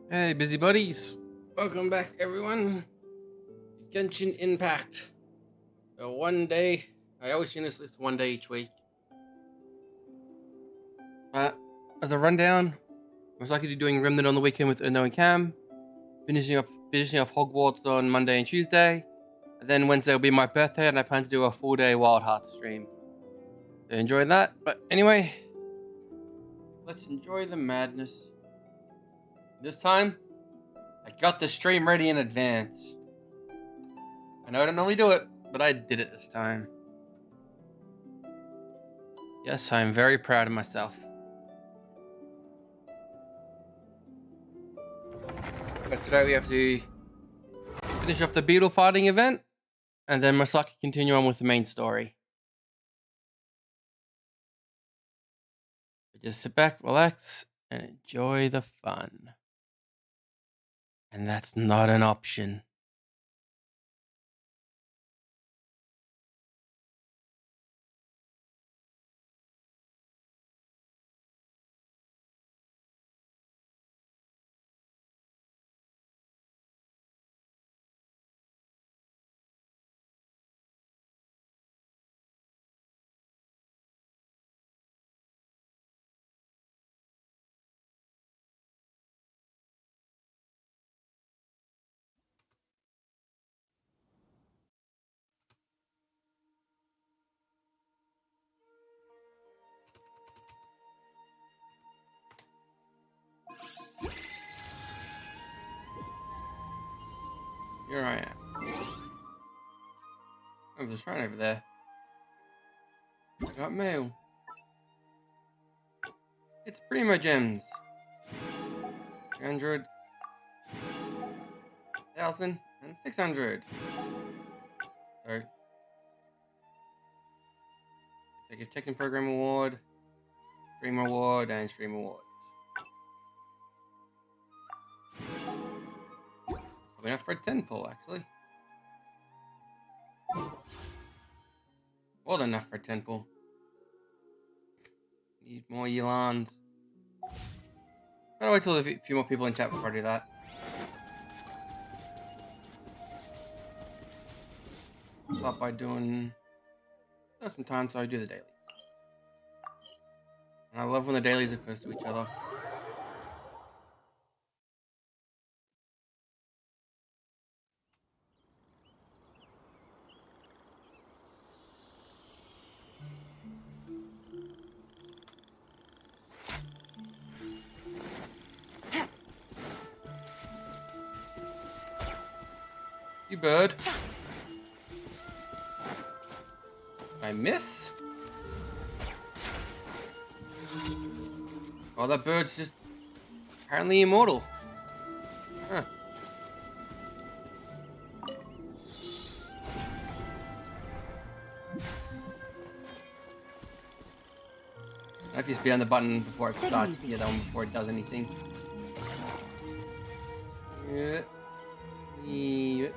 Hey, busy buddies! Welcome back, everyone. Genshin Impact. One day. I always finish this one day each week. As a rundown, I was likely to be doing Remnant on the weekend with Uno and Cam. Finishing off Hogwarts on Monday and Tuesday. And then Wednesday will be my birthday, and I plan to do a full-day Wild Hearts stream. So enjoy that. But anyway, let's enjoy the madness. This time, I got the stream ready in advance. I know I don't normally do it, but I did it this time. Yes, I'm very proud of myself. But today we have to finish off the beetle fighting event, and then most likely continue on with the main story. So just sit back, relax, and enjoy the fun. And that's not an option. Here I am. I'm just right over there. Got mail. It's Primo Gems. 300, 1,000, and 600. So, take a check-in program award, stream award, and stream awards. Probably enough for a 10 pull, actually. More than enough for a 10 pull. Need more Yilans. Gotta wait till a few more people in chat before I do that. Start by doing some time, so I do the dailies. And I love when the dailies are close to each other. You bird. I miss? Oh, that bird's just apparently immortal. Huh. I have to speed on the button before it starts. Yeah, that one before it does anything. Yeah. Yeah.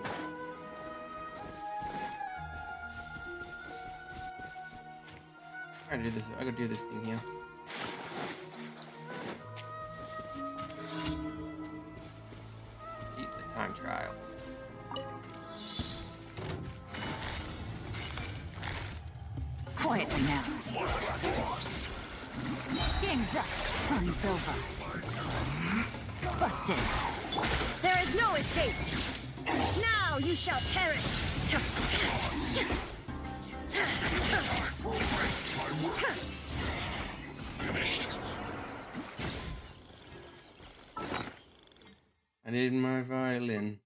I gotta do this. I gotta do this thing here. Beat the time trial. Quietly now. Game's up. Fun's over. Busted. There is no escape. Now you shall perish. Finished. I need my violin.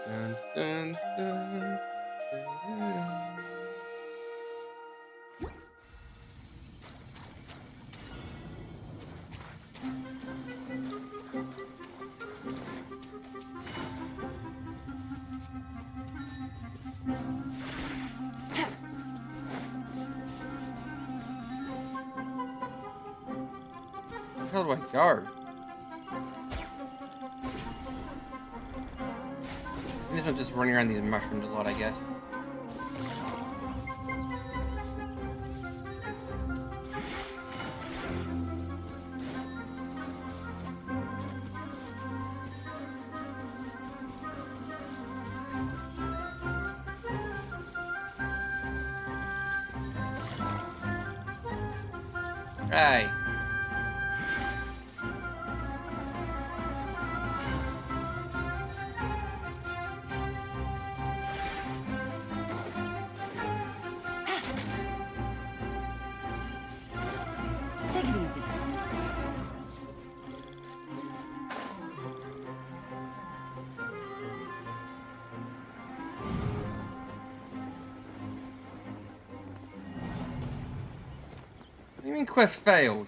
Dun, dun, dun, dun. hell do I go? I'm just just running around these mushrooms a lot, I guess. Hey. Take it easy. What do you mean quest failed?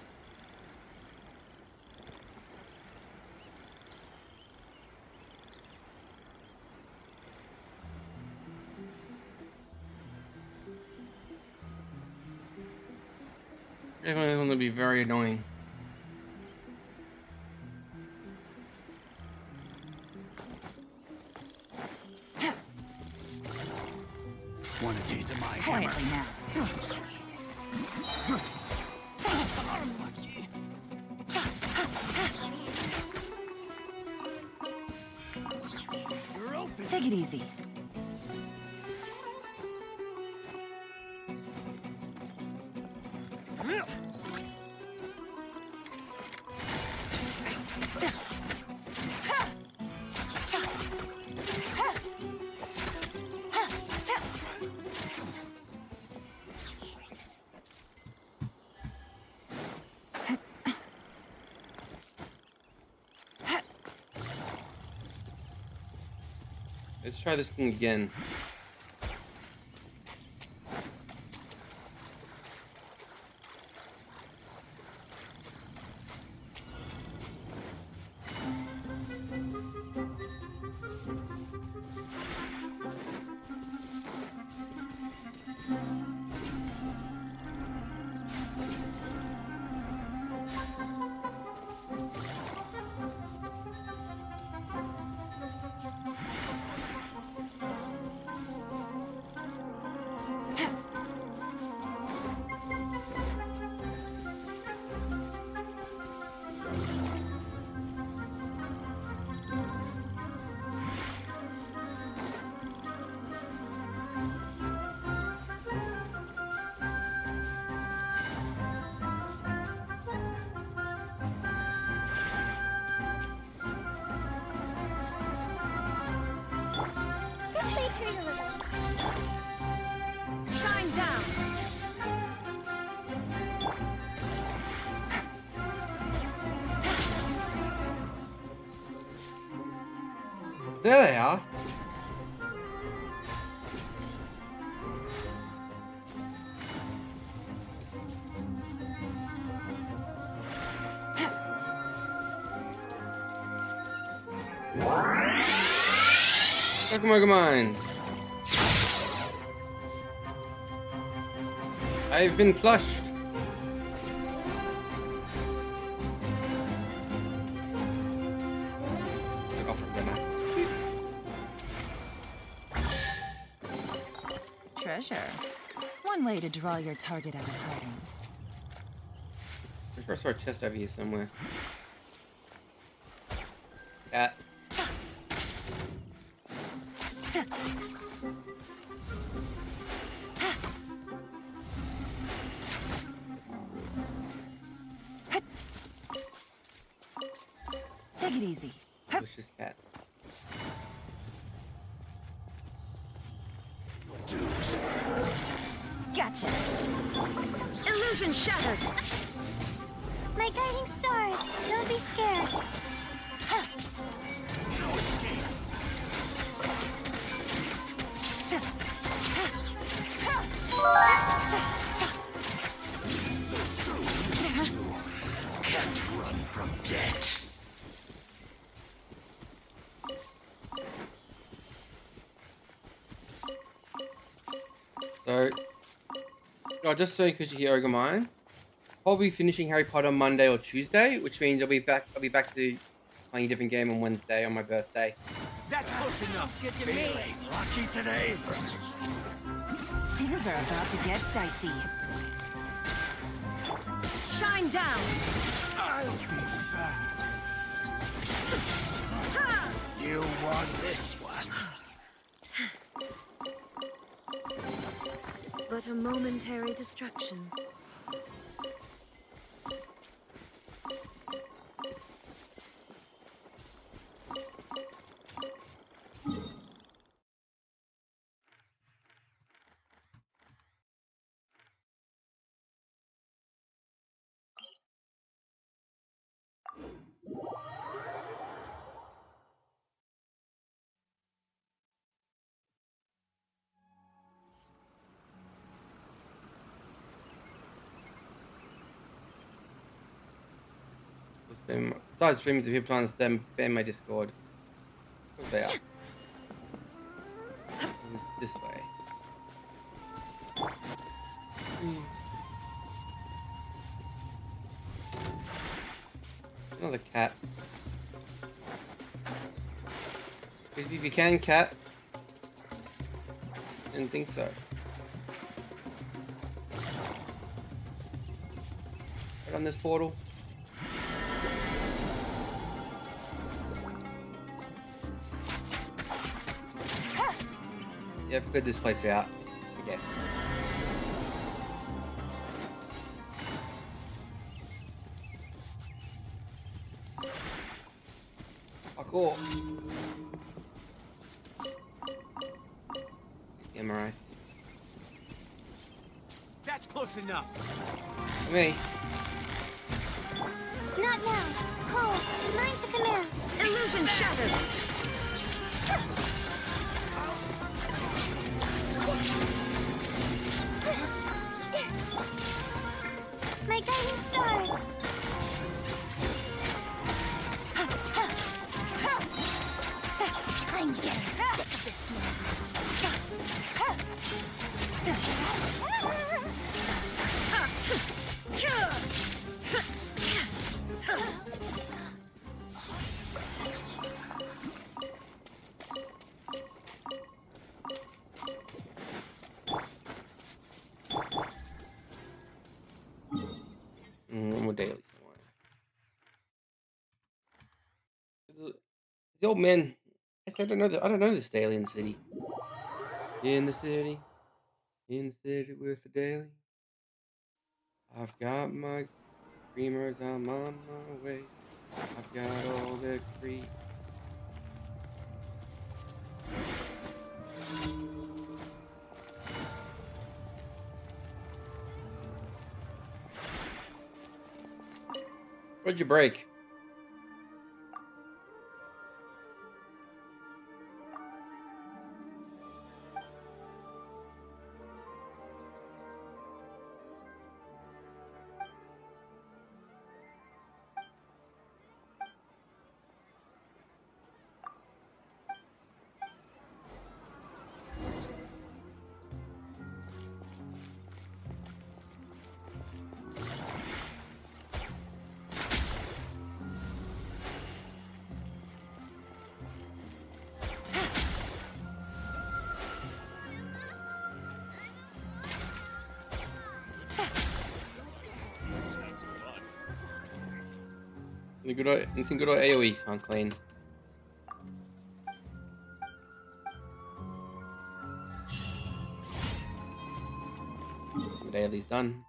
Everyone's going to be very annoying. Want a taste of my hammer? Quietly now. You're open. Take it easy. Let's try this thing again. Shine down. There they are. Pokemon Mines. I've been plushed. Look off for now. Treasure. One way to draw your target out of hiding. Pretty sure I saw a chest over here somewhere. Cat. Take it easy. Delicious cat. Gotcha. Illusion shattered. My guiding stars, don't be scared. No escape. So soon, you can't run from death. So, oh, just so because you hear Ogre Mines, probably finishing Harry Potter on Monday or Tuesday, which means I'll be back to playing a different game on Wednesday on my birthday. That's close enough. Good to me. Feeling lucky today. Things are about to get dicey. Shine down. I'll be back. Ha! You want this one? But a momentary distraction. Besides streams, if you're planning to spam my Discord, of course they are. This way. Another cat. Frisbee if you can, cat. Didn't think so. Right on this portal. Yeah, I've cleared this place out. Okay. Oh, cool. Amorites. That's close enough. Me. Not now. Cole, mine's a command. Illusion shattered. My guiding stars. I'm getting sick of this One more daily somewhere. The old man. I don't know this daily in the city. In the city with the daily. I've got my creamers. I'm on my way. I've got all the cream. What'd you break? Anything good or AoE on clean. Daily's done.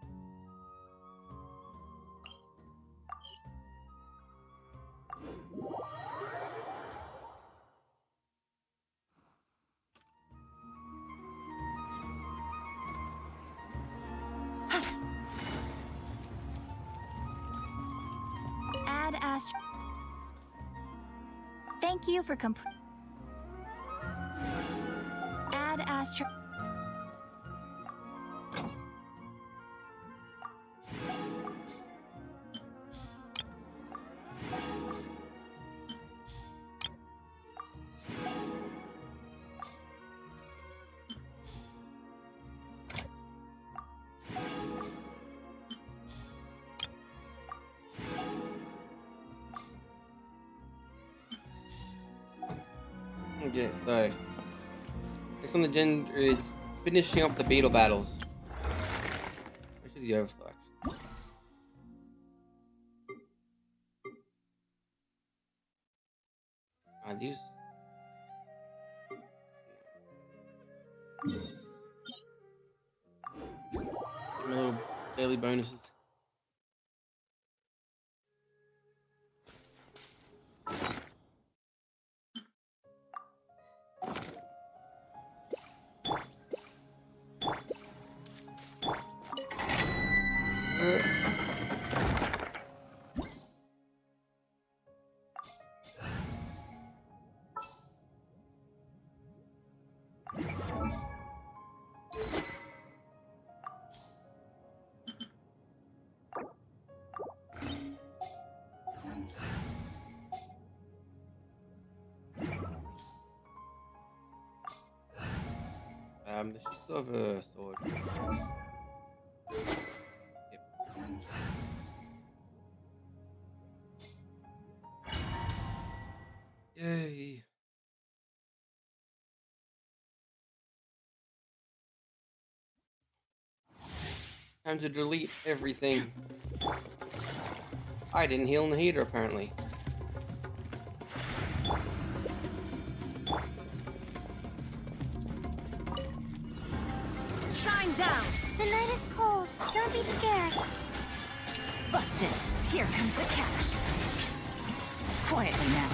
Add Astro. Thank you for Add Astro. Yeah, so next on the agenda is finishing up the beetle battles. Actually, the overflow. Actually. These little daily bonuses. They should still have a sword. Yep. Yay. Time to delete everything. I didn't heal in the heater, apparently. Shine down. The night is cold. Don't be scared. Busted. Here comes the catch. Quietly now.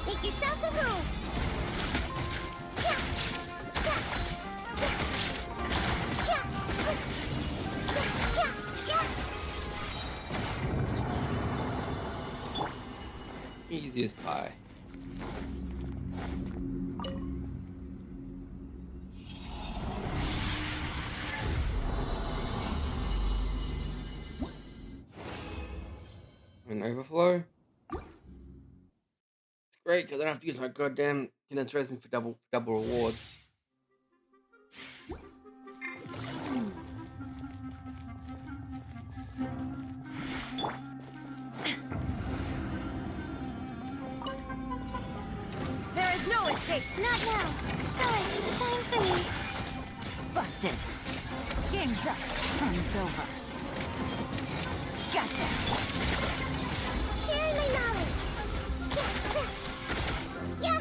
Make yourselves a room. Easy as pie. An overflow. It's great because I don't have to use my goddamn condensed resin for double rewards. There is no escape. Not now. Stars, shine for me. Busted. Game's up. Fun's over. Gotcha. Sharing my knowledge. Yeah. Yeah.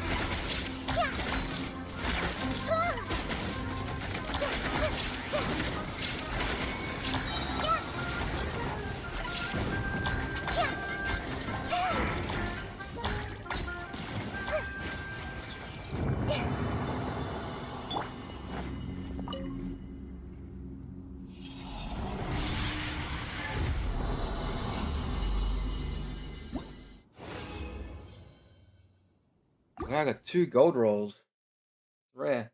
Wow, I got 2 gold rolls. Rare.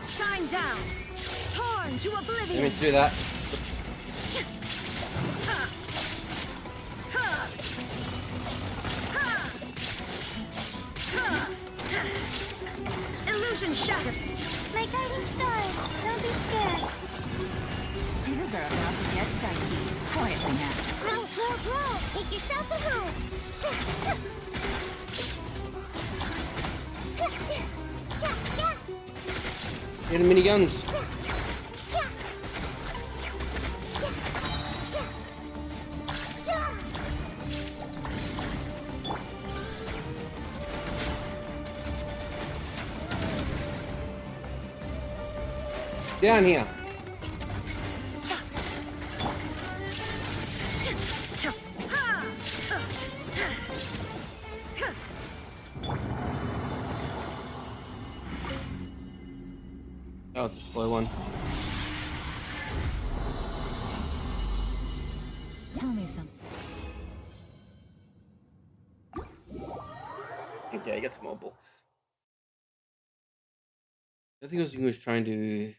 Shine down. Torn to I oblivion. meant to do that. Illusion shattered. My guiding stars. Don't be scared. Things are about to get dicey. Quietly now. Grow, grow, grow. Make yourselves a room. Get the miniguns. Down here. Oh, it's a slow one. Tell me something. Okay, I got some more books. I think I was trying to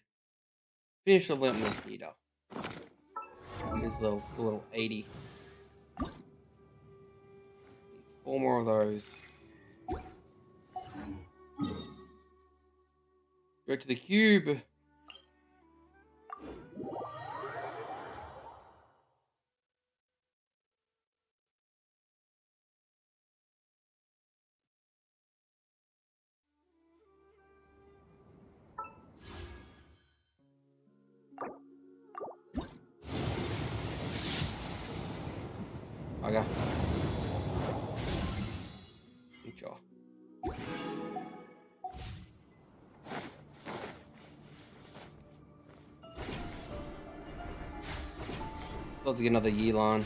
finish the limit heater. It's still level 80. Need 4 more of those. Go to the cube. Okay. Sure. Love to get another Yelan.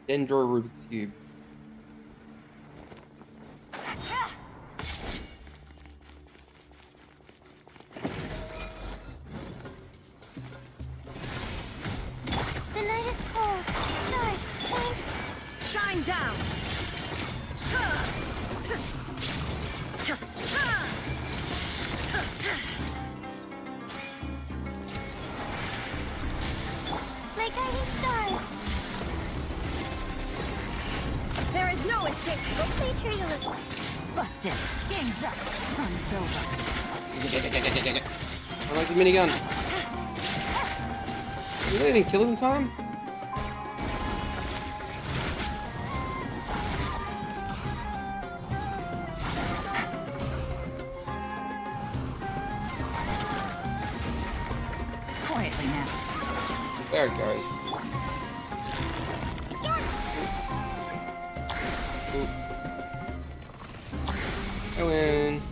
Dendro Rubik's Cube. The night is cold. Stars shine. Shine down. My guiding stars. There is no escape. Sweet dreams. Busted. Game's up. Fun's over. I like the minigun. You really didn't kill him in time? Quietly now. There it goes. Ooh. Go in.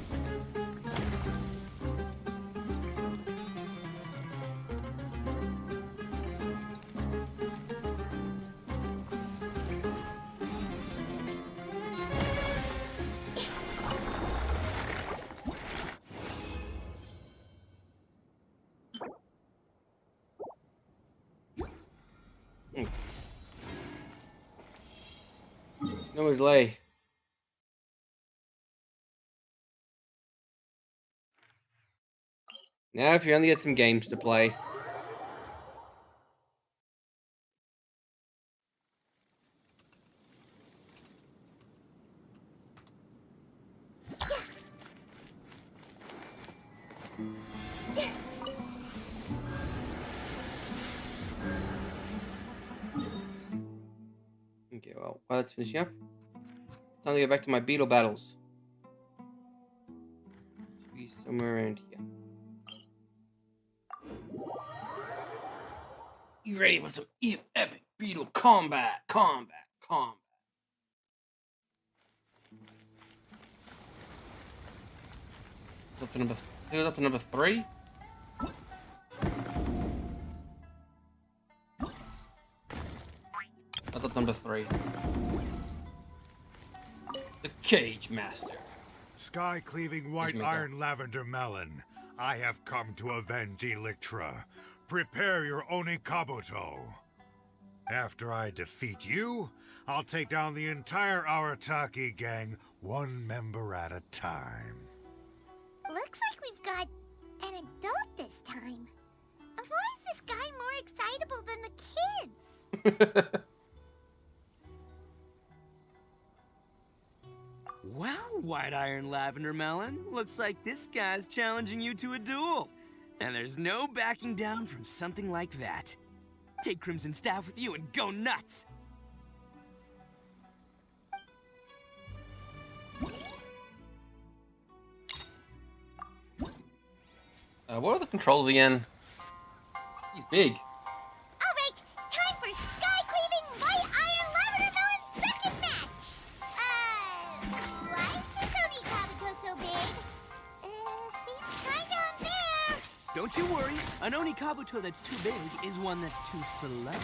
No delay. Now if you only get some games to play. Okay, well, while that's finishing up, it's time to get back to my beetle battles. Should be somewhere around here. You ready for some epic beetle combat? Combat. Up to number. It was up to number 3. That's up number 3. The Cage Master. Sky-cleaving white iron lavender melon, I have come to avenge Electra. Prepare your Onikabuto. After I defeat you, I'll take down the entire Arataki gang, one member at a time. Looks like we've got an adult this time. Why is this guy more excitable than the kids? Well, White Iron Lavender Melon, looks like this guy's challenging you to a duel. And there's no backing down from something like that. Take Crimson Staff with you and go nuts! What are the controls again? He's big. Alright, time for Sky-cleaving white iron lavender melon second match! Why is this Onikabuto so big? Seems kinda unfair. Don't you worry, an Onikabuto that's too big is one that's too select.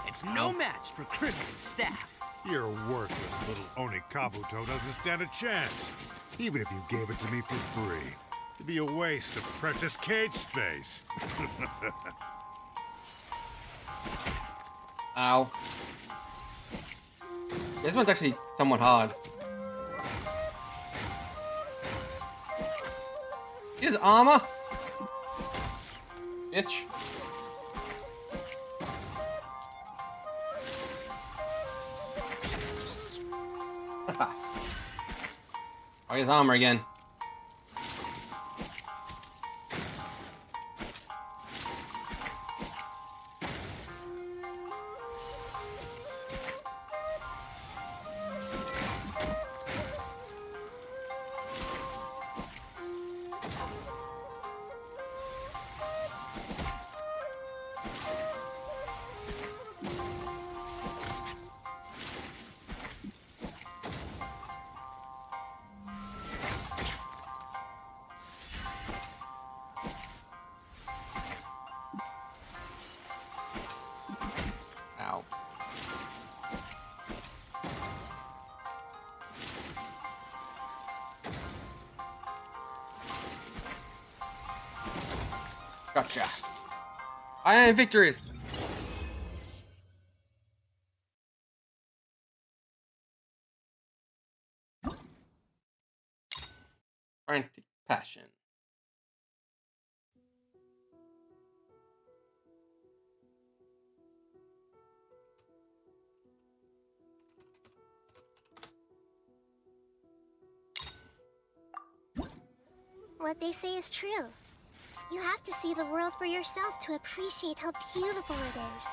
It's no match for Crimson Staff. Your worthless little Onikabuto doesn't stand a chance, even if you gave it to me for free. It'd be a waste of precious cage space. Ow. This one's actually somewhat hard. Here's armor. Bitch. Ha. Oh, his armor again. Ow. Gotcha. I am victorious. Frantic passion. What they say is true. You have to see the world for yourself to appreciate how beautiful it is.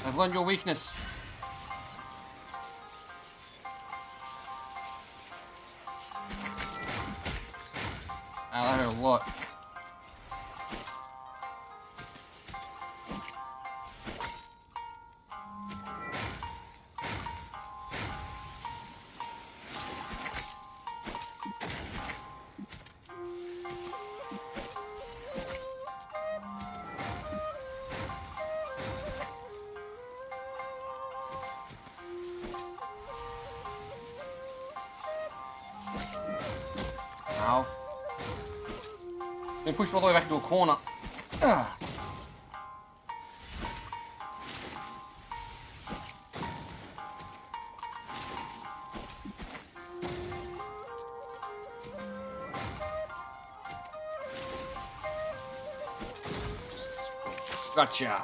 I've learned your weakness. Ow, that hurt a lot. Ow. Been pushed all the way back into a corner. Ugh. Gotcha.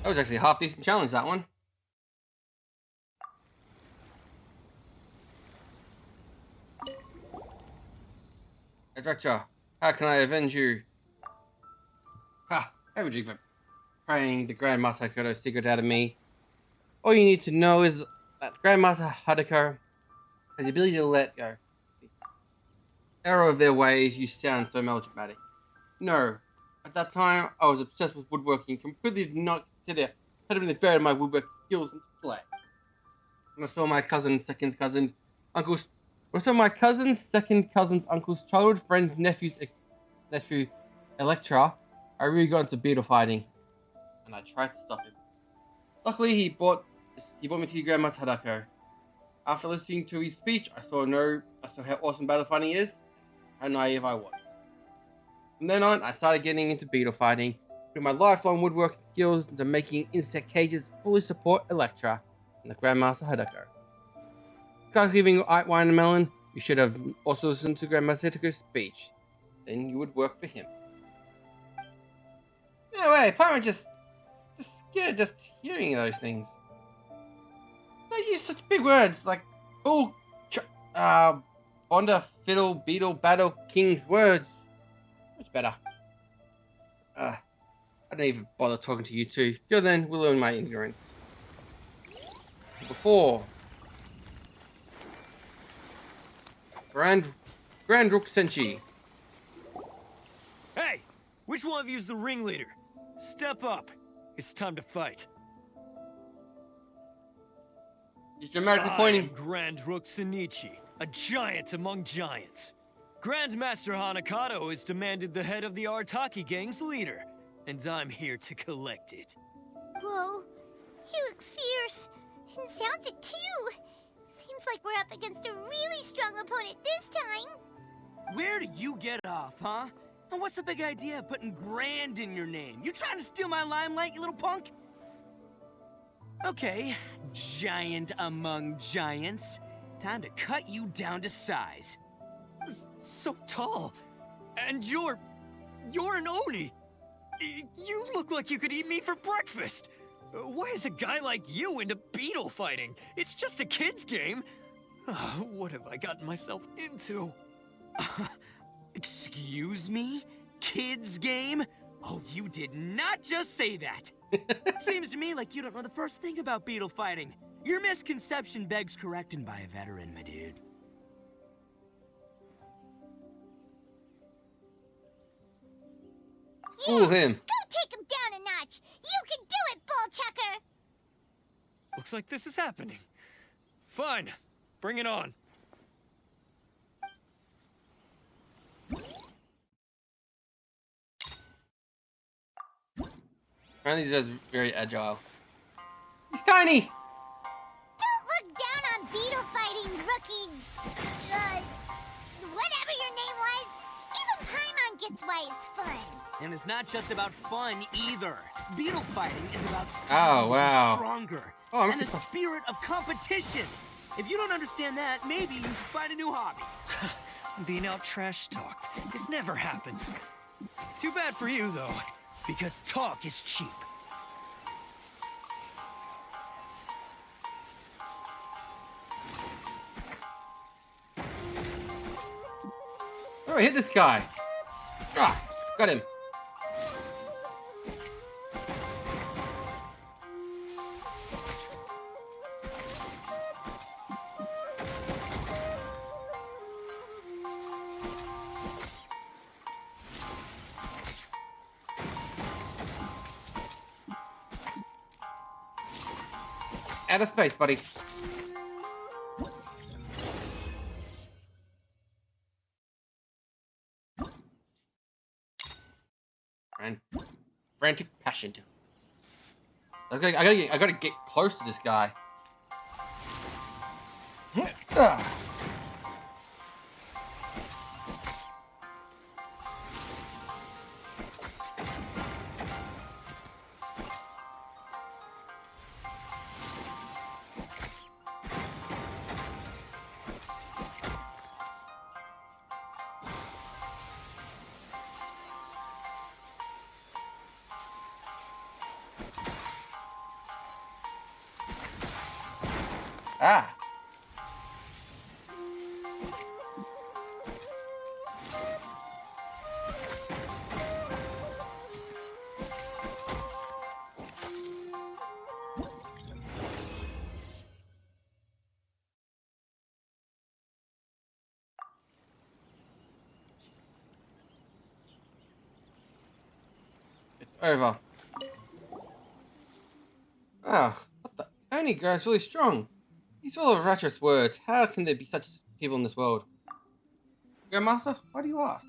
That was actually a half decent challenge, that one. Gotcha. How can I avenge you? Ha! Avenge you for praying the Grandmaster Haruka secret out of me. All you need to know is that Grandmaster Haruka has the ability to let go. Error of their ways, you sound so melodramatic. No. At that time, I was obsessed with woodworking, completely did not consider putting the very my woodwork skills into play. When I saw my cousin's second cousin's uncle's childhood friend nephew Electra, I really got into beetle fighting, and I tried to stop him. Luckily, he brought me to your Grandmaster Haruka. After listening to his speech, I saw how awesome battle fighting is, how naive I was. From then on, I started getting into beetle fighting, putting my lifelong woodworking skills into making insect cages fully support Electra and the Grandmaster Haruka. Guys leaving Wine and Melon, you should have also listened to Grandmaster Haruka's speech. Then you would work for him. No way, Pyro just scared just hearing those things. They use such big words like bull, Bonda, fiddle, beetle, battle, king's words. Much better. I don't even bother talking to you two. Till then, we'll learn my ignorance. Before Grand Rook Senshi. Hey, which one of you's the ringleader? Step up. It's time to fight. He's dramatically pointing. I am Grand Rook Senichi, a giant among giants. Grandmaster Hanakato has demanded the head of the Artaki gang's leader, and I'm here to collect it. Whoa, he looks fierce and sounds it too. Seems like we're up against a really strong opponent this time. Where do you get off, huh? And what's the big idea of putting Grand in your name? You trying to steal my limelight, you little punk? Okay, giant among giants. Time to cut you down to size. So tall. And you're you're an Oni. You look like you could eat me for breakfast. Why is a guy like you into beetle fighting? It's just a kid's game. What have I gotten myself into? Excuse me? Kids game? Oh, you did not just say that. Seems to me like you don't know the first thing about beetle fighting. Your misconception begs correcting by a veteran, my dude. Fool him. Go take him down a notch. You can do it, Bull Chucker. Looks like this is happening. Fine, bring it on. Apparently he's just very agile. He's tiny! Don't look down on beetle fighting, rookie. Whatever your name was. Even Paimon gets why it's fun. And it's not just about fun either. Beetle fighting is about Oh, wow. to be stronger Oh, I'm and the so- spirit of competition. If you don't understand that, maybe you should find a new hobby. Being out trash talked. This never happens. Too bad for you, though, because talk is cheap. Oh, hit this guy. Ah, got him. Out of space, buddy. Frantic passion. I gotta get close to this guy. Ah. Ah. It's over. Oh, what the? Only guy's really strong. He's full of righteous words. How can there be such people in this world? Grandmaster, why do you ask?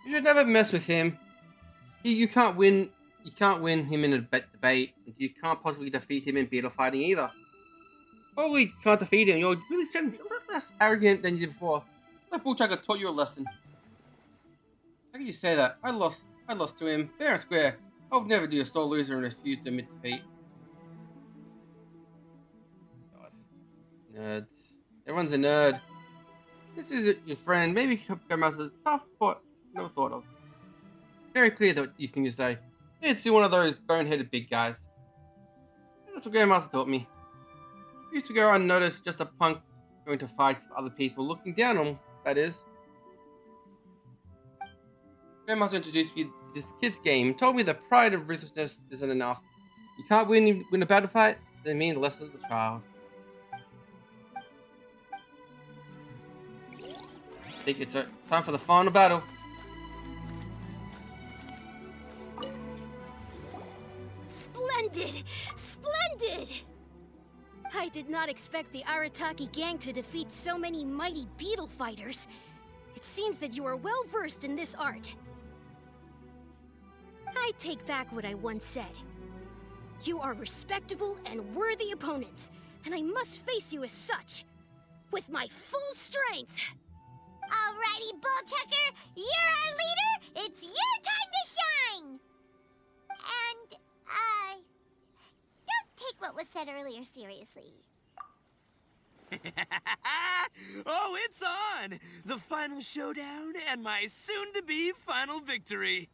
You should never mess with him. You can't win. You can't win him in a debate. And you can't possibly defeat him in beetle fighting either. Probably can't defeat him. You're really sounding a lot less arrogant than you did before. That bullchucker taught you a lesson. How can you say that? I lost to him, fair and square. I would never do a sore loser and refuse to admit defeat. God. Nerds. Everyone's a nerd. This is your friend. Maybe Grandmaster's tough, but never thought of. Very clear that these things you say. It's one of those boneheaded big guys. That's what Grandmaster taught me. He used to go unnoticed, just a punk going to fight with other people, looking down on, that is. Grandmaster introduced me to this kid's game, told me the pride of ruthlessness isn't enough. You can't win a battle fight, then mean the lesson of the child. I think it's time for the final battle. Splendid! Splendid! I did not expect the Arataki gang to defeat so many mighty beetle fighters. It seems that you are well versed in this art. I take back what I once said. You are respectable and worthy opponents, and I must face you as such, with my full strength. Alrighty, Bullchucker, you're our leader. It's your time to shine. And, don't take what was said earlier seriously. Oh, it's on! The final showdown and my soon-to-be final victory.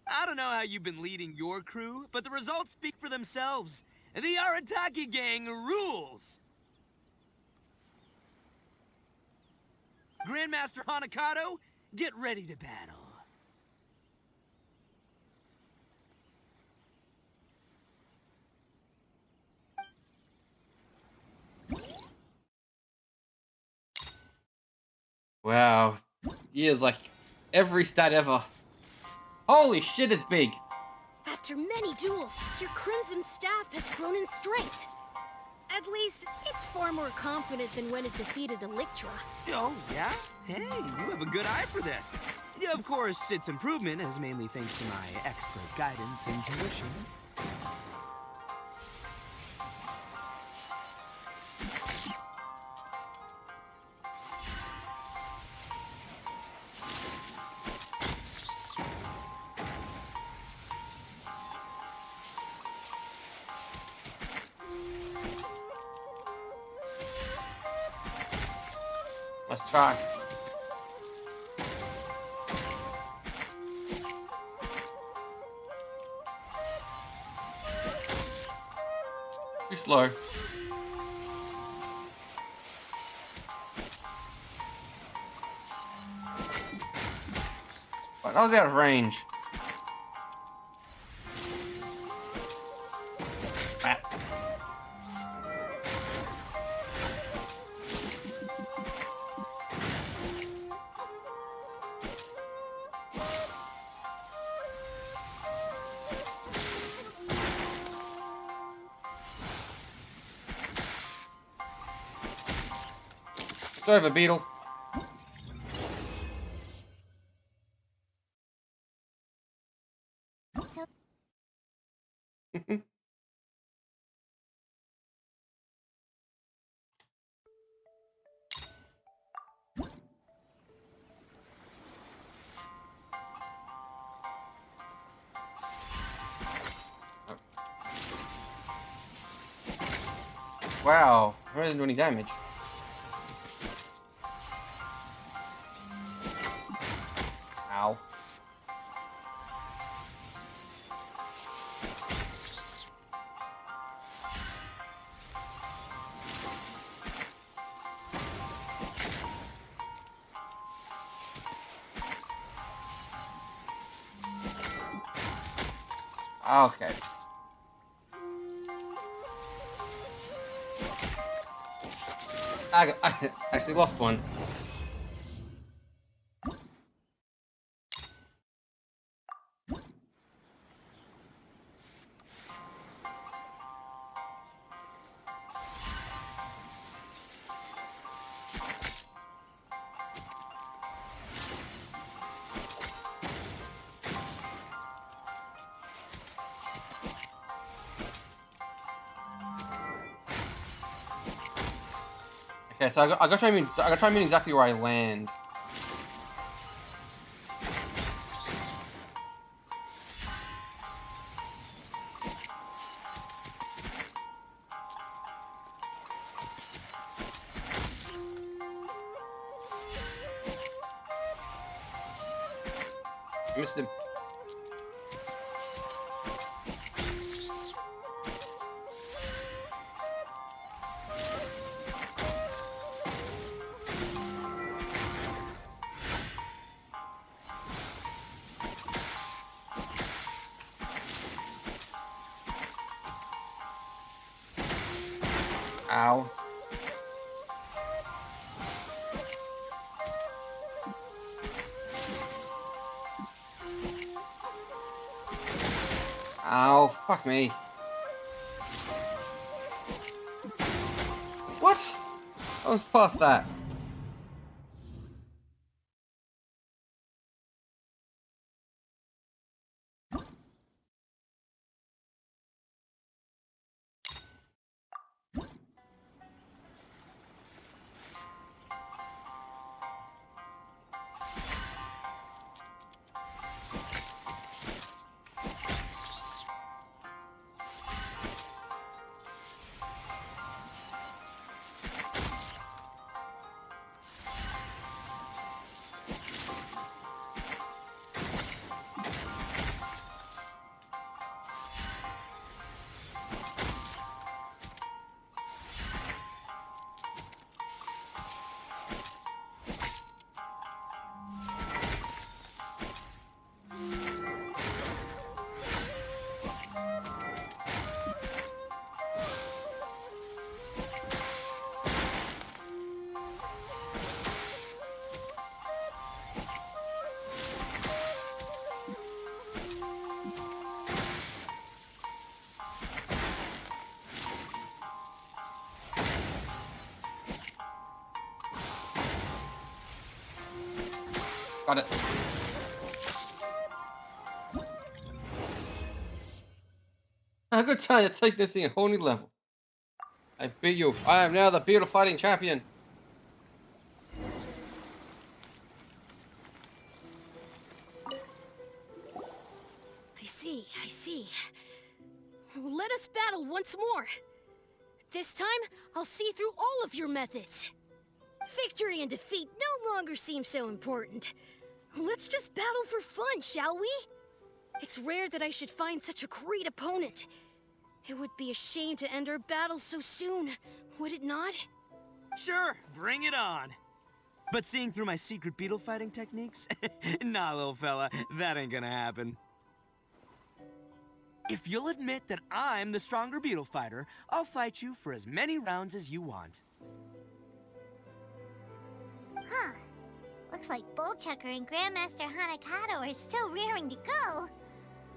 I don't know how you've been leading your crew, but the results speak for themselves. The Arataki gang rules! Grandmaster Hanakato, get ready to battle. Wow. He is like every stat ever. Holy shit, it's big. After many duels, your Crimson Staff has grown in strength. At least, it's far more confident than when it defeated Electra. Oh, yeah? Hey, you have a good eye for this. Yeah, of course, its improvement is mainly thanks to my expert guidance and tuition. Let's try. Too slow. But I was out of range. Ah. It's over, Beetle. Wow, it doesn't do any damage. Ow. Okay. I actually lost one. Okay, so I gotta try and mean exactly where I land. Missed him. Ow. Ow, fuck me. What? I was past that. Got it. A good time to take this thing a whole new level. I beat you. I am now the beetle fighting champion. I see. Let us battle once more. This time, I'll see through all of your methods. Victory and defeat no longer seem so important. Let's just battle for fun, shall we? It's rare that I should find such a great opponent. It would be a shame to end our battle so soon, would it not? Sure, bring it on. But seeing through my secret beetle fighting techniques? Nah, little fella, that ain't gonna happen. If you'll admit that I'm the stronger beetle fighter, I'll fight you for as many rounds as you want. Huh. Looks like Bullchucker and Grandmaster Hanakato are still raring to go.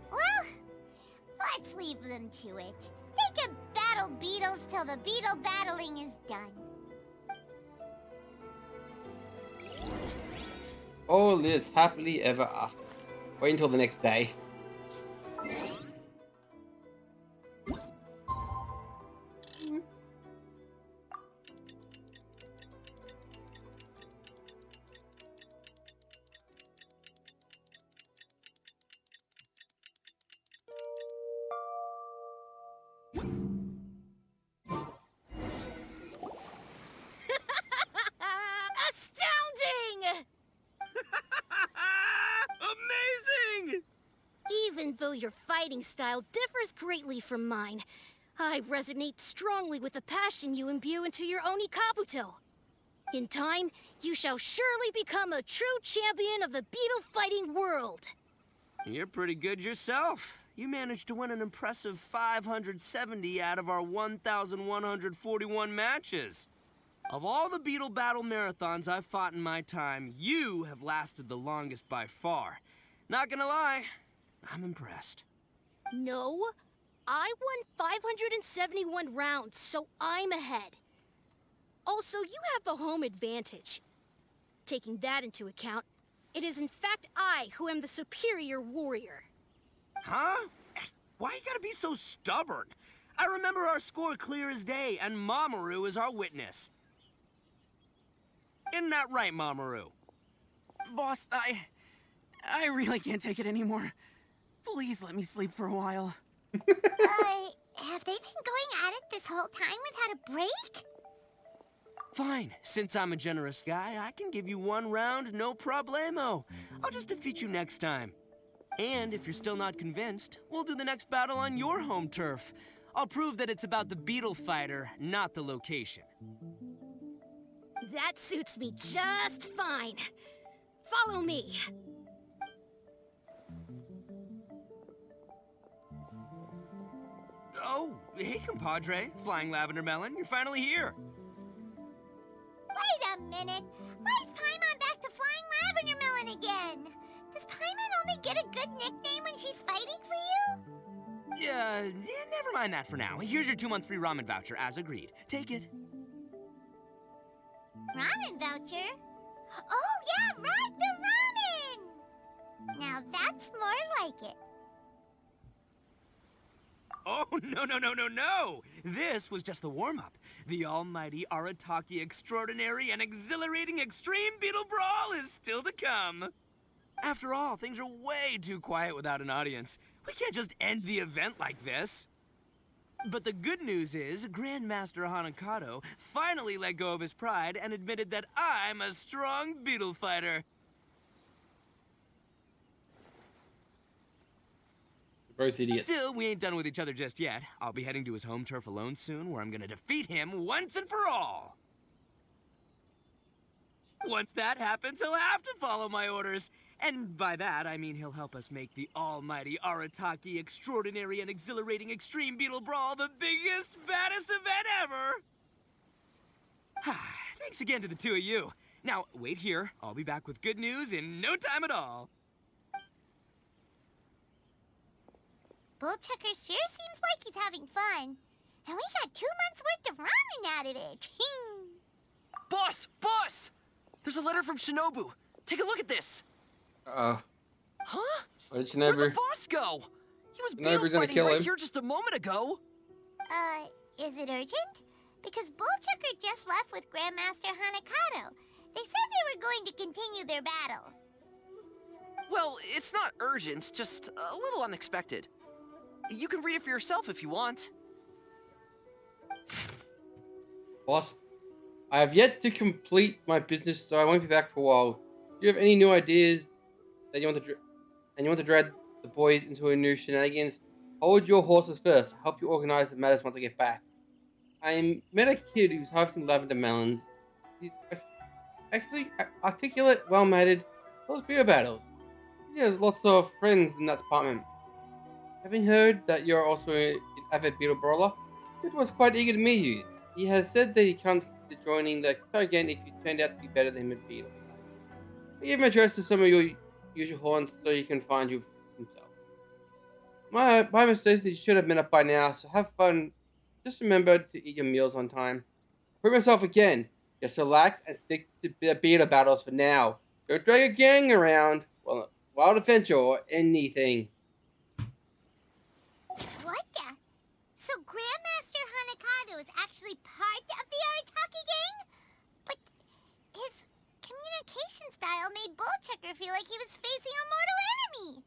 Well, let's leave them to it. They can battle beetles till the beetle battling is done. All lives happily ever after. Wait until the next day. Astounding! Amazing! Even though your fighting style differs greatly from mine, I resonate strongly with the passion you imbue into your Oni Kabuto. In time, you shall surely become a true champion of the beetle fighting world. You're pretty good yourself. You managed to win an impressive 570 out of our 1,141 matches. Of all the beetle battle marathons I've fought in my time, you have lasted the longest by far. Not gonna lie, I'm impressed. No, I won 571 rounds, so I'm ahead. Also, you have the home advantage. Taking that into account, it is in fact I who am the superior warrior. Huh? Why you gotta be so stubborn? I remember our score clear as day, and Mamoru is our witness. Isn't that right, Mamoru? Boss, I really can't take it anymore. Please let me sleep for a while. Have they been going at it this whole time without a break? Fine. Since I'm a generous guy, I can give you one round, no problemo. I'll just defeat you next time. And if you're still not convinced, we'll do the next battle on your home turf. I'll prove that it's about the beetle fighter, not the location. That suits me just fine. Follow me. Oh, hey, compadre. Flying Lavender Melon, you're finally here. Wait a minute. Why is Paimon back to Flying Lavender Melon again? Does Paimon only get a good nickname when she's fighting for you? Yeah, never mind that for now. Here's your 2-month free ramen voucher, as agreed. Take it. Ramen voucher? Oh, yeah, right, the ramen! Now that's more like it. Oh, no. This was just the warm-up. The almighty Arataki extraordinary and exhilarating extreme beetle brawl is still to come. After all, things are way too quiet without an audience. We can't just end the event like this. But the good news is, Grandmaster Hanakato finally let go of his pride and admitted that I'm a strong beetle fighter. Both idiots. Still, we ain't done with each other just yet. I'll be heading to his home turf alone soon, where I'm gonna defeat him once and for all. Once that happens, he'll have to follow my orders. And by that, I mean he'll help us make the almighty Arataki extraordinary and exhilarating extreme beetle brawl the biggest, baddest event ever! Thanks again to the two of you. Now, wait here. I'll be back with good news in no time at all. Bullchucker sure seems like he's having fun. And we got 2 months worth of ramen out of it. Boss! There's a letter from Shinobu. Take a look at this. Uh-oh. Huh? Where did Where'd the Shinobu? boss go? He was Shinobu's beetle gonna fighting kill right him. here just a moment ago. Is it urgent? Because Bullchucker just left with Grandmaster Hanakato. They said they were going to continue their battle. Well, it's not urgent, just a little unexpected. You can read it for yourself if you want. Boss, I have yet to complete my business, so I won't be back for a while. Do you have any new ideas that you want to drag the boys into a new shenanigans? Hold your horses first. I'll help you organize the matters once I get back. I met a kid who's harvesting lavender melons. He's actually articulate, well-mannered, loves beer battles. He has lots of friends in that department. Having heard that you're also an avid beetle brawler, it was quite eager to meet you. He has said that he can't consider joining the show again if you turned out to be better than him at beetle. I gave him address to some of your usual haunts so he can find you himself. My mistake, you should have been up by now, so have fun. Just remember to eat your meals on time. Prove myself again. Just relax and stick to the beetle battles for now. Don't drag a gang around, well, wild adventure or anything. What the? So Grandmaster Hanakato is actually part of the Arataki gang? But his communication style made Bullchucker feel like he was facing a mortal enemy.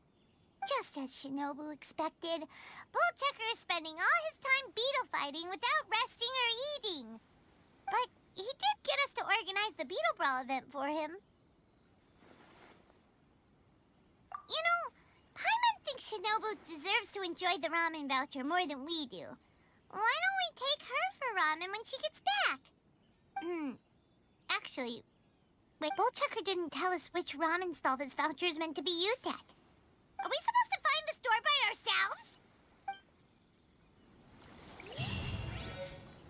Just as Shinobu expected, Bullchucker is spending all his time beetle fighting without resting or eating. But he did get us to organize the Beetle Brawl event for him. You know, Paimon thinks Shinobu deserves to enjoy the ramen voucher more than we do. Why don't we take her for ramen when she gets back? Actually, wait, Bullchucker didn't tell us which ramen stall this voucher is meant to be used at. Are we supposed to find the store by ourselves?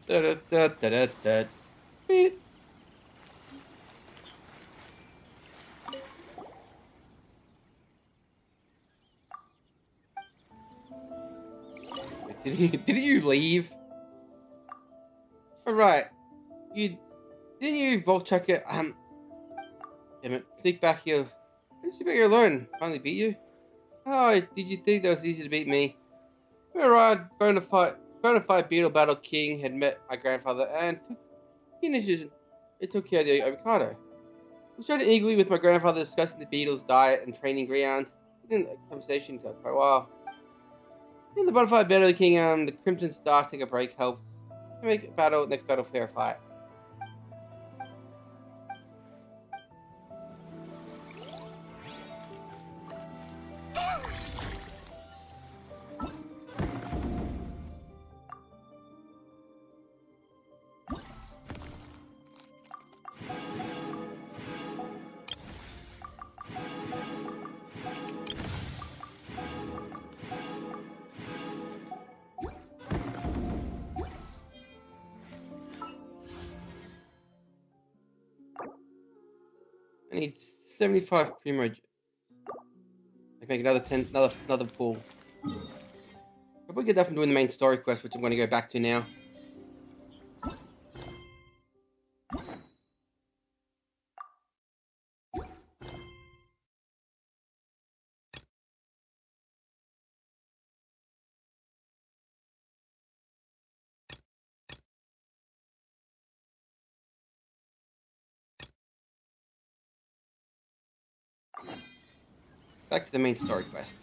Da-da-da-da-da-da. Beep. Did you leave? Alright. Didn't you both check it? Damn it. Sneak back here. Did you better learn? Finally beat you? Oh, did you think that was easy to beat me? We arrived, Bonafide Beetle Battle King had met my grandfather and took care of the avocado. We started eagerly with my grandfather discussing the beetles' diet and training grounds. The conversation took quite a while. In the Bonafide Battle King, the Crimson Staff take a break helps to make next battle fair fight. I need 75 primo. I make another 10, another pool. Probably get that from doing the main story quest, which I'm going to go back to now. Back to the main story quest.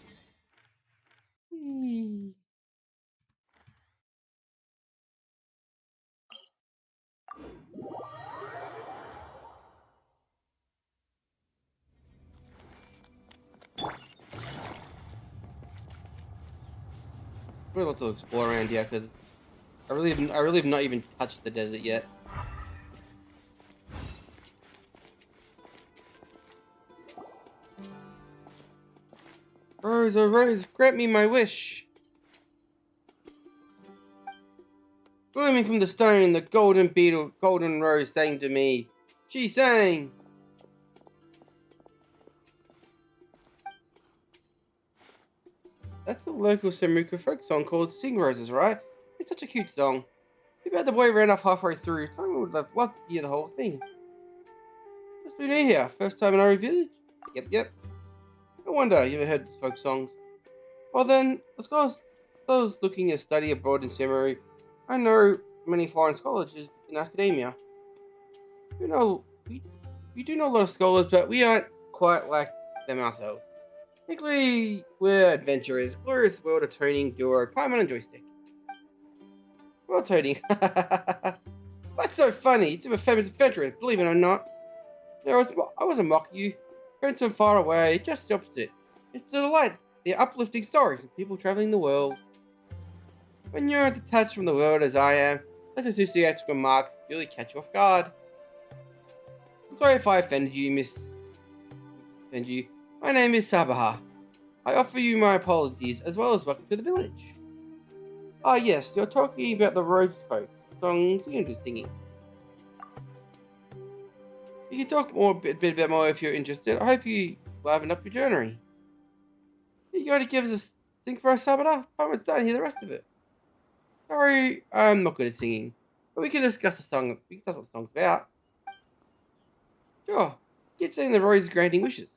We're able to explore around here because I really have not even touched the desert yet. Rose, oh Rose, grant me my wish. Blooming from the stone, the golden rose sang to me. She sang. That's the local Samuka folk song called Sing Roses, right? It's such a cute song. Too bad the boy ran off halfway through. I would have loved to hear the whole thing. Just been here, first time in our village? Yep. No wonder you ever heard these folk songs. Well then, as those looking to study abroad in seminary, I know many foreign scholars in academia. You know, we do know a lot of scholars, but we aren't quite like them ourselves. Technically, we're adventurers, glorious world of toning duo, Paimon and Joystick. World toning. What's so funny? It's a famous adventurers, believe it or not. I wasn't mocking you. Going so far away, just the opposite. It's a delight. They're uplifting stories of people traveling the world. When you're detached from the world as I am, such enthusiastic remarks really catch you off guard. I'm sorry if I offended you, offend you. My name is Sabaha. I offer you my apologies as well as welcome to the village. Ah yes, you're talking about the Rose Folk songs you're into singing. You can talk more a bit about more if you're interested. I hope you liven up your journey. Are you going to give us a sing for us, Sabata? I'm done hear the rest of it. Sorry, I'm not good at singing, but we can discuss the song. We can discuss what the song's about. Sure, keep saying the Rose granting wishes.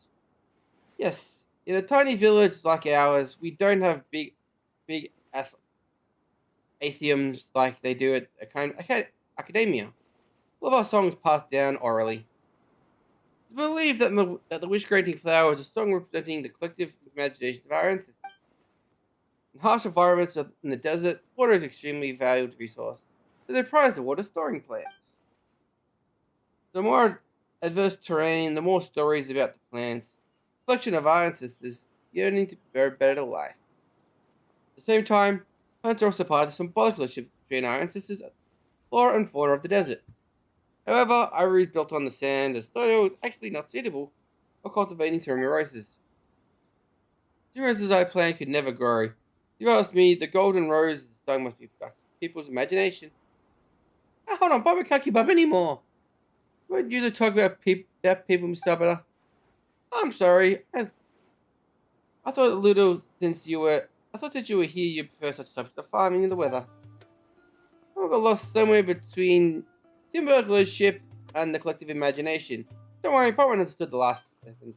Yes, in a tiny village like ours, we don't have big atheums like they do at academia. All of our songs passed down orally. It's believed that the wish granting flower is a song representing the collective imagination of our ancestors. In harsh environments in the desert, water is an extremely valued resource, so they prize the water storing plants. The more adverse terrain, the more stories about the plants, reflection of our ancestors yearning to bear better life. At the same time, plants are also part of the symbolic relationship between our ancestors, flora and fauna of the desert. However, our is built on the sand, the soil is actually not suitable for cultivating Terumi roses. The roses I plant could never grow. If you ask me, the golden rose song must be productive people's imagination. Oh, hold on, Bubba can't keep up anymore. We don't usually talk about people, Mr. Sabata. I'm sorry. I thought a little since you were. I thought that you were here. You prefer such subject to farming and the weather. I got lost somewhere between teamwork, leadership, and the collective imagination. Don't worry, Papa understood the last sentence.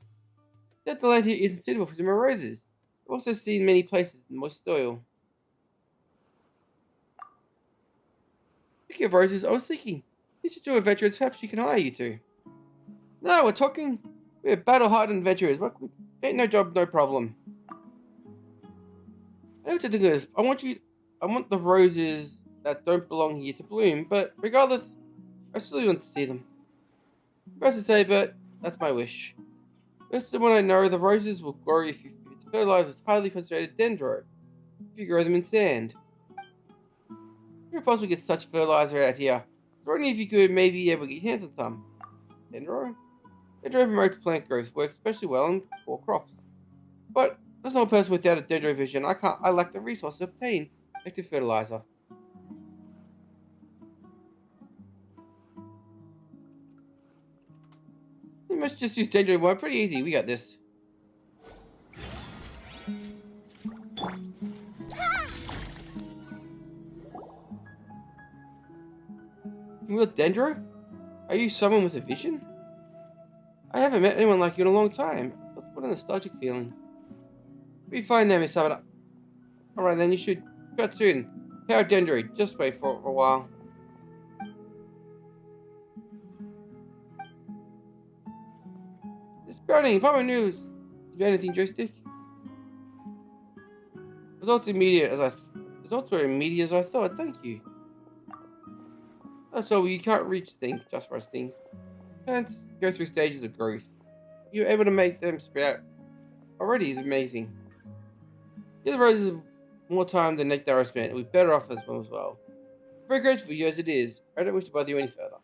That the land here isn't suitable for summer roses. I've also seen many places in moist soil. Speaking of roses, I was thinking, these are two adventurers, perhaps we can hire you two. No, we're battle-hardened adventurers. Ain't no job, no problem. I know what to do is, I want the roses that don't belong here to bloom, but regardless, I still want to see them. First to say, but that's my wish. Based on what I know, the roses will grow if it's fertilized with highly concentrated dendro, if you grow them in sand. You could possibly get such fertilizer out here. So only if you could maybe be able to get your hands on some. Dendro? Dendro promotes plant growth, works especially well in poor crops. But as no person without a dendro vision, I lack the resources to obtain effective fertilizer. You must just use dendro one, pretty easy, we got this. Real dendro? Are you someone with a vision? I haven't met anyone like you in a long time. What a nostalgic feeling. Be fine now, Miss Sabata. Alright then, you should cut soon. Power dendro, just wait for a while. It's burning, Papa news. You got anything, joystick? Results immediate as I thought, thank you. That's all, you can't reach things, just rush things. Plants go through stages of growth. You're able to make them sprout already is amazing. Give the roses more time than nectar spent, we're better off as well. Very grateful for you as it is. I don't wish to bother you any further.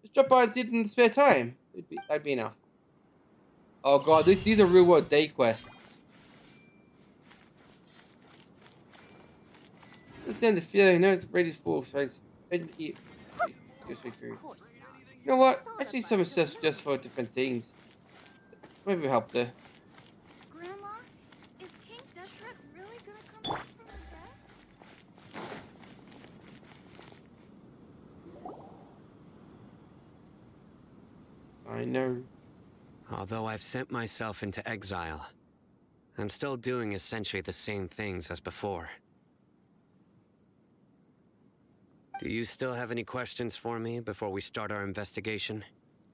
Just drop by and see it in the spare time. That'd be enough. Oh god, these are real world day quests. Understand the feeling, no it's ready full of face. You know what? Actually some of stuff just for different things. Maybe help there. Grandma, is King Deshret really gonna come back from her death? I know. Although I've sent myself into exile, I'm still doing essentially the same things as before. Do you still have any questions for me before we start our investigation?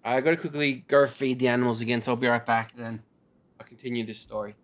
I gotta quickly go feed the animals again, so I'll be right back then. I'll continue this story.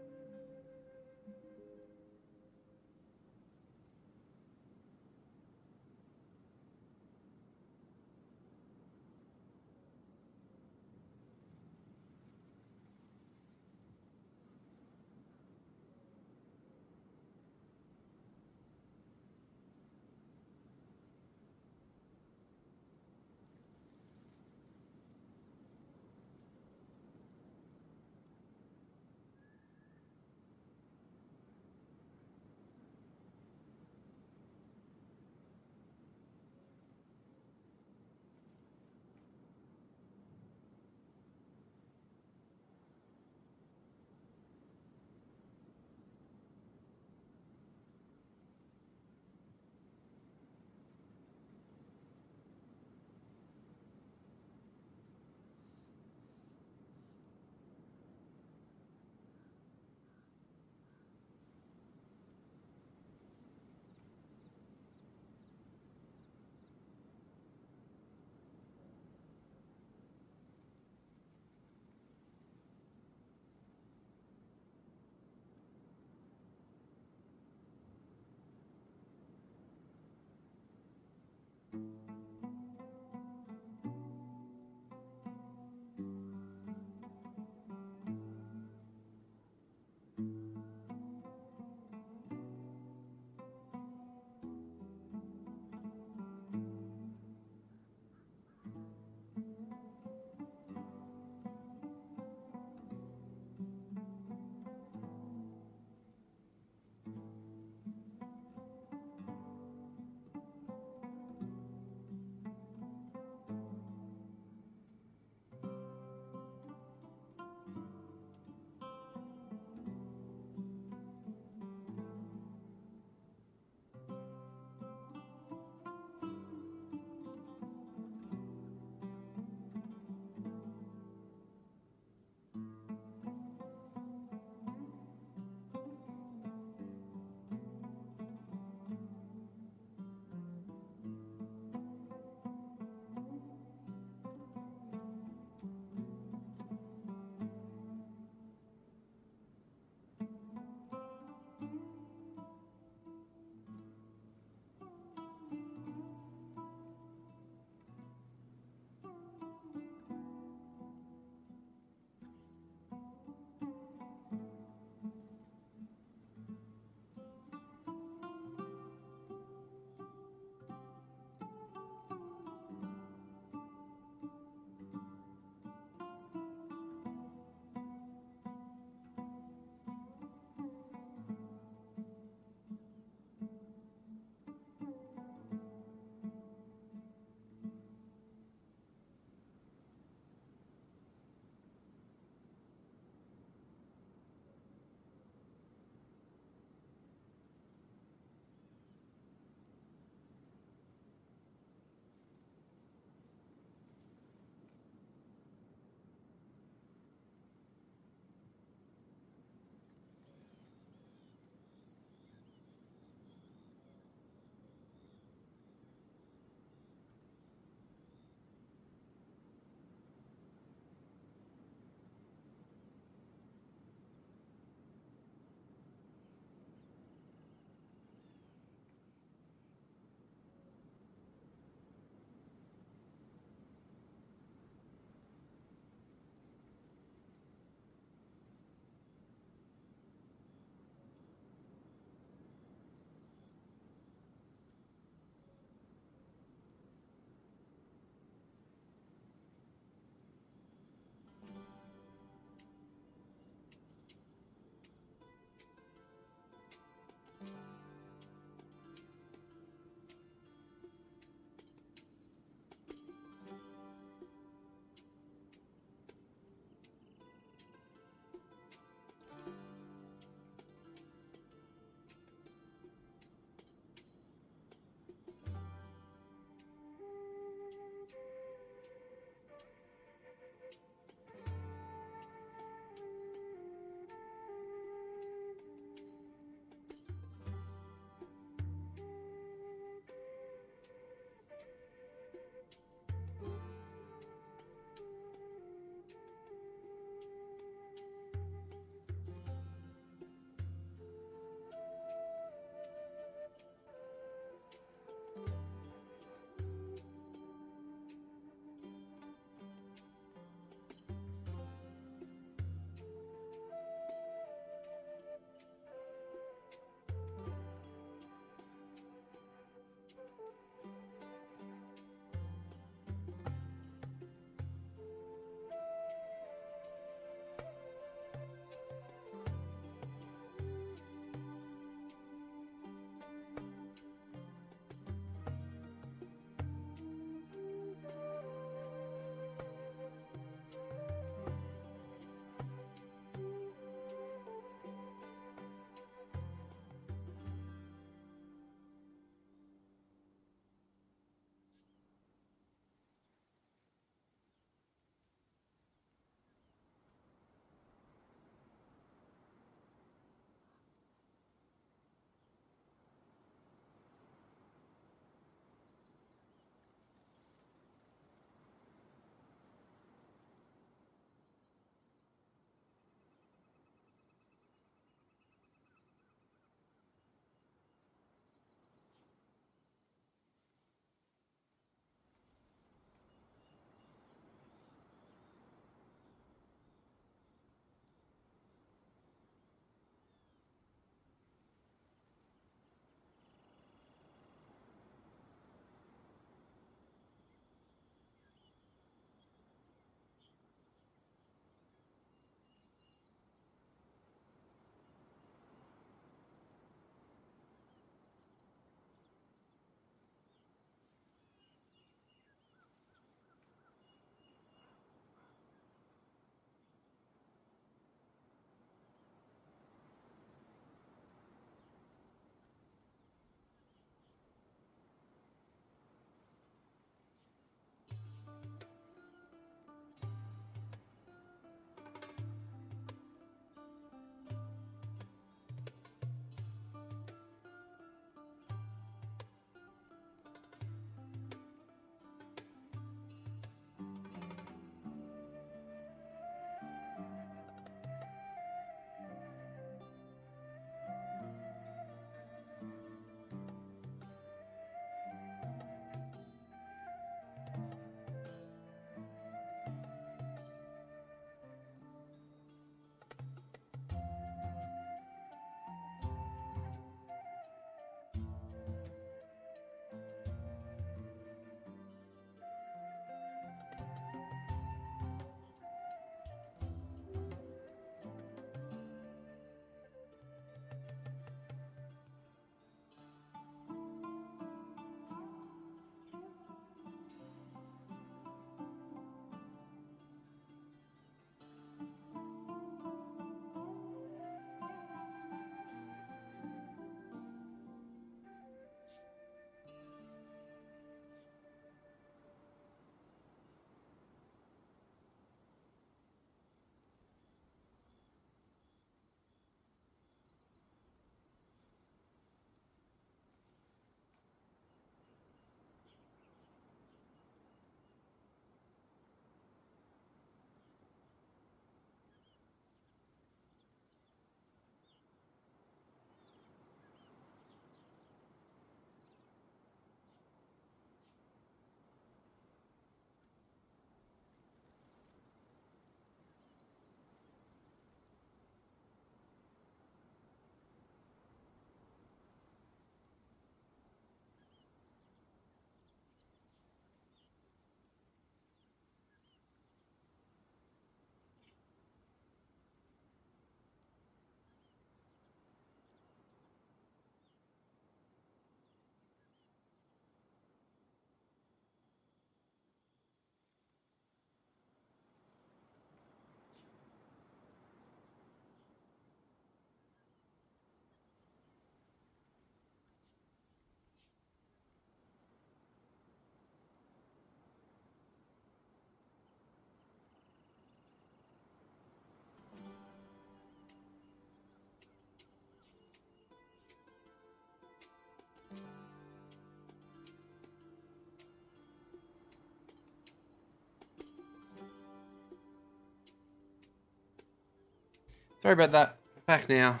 Sorry about that. Back now.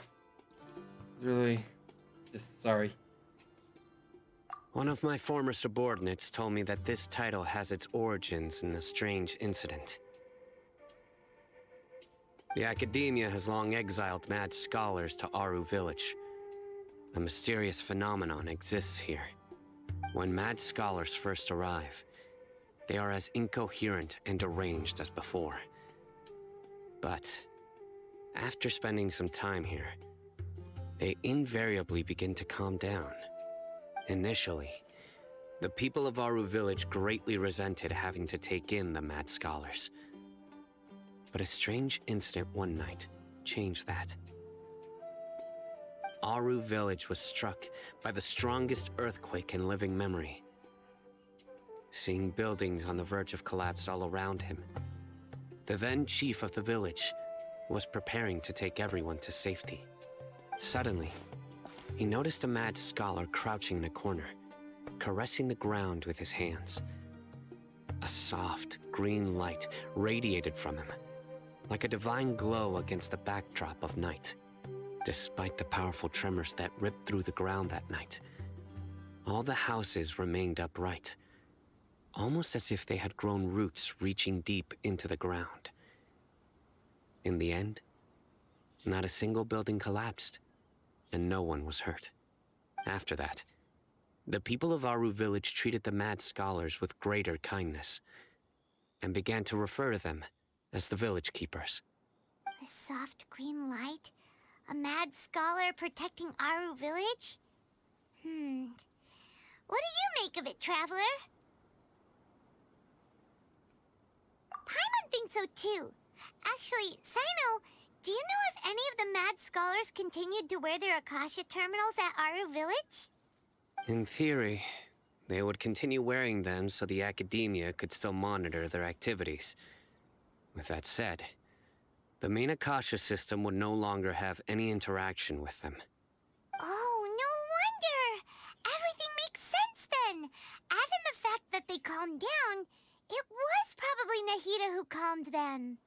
Really, just sorry. One of my former subordinates told me that this title has its origins in a strange incident. The Academia has long exiled mad scholars to Aru Village. A mysterious phenomenon exists here. When mad scholars first arrive, they are as incoherent and deranged as before. But after spending some time here, they invariably begin to calm down. Initially, the people of Aru Village greatly resented having to take in the mad scholars. But a strange incident one night changed that. Aru Village was struck by the strongest earthquake in living memory. Seeing buildings on the verge of collapse all around him, the then chief of the village was preparing to take everyone to safety. Suddenly, he noticed a mad scholar crouching in a corner, caressing the ground with his hands. A soft, green light radiated from him, like a divine glow against the backdrop of night. Despite the powerful tremors that ripped through the ground that night, all the houses remained upright, almost as if they had grown roots reaching deep into the ground. In the end, not a single building collapsed, and no one was hurt. After that, the people of Aru Village treated the mad scholars with greater kindness, and began to refer to them as the village keepers. A soft green light? A mad scholar protecting Aru Village? What do you make of it, Traveler? Paimon thinks so too. Actually, Sino, do you know if any of the mad scholars continued to wear their Akasha terminals at Aru Village? In theory, they would continue wearing them so the Academia could still monitor their activities. With that said, the main Akasha system would no longer have any interaction with them. Oh, no wonder! Everything makes sense then! Add in the fact that they calmed down, it was probably Nahida who calmed them.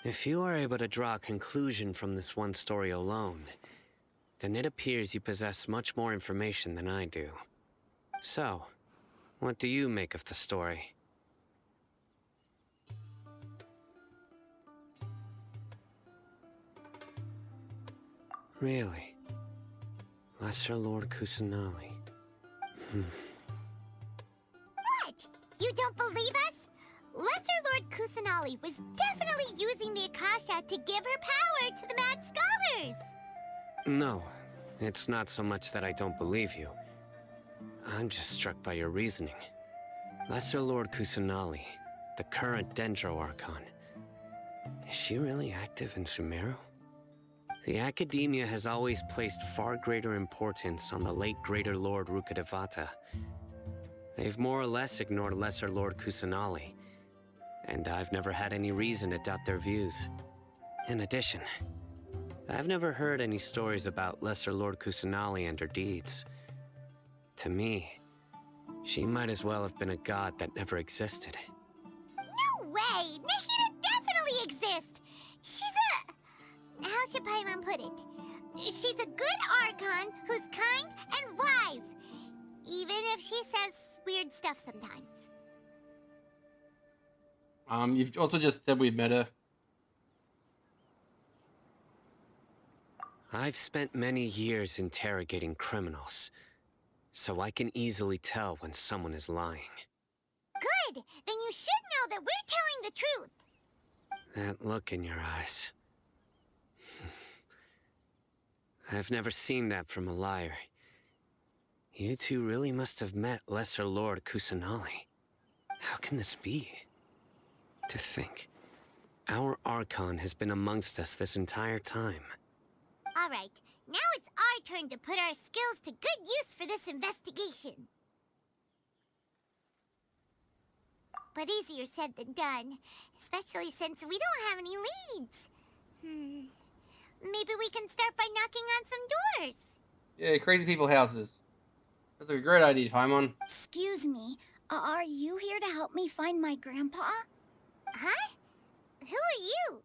If you are able to draw a conclusion from this one story alone, then it appears you possess much more information than I do. So, what do you make of the story? Really? Lesser Lord Kusanali. What? You don't believe us? Lesser Lord Kusanali was definitely using the Akasha to give her power to the mad scholars! No, it's not so much that I don't believe you. I'm just struck by your reasoning. Lesser Lord Kusanali, the current Dendro Archon. Is she really active in Sumeru? The Academia has always placed far greater importance on the late Greater Lord Rukkhadevata. They've more or less ignored Lesser Lord Kusanali, and I've never had any reason to doubt their views. In addition, I've never heard any stories about Lesser Lord Kusanali and her deeds. To me, she might as well have been a god that never existed. No way! Nahida definitely exists! She's a... How should Paimon put it? She's a good Archon who's kind and wise. Even if she says weird stuff sometimes. You've also just said we met her. I've spent many years interrogating criminals, so I can easily tell when someone is lying. Good! Then you should know that we're telling the truth. That look in your eyes. I've never seen that from a liar. You two really must have met Lesser Lord Kusanali. How can this be? To think, our Archon has been amongst us this entire time. Alright, now it's our turn to put our skills to good use for this investigation. But easier said than done, especially since we don't have any leads. Maybe we can start by knocking on some doors. Yeah, crazy people houses. That's a great idea, Paimon. Excuse me, are you here to help me find my grandpa? Huh? Who are you?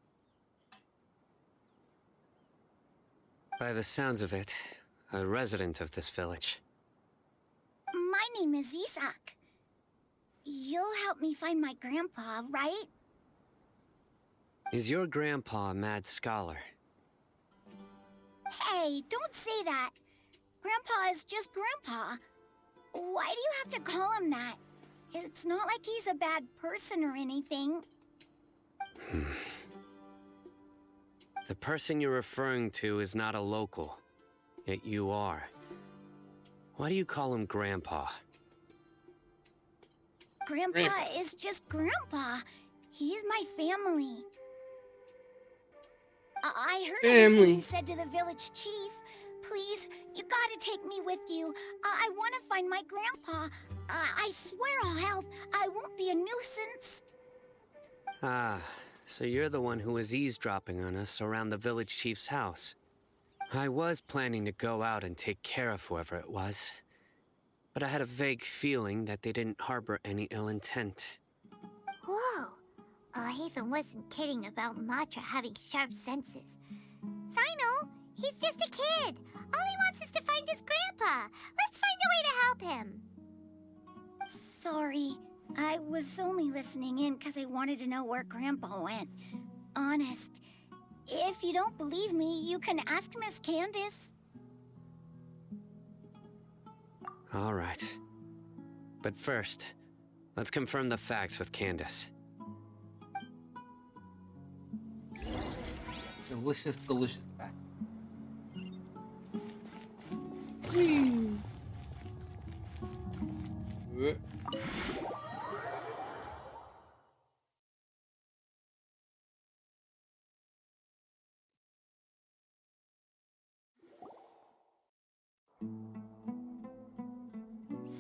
By the sounds of it, a resident of this village. My name is Isak. You'll help me find my grandpa, right? Is your grandpa a mad scholar? Hey, don't say that. Grandpa is just Grandpa. Why do you have to call him that? It's not like he's a bad person or anything. The person you're referring to is not a local, yet you are. Why do you call him Grandpa? Grandpa is just Grandpa. He's my family. I heard everything you said to the village chief. Please, you gotta take me with you. I want to find my grandpa. I swear I'll help. I won't be a nuisance. Ah, so you're the one who was eavesdropping on us around the village chief's house. I was planning to go out and take care of whoever it was, but I had a vague feeling that they didn't harbor any ill intent. Whoa. Haven wasn't kidding about Matra having sharp senses. Sino, he's just a kid. All he wants is to find his grandpa. Let's find a way to help him. Sorry. I was only listening in because I wanted to know where Grandpa went. Honest. If you don't believe me, you can ask Miss Candace. All right. But first, let's confirm the facts with Candace. Delicious, delicious fact.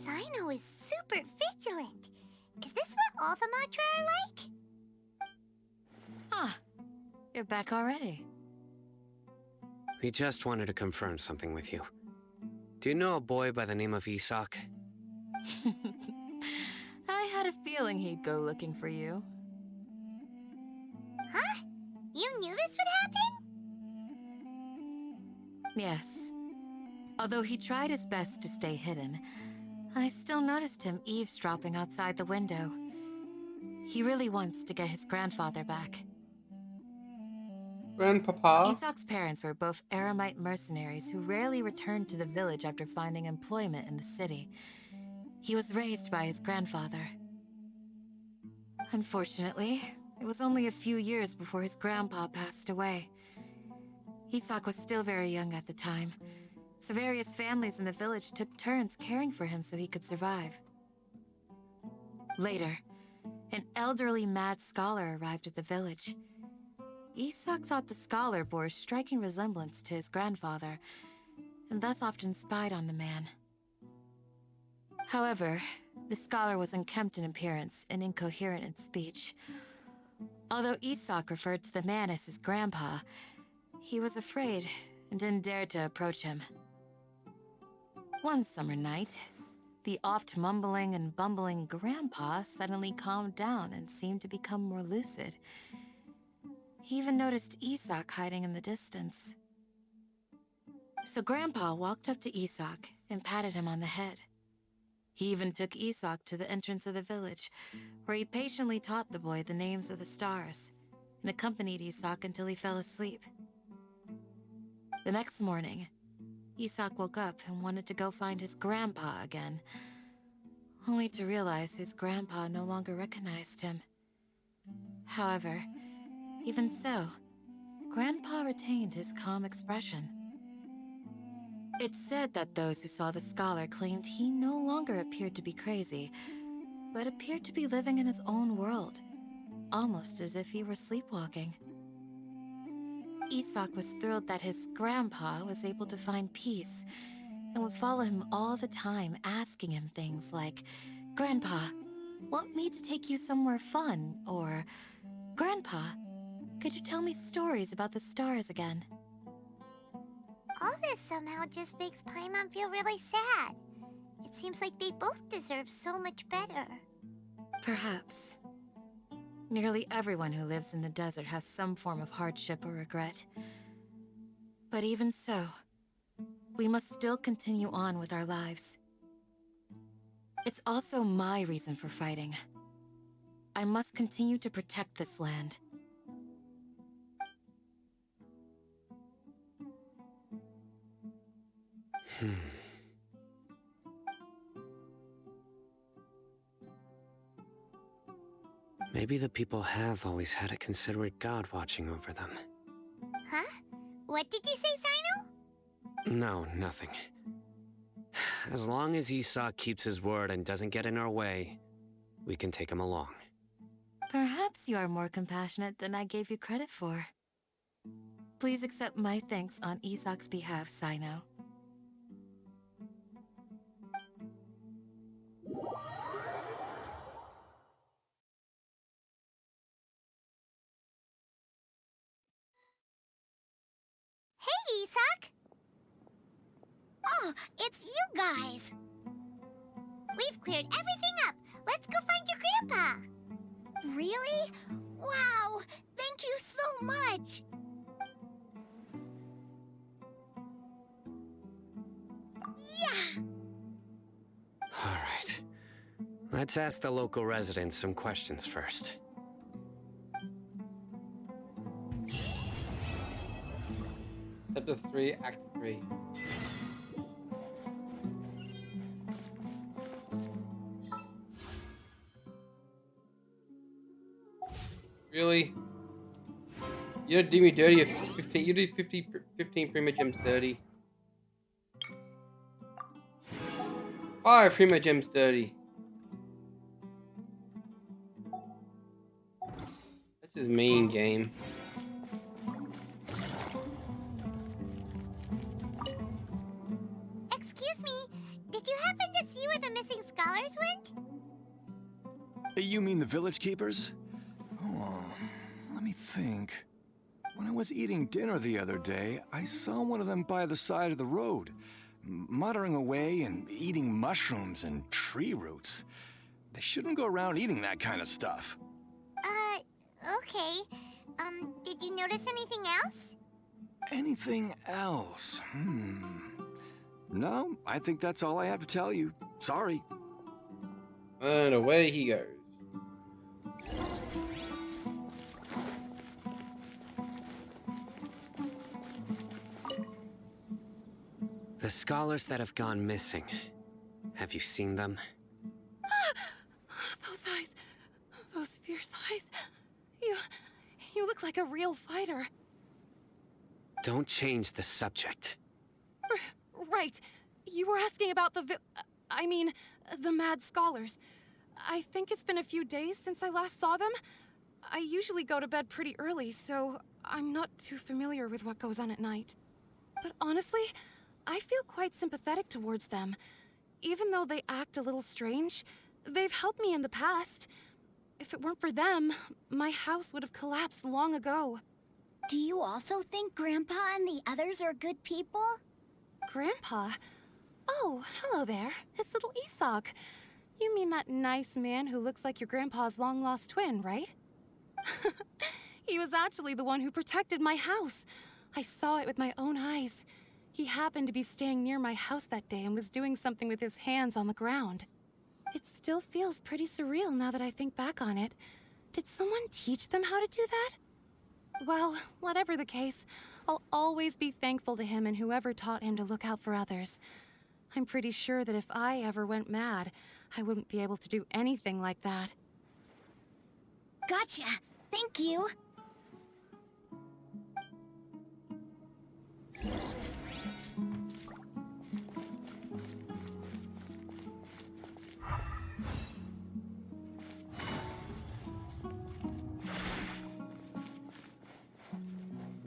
Sino is super vigilant. Is this what all the Matra are like? Ah, you're back already. We just wanted to confirm something with you. Do you know a boy by the name of Isak? I had a feeling he'd go looking for you. Huh? You knew this would happen? Yes. Although he tried his best to stay hidden, I still noticed him eavesdropping outside the window. He really wants to get his grandfather back. Grandpapa? Isak's parents were both Aramite mercenaries who rarely returned to the village after finding employment in the city. He was raised by his grandfather. Unfortunately, it was only a few years before his grandpa passed away. Isak was still very young at the time, so various families in the village took turns caring for him so he could survive. Later, an elderly mad scholar arrived at the village. Isak thought the scholar bore a striking resemblance to his grandfather, and thus often spied on the man. However, the scholar was unkempt in appearance and incoherent in speech. Although Isak referred to the man as his grandpa, he was afraid and didn't dare to approach him. One summer night, the oft mumbling and bumbling grandpa suddenly calmed down and seemed to become more lucid. He even noticed Isak hiding in the distance. So Grandpa walked up to Isak and patted him on the head. He even took Isak to the entrance of the village, where he patiently taught the boy the names of the stars, and accompanied Isak until he fell asleep. The next morning, Isak woke up and wanted to go find his grandpa again, only to realize his grandpa no longer recognized him. However, even so, Grandpa retained his calm expression. It's said that those who saw the scholar claimed he no longer appeared to be crazy, but appeared to be living in his own world, almost as if he were sleepwalking. Isak was thrilled that his grandpa was able to find peace and would follow him all the time, asking him things like, "Grandpa, want me to take you somewhere fun?" Or, "Grandpa, could you tell me stories about the stars again?" All this somehow just makes Paimon feel really sad. It seems like they both deserve so much better. Perhaps. Nearly everyone who lives in the desert has some form of hardship or regret. But But even so, we must still continue on with our lives. It's also my reason for fighting. I must continue to protect this land. Maybe the people have always had a considerate god watching over them. Huh? What did you say, Sino? No, nothing. As long as Esau keeps his word and doesn't get in our way, we can take him along. Perhaps you are more compassionate than I gave you credit for. Please accept my thanks on Isak's behalf, Sino. Hey, Isak! Oh, it's you guys! We've cleared everything up. Let's go find your grandpa. Really? Wow! Thank you so much! Yeah! Alright. Let's ask the local residents some questions first. Chapter 3, Act 3. Really? You don't do me dirty if 15, you do 15 Prima Gems dirty. 5 Prima Gems dirty. This is mean, game. Excuse me, did you happen to see where the missing scholars went? You mean the village keepers? Oh, let me think. When I was eating dinner the other day, I saw one of them by the side of the road, muttering away and eating mushrooms and tree roots. They shouldn't go around eating that kind of stuff. Okay. Did you notice anything else? Anything else? No, I think that's all I have to tell you. Sorry. And away he goes. The scholars that have gone missing. Have you seen them? Those eyes. Those fierce eyes. You look like a real fighter. Don't change the subject. Right. You were asking about the the mad scholars. I think it's been a few days since I last saw them. I usually go to bed pretty early, so I'm not too familiar with what goes on at night. But honestly, I feel quite sympathetic towards them. Even though they act a little strange, they've helped me in the past. If it weren't for them, my house would have collapsed long ago. Do you also think Grandpa and the others are good people? Grandpa? Oh, hello there. It's little Isak. You mean that nice man who looks like your grandpa's long-lost twin, right? He was actually the one who protected my house. I saw it with my own eyes. He happened to be staying near my house that day and was doing something with his hands on the ground. It still feels pretty surreal now that I think back on it. Did someone teach them how to do that? Well, whatever the case, I'll always be thankful to him and whoever taught him to look out for others. I'm pretty sure that if I ever went mad, I wouldn't be able to do anything like that. Gotcha. Thank you.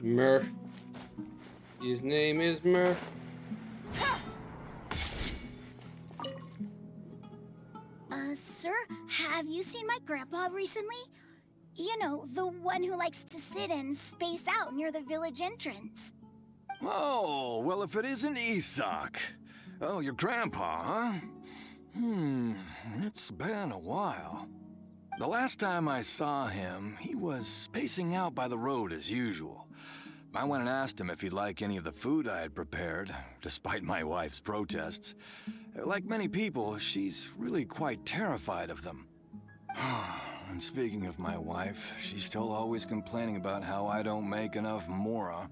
Murph. His name is Murph. Sir, have you seen my grandpa recently? You know, the one who likes to sit and space out near the village entrance. Oh, well, if it isn't Isak. Oh, your grandpa, huh? It's been a while. The last time I saw him, he was spacing out by the road as usual. I went and asked him if he'd like any of the food I had prepared, despite my wife's protests. Like many people, she's really quite terrified of them. And speaking of my wife, she's still always complaining about how I don't make enough mora.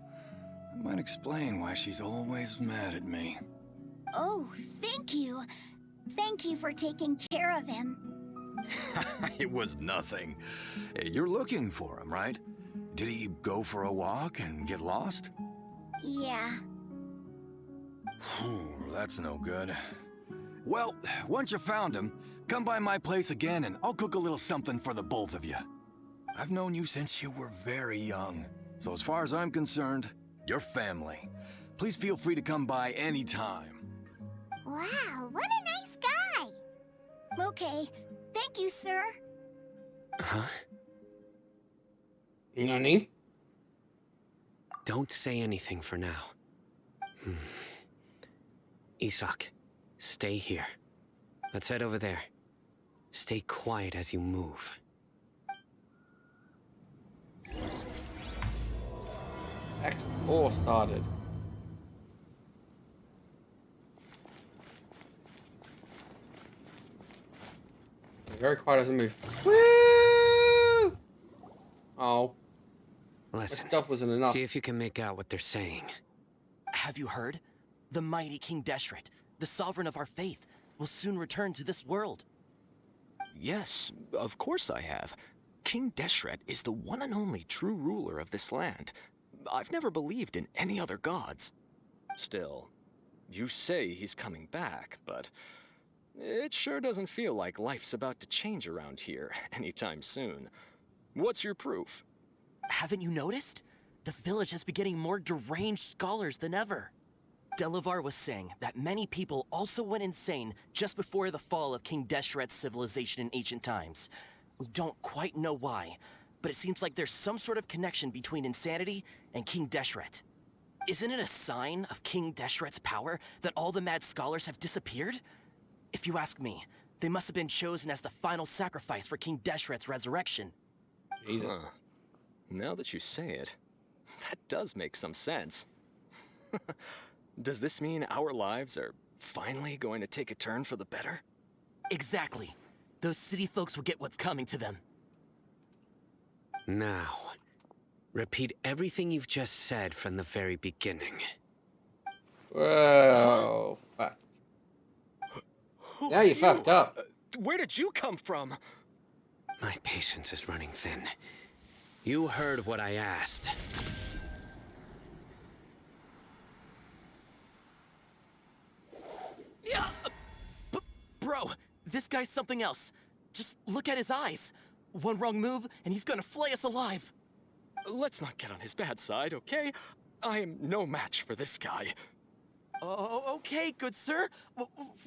That might explain why she's always mad at me. Oh, thank you. Thank you for taking care of him. It was nothing. You're looking for him, right? Did he go for a walk and get lost? Yeah. That's no good. Well, once you found him, come by my place again and I'll cook a little something for the both of you. I've known you since you were very young, so as far as I'm concerned, you're family. Please feel free to come by anytime. Wow, what a nice guy! Okay. Thank you, sir. Huh? Nani? Don't say anything for now. Isak, stay here. Let's head over there. Stay quiet as you move. Act 4 started. Very quiet as a move. Woo! Oh. Listen, My stuff wasn't enough. see if you can make out what they're saying. Have you heard? The mighty King Deshret, the sovereign of our faith, will soon return to this world. Yes, of course I have. King Deshret is the one and only true ruler of this land. I've never believed in any other gods. Still, you say he's coming back, but it sure doesn't feel like life's about to change around here anytime soon. What's your proof? Haven't you noticed? The village has been getting more deranged scholars than ever. Delavar was saying that many people also went insane just before the fall of King Deshret's civilization in ancient times. We don't quite know why, but it seems like there's some sort of connection between insanity and King Deshret. Isn't it a sign of King Deshret's power that all the mad scholars have disappeared? If you ask me, they must have been chosen as the final sacrifice for King Deshret's resurrection. Jesus. Huh. Now that you say it, that does make some sense. Does this mean our lives are finally going to take a turn for the better? Exactly. Those city folks will get what's coming to them. Now, repeat everything you've just said from the very beginning. Whoa. Fuck. Now you fucked up. Where did you come from? My patience is running thin. You heard what I asked. Yeah, bro, this guy's something else. Just look at his eyes. One wrong move, and he's gonna flay us alive. Let's not get on his bad side, okay? I am no match for this guy. Oh, okay, good sir.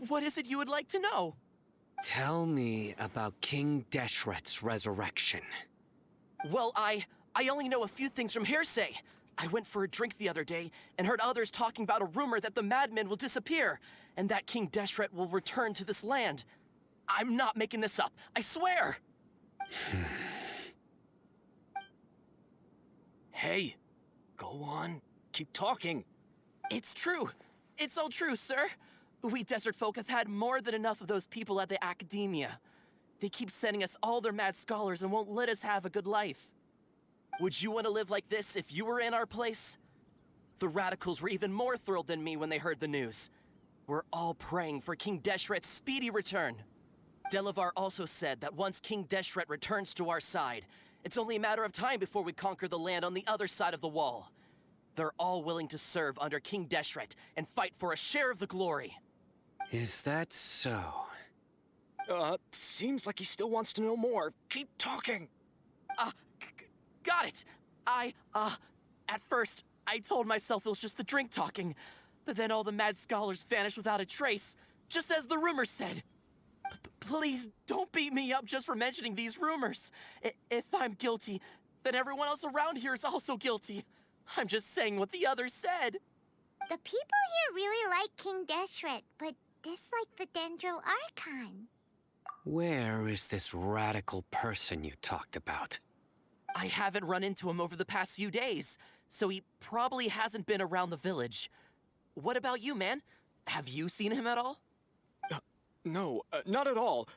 What is it you would like to know? Tell me about King Deshret's resurrection. Well, I only know a few things from hearsay. I went for a drink the other day and heard others talking about a rumor that the madmen will disappear and that King Deshret will return to this land. I'm not making this up, I swear! Hey, go on, keep talking. It's true. It's all true, sir. We desert folk have had more than enough of those people at the academia. They keep sending us all their mad scholars and won't let us have a good life. Would you want to live like this if you were in our place? The radicals were even more thrilled than me when they heard the news. We're all praying for King Deshret's speedy return. Delavar also said that once King Deshret returns to our side, it's only a matter of time before we conquer the land on the other side of the wall. They're all willing to serve under King Deshret and fight for a share of the glory. Is that so? Seems like he still wants to know more. Keep talking. Got it. At first, I told myself it was just the drink talking, but then all the mad scholars vanished without a trace, just as the rumors said. Please don't beat me up just for mentioning these rumors. If I'm guilty, then everyone else around here is also guilty. I'm just saying what the others said. The people here really like King Deshret, but dislike the Dendro Archon. Where is this radical person you talked about? I haven't run into him over the past few days, so he probably hasn't been around the village. What about you, man? Have you seen him at all? No, not at all.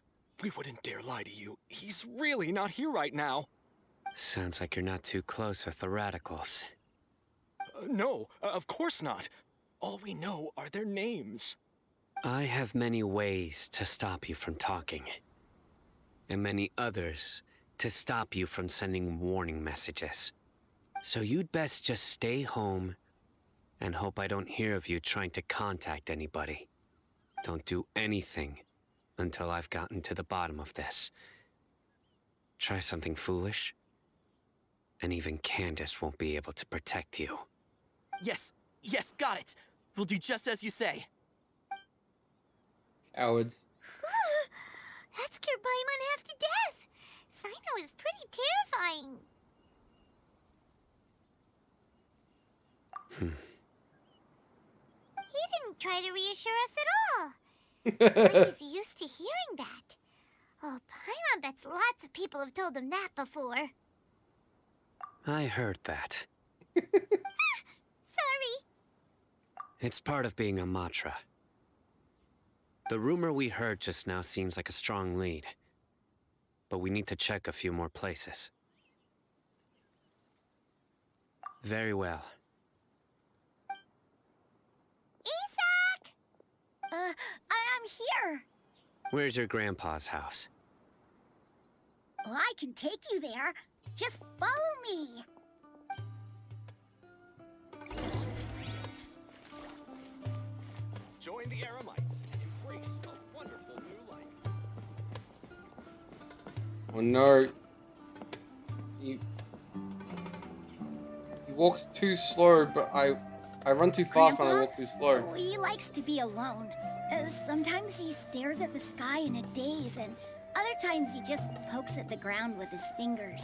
We wouldn't dare lie to you. He's really not here right now. Sounds like you're not too close with the radicals. No, of course not. All we know are their names. I have many ways to stop you from talking. And many others to stop you from sending warning messages. So you'd best just stay home and hope I don't hear of you trying to contact anybody. Don't do anything until I've gotten to the bottom of this. Try something foolish, and even Candace won't be able to protect you. Yes, got it. We'll do just as you say. Cowards. That scared Paimon half to death. Sino is pretty terrifying. He didn't try to reassure us at all. It's like he's used to hearing that. Oh, Paimon bets lots of people have told him that before. I heard that. Sorry. It's part of being a Matra. The rumor we heard just now seems like a strong lead. But we need to check a few more places. Very well. Isak! I'm here. Where's your grandpa's house? Well, I can take you there. Just follow me. Join the Aramites and embrace a wonderful new life. Oh no. He walks too slow, but I run too fast when I walk too slow. He likes to be alone. Sometimes he stares at the sky in a daze, and other times he just pokes at the ground with his fingers.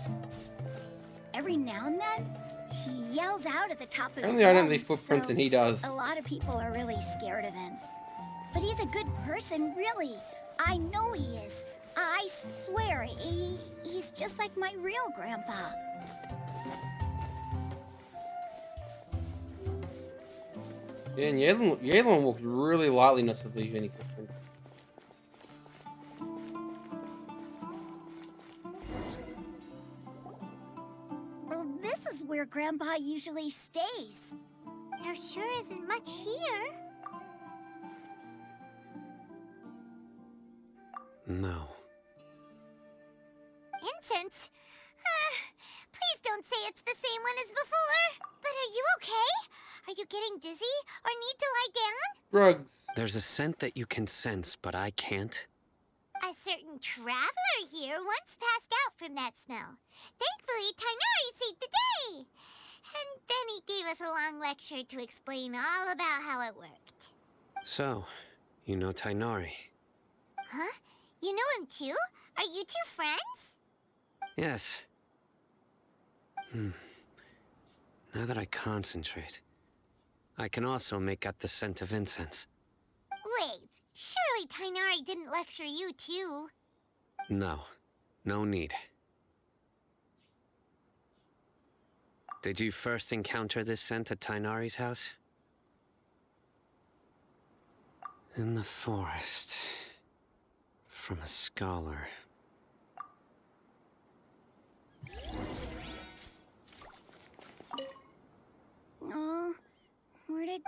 Every now and then, he yells out at the top of his lungs. Apparently I don't leave footprints and he does. A lot of people are really scared of him. But he's a good person, really. I know he is. I swear, he's just like my real grandpa. Yeah, and Yalon walks really lightly not to leave any footprints. Well, this is where Grandpa usually stays. There sure isn't much here. No. Incense? Please don't say it's the same one as before. But are you okay? Are you getting dizzy or need to lie down? Drugs. There's a scent that you can sense, but I can't. A certain traveler here once passed out from that smell. Thankfully, Tainari saved the day. And then he gave us a long lecture to explain all about how it worked. So, you know Tainari? Huh? You know him too? Are you two friends? Yes. Now that I concentrate, I can also make out the scent of incense. Wait, surely Tainari didn't lecture you too? No, no need. Did you first encounter this scent at Tainari's house? In the forest. From a scholar. Oh, where did...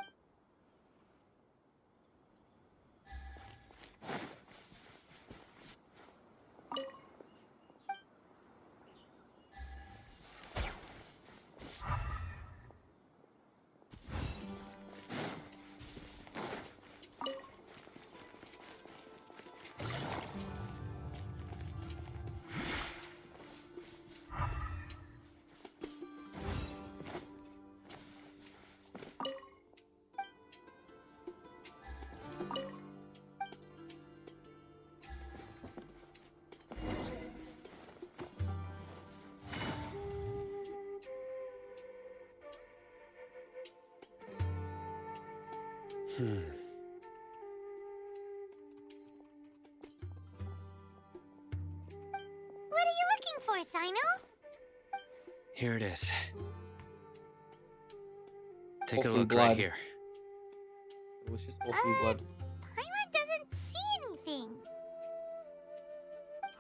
What are you looking for, Sino? Here it is. Take a Orphan look blood. right here. It was just orphan blood. Paimon doesn't see anything.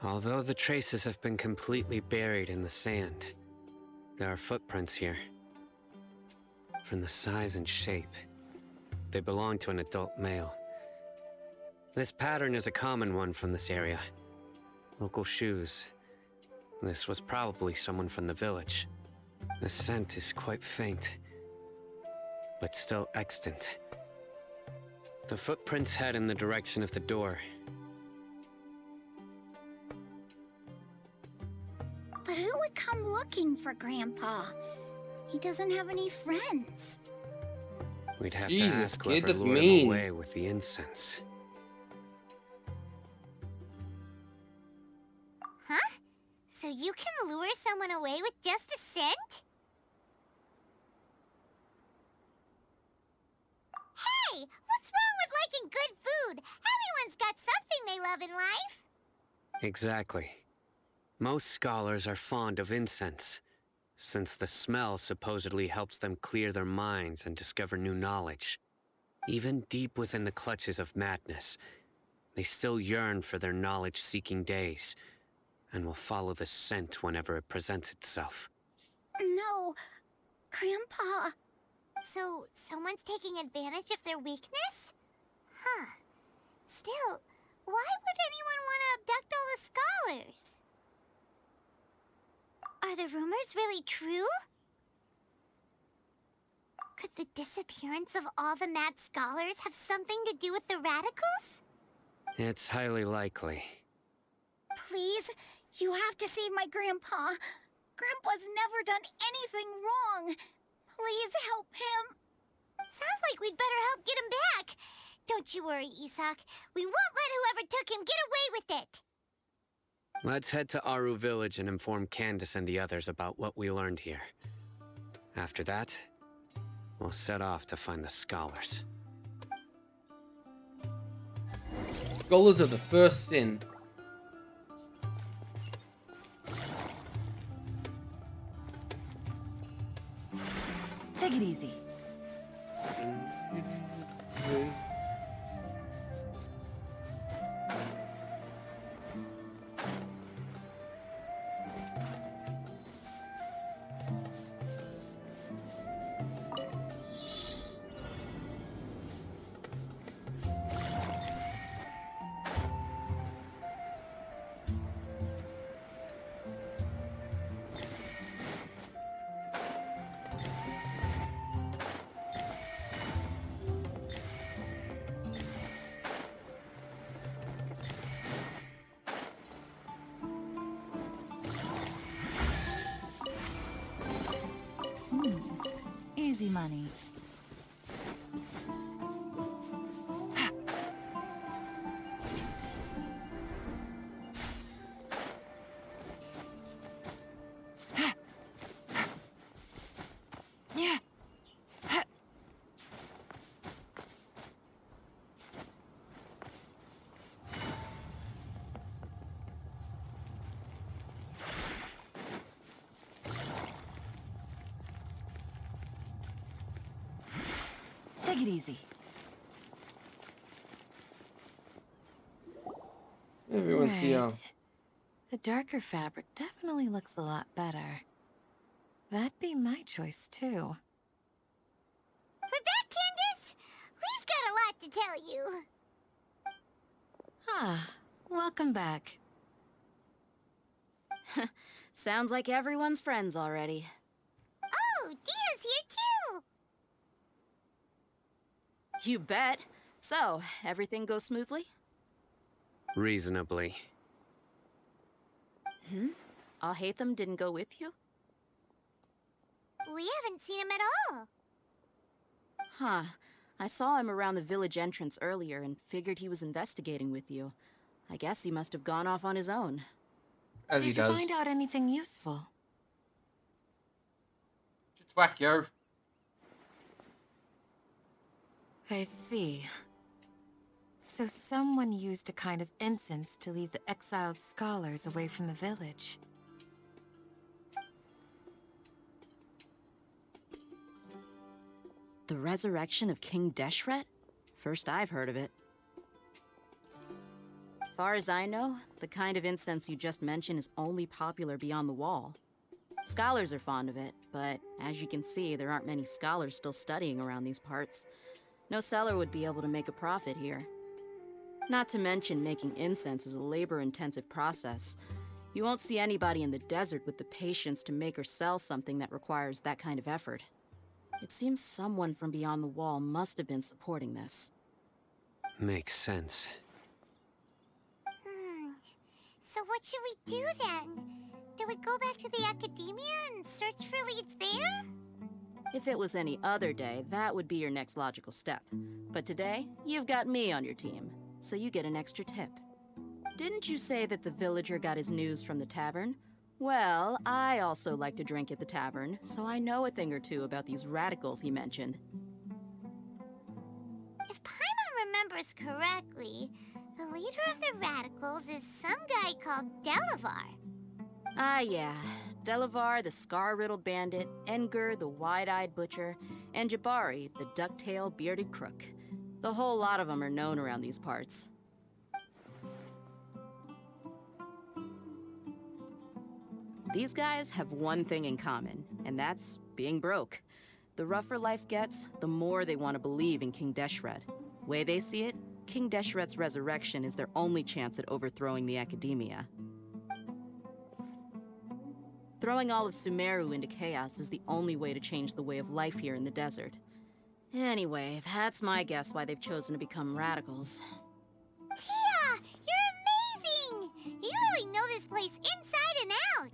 Although the traces have been completely buried in the sand, there are footprints here. From the size and shape, they belong to an adult male. This pattern is a common one from this area. Local shoes. This was probably someone from the village. The scent is quite faint, but still extant. The footprints head in the direction of the door. But who would come looking for Grandpa? He doesn't have any friends. We'd have Jesus, to ask kid, whoever that's lured mean. him away with the incense. Huh? So you can lure someone away with just a scent? Hey, what's wrong with liking good food? Everyone's got something they love in life. Exactly. Most scholars are fond of incense, since the smell supposedly helps them clear their minds and discover new knowledge. Even deep within the clutches of madness, they still yearn for their knowledge-seeking days, and will follow the scent whenever it presents itself. No, Grandpa. So, someone's taking advantage of their weakness? Huh. Still, why would anyone want to abduct all the scholars? Are the rumors really true? Could the disappearance of all the mad scholars have something to do with the radicals? It's highly likely. Please, you have to save my Grandpa. Grandpa's never done anything wrong. Please help him. Sounds like we'd better help get him back. Don't you worry, Isak. We won't let whoever took him get away with it. Let's head to Aru Village and inform Candace and the others about what we learned here. After that, we'll set off to find the scholars. Scholars of the first sin. Take it easy. Easy money. Yeah. Take it easy. Everyone's here. Right. The darker fabric definitely looks a lot better. That'd be my choice too. We're back, Candace. We've got a lot to tell you. Ah, welcome back. Sounds like everyone's friends already. Oh, Dia's here too. You bet. So, everything goes smoothly? Reasonably. Alhaitham didn't go with you? We haven't seen him at all. Huh. I saw him around the village entrance earlier and figured he was investigating with you. I guess he must have gone off on his own. As he Did you does. find out anything useful? Just whack, yo. I see. So someone used a kind of incense to lead the exiled scholars away from the village. The resurrection of King Deshret? First I've heard of it. Far as I know, the kind of incense you just mentioned is only popular beyond the wall. Scholars are fond of it, but as you can see, there aren't many scholars still studying around these parts. No seller would be able to make a profit here. Not to mention making incense is a labor-intensive process. You won't see anybody in the desert with the patience to make or sell something that requires that kind of effort. It seems someone from beyond the wall must have been supporting this. Makes sense. So what should we do then? Do we go back to the academia and search for leads there? If it was any other day, that would be your next logical step. But today, you've got me on your team, so you get an extra tip. Didn't you say that the villager got his news from the tavern? Well, I also like to drink at the tavern, so I know a thing or two about these radicals he mentioned. If Paimon remembers correctly, the leader of the radicals is some guy called Delavar. Ah, yeah. Delavar, the scar-riddled bandit, Enger, the wide-eyed butcher, and Jabari, the duck-tailed bearded crook. The whole lot of them are known around these parts. These guys have one thing in common, and that's being broke. The rougher life gets, the more they want to believe in King Deshret. Way they see it, King Deshret's resurrection is their only chance at overthrowing the academia. Throwing all of Sumeru into chaos is the only way to change the way of life here in the desert. Anyway, that's my guess why they've chosen to become radicals. Tia! You're amazing! You really know this place inside and out!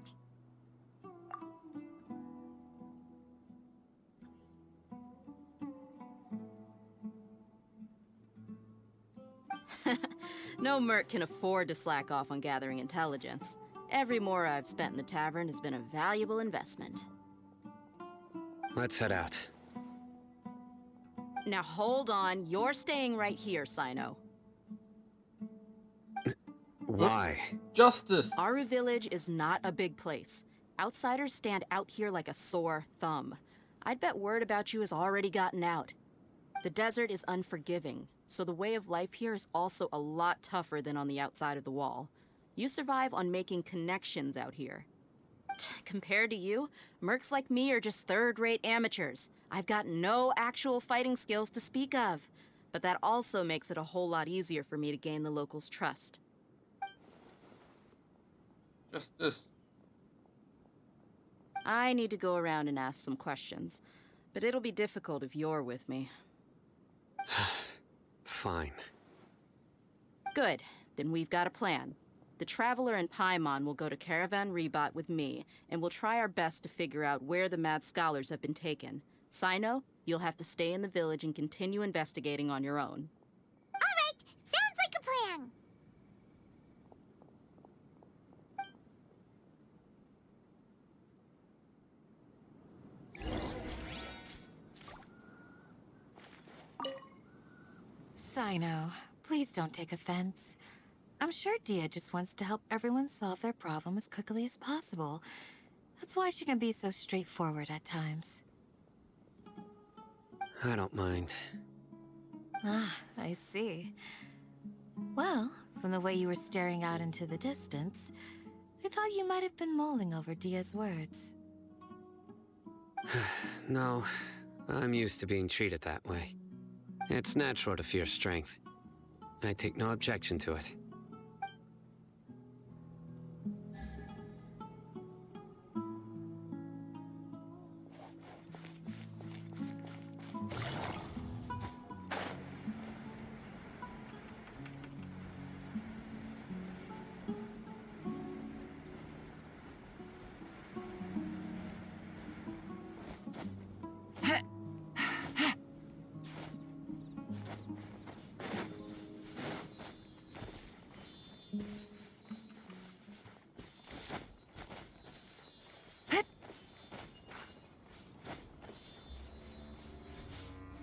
No merc can afford to slack off on gathering intelligence. Every mora I've spent in the tavern has been a valuable investment. Let's head out. Now hold on, you're staying right here, Sino. Why? Justice! Aru Village is not a big place. Outsiders stand out here like a sore thumb. I'd bet word about you has already gotten out. The desert is unforgiving, so the way of life here is also a lot tougher than on the outside of the wall. You survive on making connections out here. Compared to you, mercs like me are just third-rate amateurs. I've got no actual fighting skills to speak of. But that also makes it a whole lot easier for me to gain the locals' trust. Justice. I need to go around and ask some questions, but it'll be difficult if you're with me. Fine. Good. Then we've got a plan. The Traveler and Paimon will go to Caravan Rebot with me, and we'll try our best to figure out where the mad scholars have been taken. Sino, you'll have to stay in the village and continue investigating on your own. All right, sounds like a plan. Sino, please don't take offense. I'm sure Dia just wants to help everyone solve their problem as quickly as possible. That's why she can be so straightforward at times. I don't mind. Ah, I see. Well, from the way you were staring out into the distance, I thought you might have been mulling over Dia's words. No, I'm used to being treated that way. It's natural to fear strength. I take no objection to it.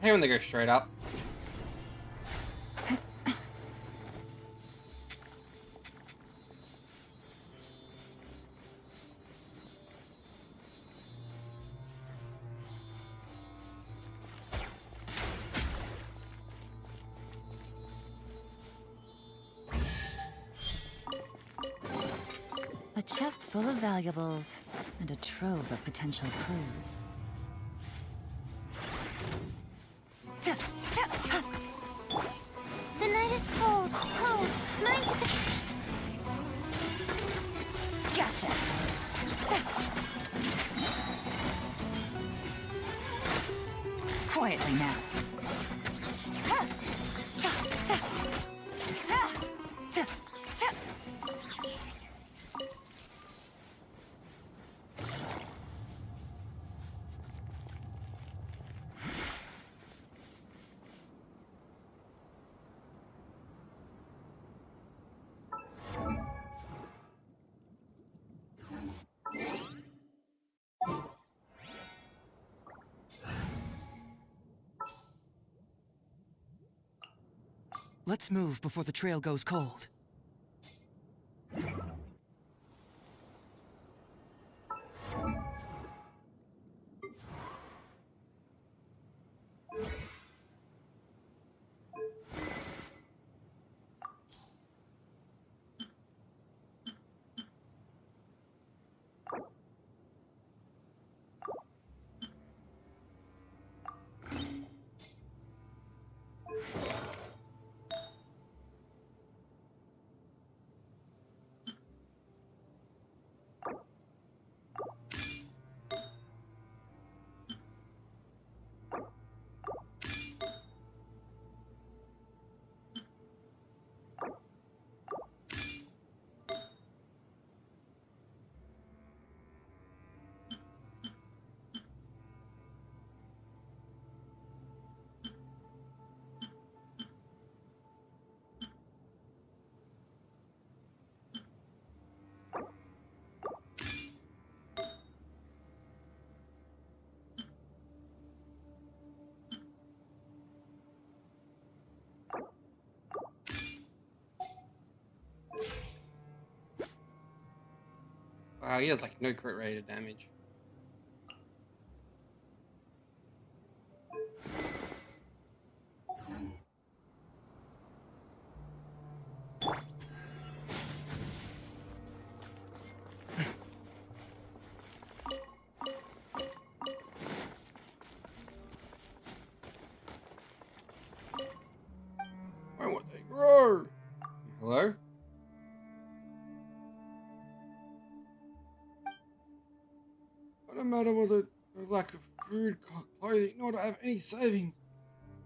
Hey, when they go straight up. full of valuables and a trove of potential clues. The night is cold, cold. Mine's Gotcha! Quietly now. Let's move before the trail goes cold. Wow, he has like no crit rate of damage. Why would they grow? Hello? What a matter with the lack of food, clothing, nor to have any savings.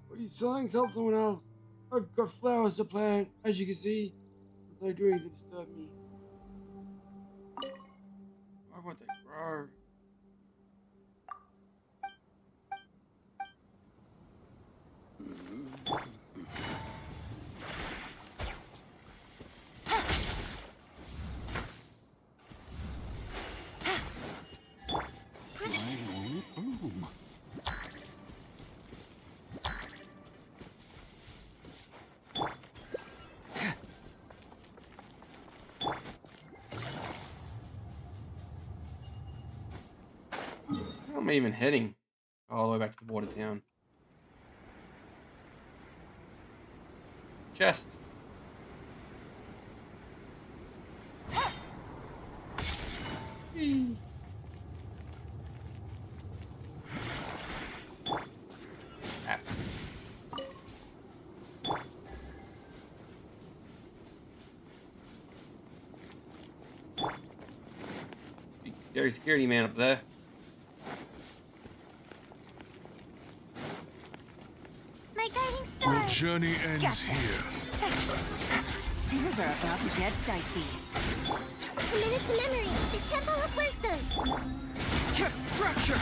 What are you selling? Help someone else. I've got flowers to plant, as you can see. What they're doing to disturb me. Why won't they grow? How am I even heading? All the way back to the border town. Chest. Ah. Big scary security man up there. my guiding star. Your journey ends Gotcha. here. Things are about to get dicey. Committed to memory, the Temple of Wisdom. Fracture!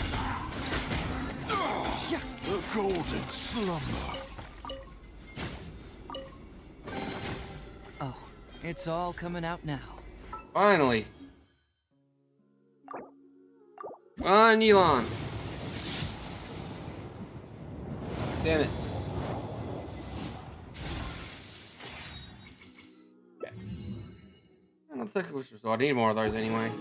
The golden slumber. Oh, it's all coming out now. Finally. On Elon. Damn it. Okay. I don't think it was resort. I need more of those anyway.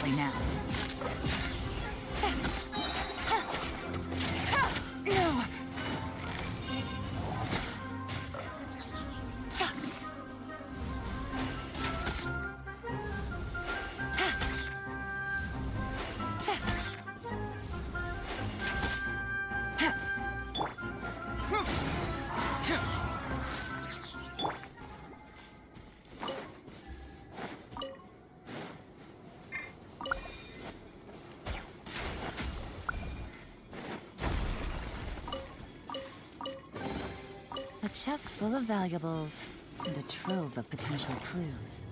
especially now. No. A chest full of valuables and a trove of potential clues.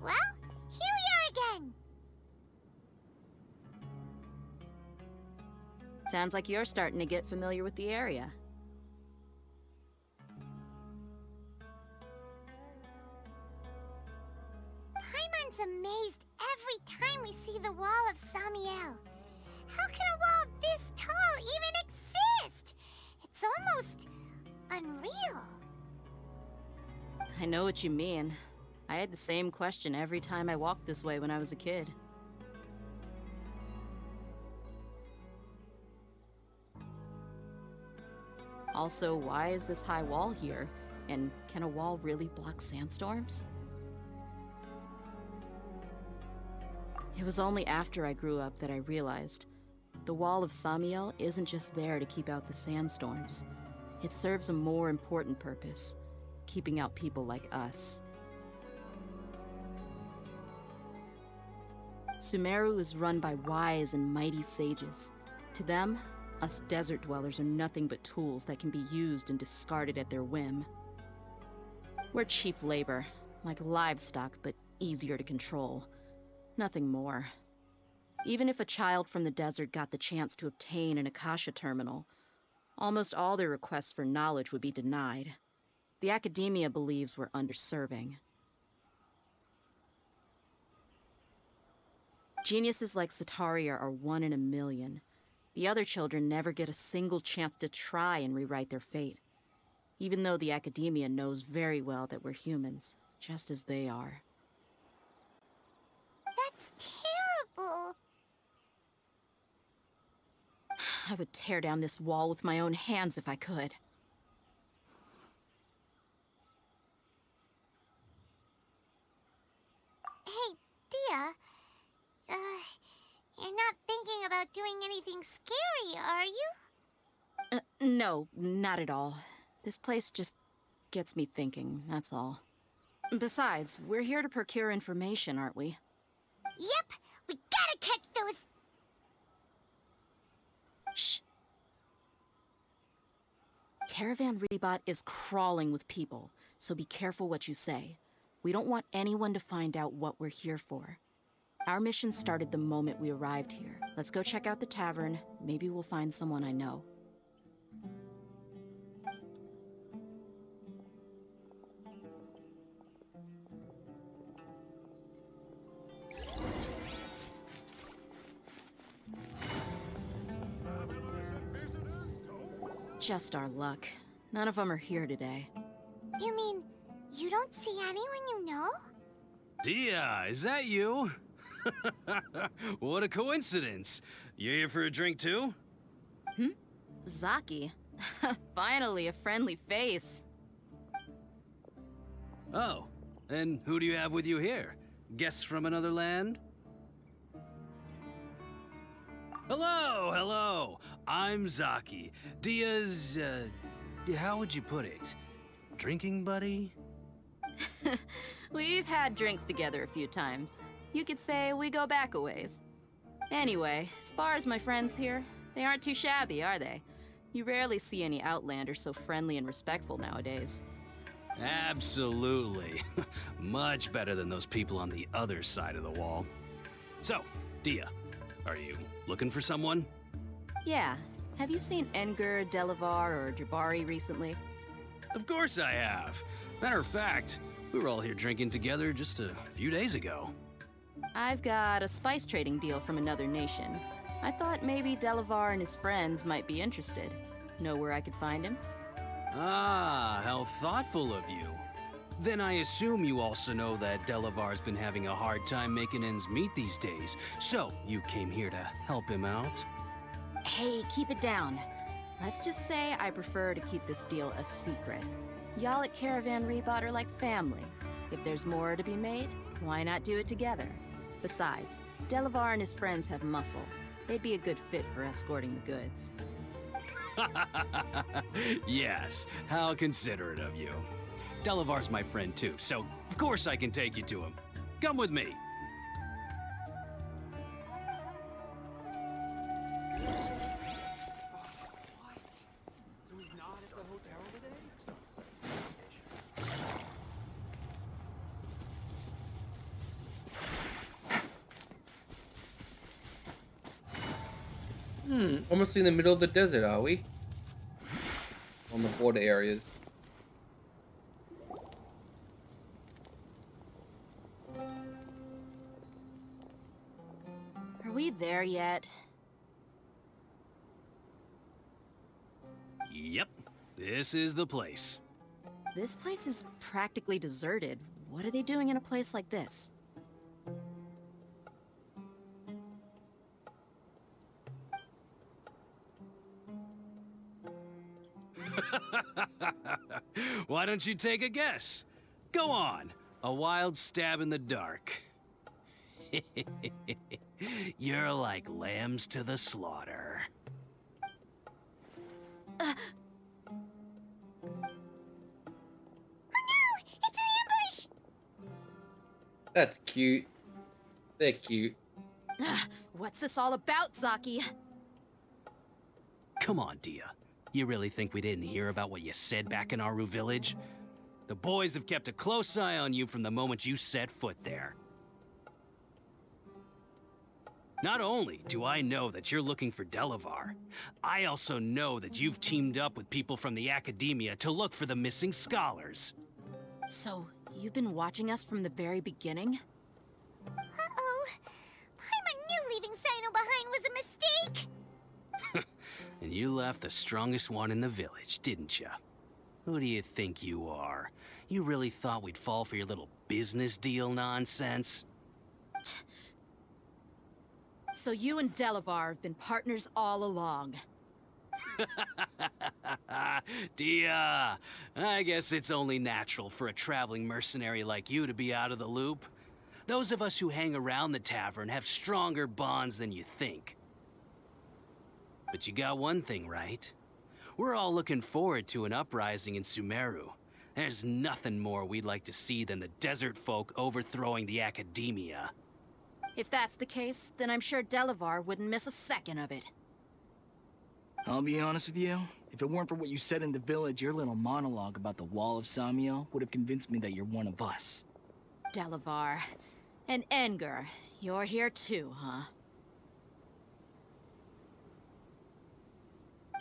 Well, here we are again. Sounds like you're starting to get familiar with the area. Paimon's amazed every time we see the wall of Samiel. How can a wall this tall even exist? It's almost unreal. I know what you mean. I had the same question every time I walked this way when I was a kid. Also, why is this high wall here? And can a wall really block sandstorms? It was only after I grew up that I realized the Wall of Samiel isn't just there to keep out the sandstorms. It serves a more important purpose, keeping out people like us. Sumeru is run by wise and mighty sages. To them, us desert dwellers are nothing but tools that can be used and discarded at their whim. We're cheap labor, like livestock, but easier to control. Nothing more. Even if a child from the desert got the chance to obtain an Akasha terminal, almost all their requests for knowledge would be denied. The academia believes we're underserving. Geniuses like Sataria are 1 in a million. The other children never get a single chance to try and rewrite their fate, even though the academia knows very well that we're humans, just as they are. That's terrible. I would tear down this wall with my own hands if I could. Hey, Dia. You're not thinking about doing anything scary, are you? No, not at all. This place just gets me thinking, that's all. Besides, we're here to procure information, aren't we? Yep, we gotta catch those... Shh. Caravan Rebot is crawling with people, so be careful what you say. We don't want anyone to find out what we're here for. Our mission started the moment we arrived here. Let's go check out the tavern. Maybe we'll find someone I know. Just our luck. None of them are here today. You mean, you don't see anyone you know? Dia, is that you? What a coincidence. You here for a drink too? Zaki. Finally, a friendly face. Oh, and who do you have with you here? Guests from another land? Hello, hello. I'm Zaki. Dia's, how would you put it? Drinking buddy? We've had drinks together a few times. You could say we go back a ways. Anyway, as far as my friends here, they aren't too shabby, are they? You rarely see any Outlanders so friendly and respectful nowadays. Absolutely. Much better than those people on the other side of the wall. So, Dia, are you looking for someone? Yeah. Have you seen Enger, Delavar, or Jabari recently? Of course I have. Matter of fact, We were all here drinking together just a few days ago. I've got a spice trading deal from another nation. I thought maybe Delavar and his friends might be interested. Know where I could find him? Ah, how thoughtful of you. Then I assume you also know that Delavar's been having a hard time making ends meet these days. So, you came here to help him out? Hey, keep it down. Let's just say I prefer to keep this deal a secret. Y'all at Caravan Rebot are like family. If there's more to be made, why not do it together? Besides, Delavar and his friends have muscle. They'd be a good fit for escorting the goods. Yes, how considerate of you. Delavar's my friend too, so of course I can take you to him. Come with me. So he's not at the hotel today? Almost in the middle of the desert, are we? On the border areas. Are we there yet? Yep, this is the place. This place is practically deserted. What are they doing in a place like this? Why don't you take a guess? Go on, a wild stab in the dark. You're like lambs to the slaughter. Oh no! It's an ambush! That's cute. They're cute. What's this all about, Zaki? Come on, Dia. You really think we didn't hear about what you said back in Aru village? The boys have kept a close eye on you from the moment you set foot there. Not only do I know that you're looking for Delavar, I also know that you've teamed up with people from the Academia to look for the missing scholars. So, you've been watching us from the very beginning? Uh-oh. Paimon knew leaving Sino behind was a mistake! And you left the strongest one in the village, didn't you? Who do you think you are? You really thought we'd fall for your little business deal nonsense? So you and Delavar have been partners all along. Dia, I guess it's only natural for a traveling mercenary like you to be out of the loop. Those of us who hang around the tavern have stronger bonds than you think. But you got one thing right. We're all looking forward to an uprising in Sumeru. There's nothing more we'd like to see than the desert folk overthrowing the Academia. If that's the case, then I'm sure Delavar wouldn't miss a second of it. I'll be honest with you. If it weren't for what you said in the village, your little monologue about the Wall of Samiel would have convinced me that you're one of us. Delavar. And Enger, you're here too, huh?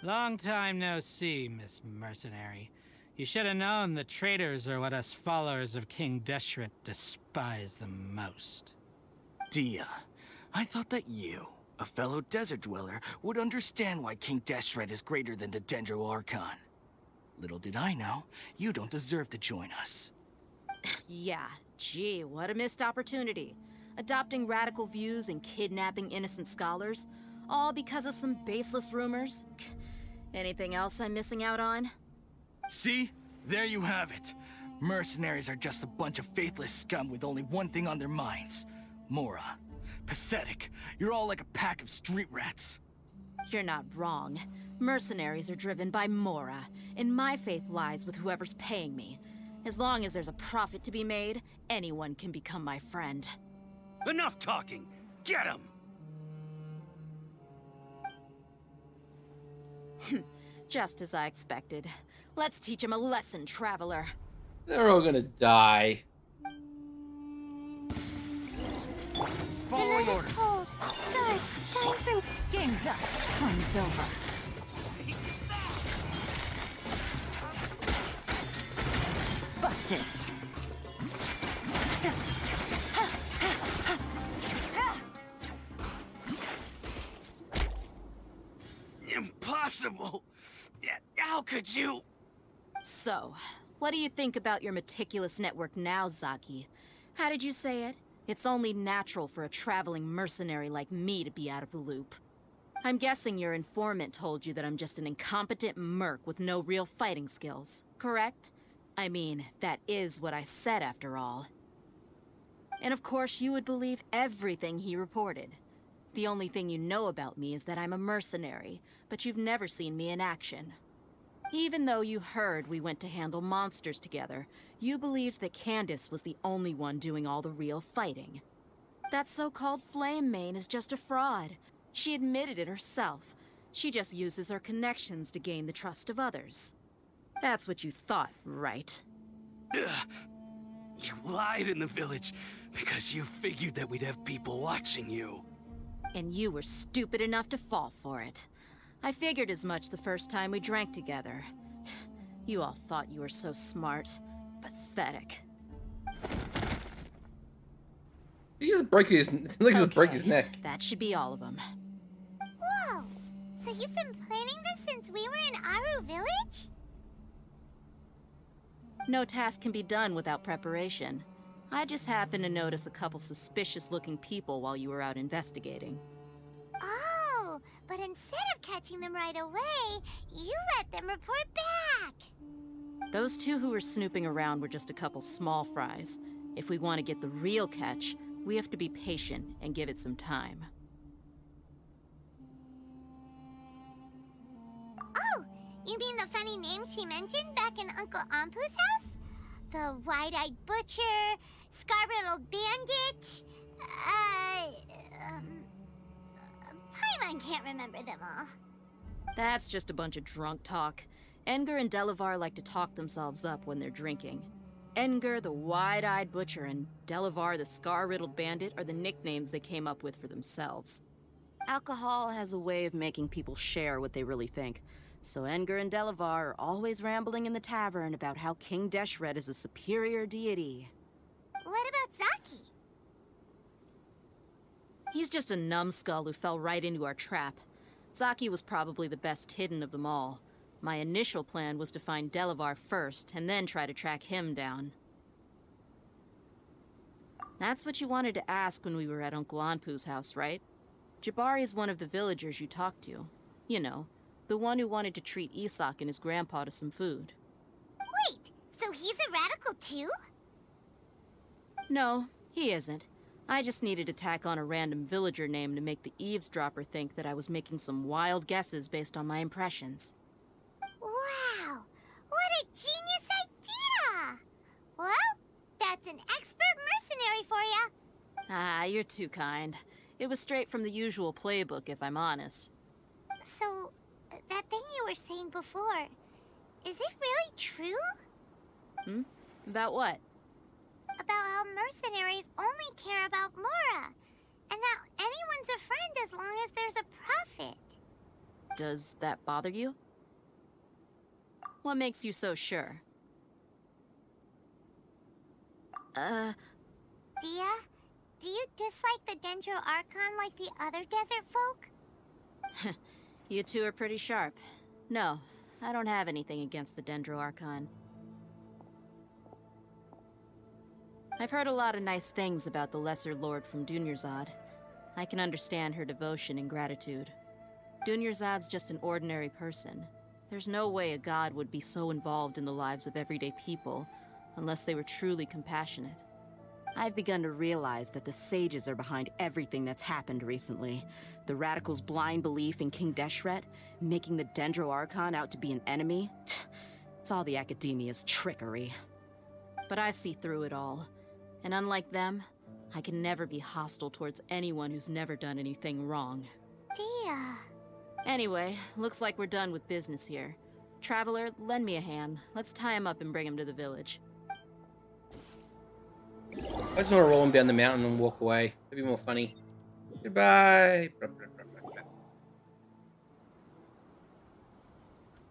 Long time no see, Miss Mercenary. You should have known the traitors are what us followers of King Deshret despise the most. Dia, I thought that you, a fellow desert dweller, would understand why King Deshret is greater than the Dendro Archon. Little did I know, you don't deserve to join us. Yeah, gee, what a missed opportunity. Adopting radical views and kidnapping innocent scholars, all because of some baseless rumors. Anything else I'm missing out on? See? There you have it. Mercenaries are just a bunch of faithless scum with only one thing on their minds. Mora. Pathetic. You're all like a pack of street rats. You're not wrong. Mercenaries are driven by Mora, and my faith lies with whoever's paying me. As long as there's a profit to be made, anyone can become my friend. Enough talking! Get him! Just as I expected. Let's teach him a lesson, traveler. They're all gonna die. Following order. Cold. Stars, shine through. Game's up. Time's over. Busted. incredible! How could you? So, what do you think about your meticulous network now, Zaki? How did you say it? It's only natural for a traveling mercenary like me to be out of the loop. I'm guessing your informant told you that I'm just an incompetent merc with no real fighting skills, correct? I mean, that is what I said after all. And of course, you would believe everything he reported. The only thing you know about me is that I'm a mercenary, but you've never seen me in action. Even though you heard we went to handle monsters together, you believed that Candace was the only one doing all the real fighting. That so-called Flame Mane is just a fraud. She admitted it herself. She just uses her connections to gain the trust of others. That's what you thought, right? Ugh. You lied in the village because you figured that we'd have people watching you. And you were stupid enough to fall for it. I figured as much the first time we drank together. You all thought you were so smart. Pathetic. He just break his just break his neck. That should be all of them. Whoa! So you've been planning this since we were in Aru Village? No task can be done without preparation. I just happened to notice a couple suspicious-looking people while you were out investigating. Oh, but instead of catching them right away, you let them report back. Those two who were snooping around were just a couple small fries. If we want to get the real catch, we have to be patient and give it some time. Oh, you mean the funny name she mentioned back in Uncle Ampu's house? The wide-eyed butcher, scar-riddled bandit, Paimon can't remember them all. That's just a bunch of drunk talk. Edgar and Delavar like to talk themselves up when they're drinking. Edgar, the wide-eyed butcher, and Delavar, the scar-riddled bandit, are the nicknames they came up with for themselves. Alcohol has a way of making people share what they really think. So Edgar and Delavar are always rambling in the tavern about how King Deshret is a superior deity. What about Zaki? He's just a numbskull who fell right into our trap. Zaki was probably the best hidden of them all. My initial plan was to find Delavar first, and then try to track him down. That's what you wanted to ask when we were at Uncle Anpu's house, right? Jabari is one of the villagers you talked to. You know, the one who wanted to treat Isak and his grandpa to some food. Wait, so he's a radical too? No, he isn't. I just needed to tack on a random villager name to make the eavesdropper think that I was making some wild guesses based on my impressions. Wow, what a genius idea! Well, that's an expert mercenary for ya. Ah, you're too kind. It was straight from the usual playbook, if I'm honest. So, that thing you were saying before, is it really true? About what? About how mercenaries only care about Mora, and that anyone's a friend as long as there's a profit. Does that bother you? What makes you so sure? Dia, do you dislike the Dendro Archon like the other desert folk? You two are pretty sharp. No, I don't have anything against the Dendro Archon. I've heard a lot of nice things about the Lesser Lord from Dunyarzad. I can understand her devotion and gratitude. Dunyarzad's just an ordinary person. There's no way a god would be so involved in the lives of everyday people, unless they were truly compassionate. I've begun to realize that the sages are behind everything that's happened recently. The radicals' blind belief in King Deshret, making the Dendro Archon out to be an enemy. It's all the academia's trickery. But I see through it all. And unlike them, I can never be hostile towards anyone who's never done anything wrong. Dia. Anyway, looks like we're done with business here. Traveler, lend me a hand. Let's tie him up and bring him to the village. I just want to roll him down the mountain and walk away. It'd be more funny. Goodbye.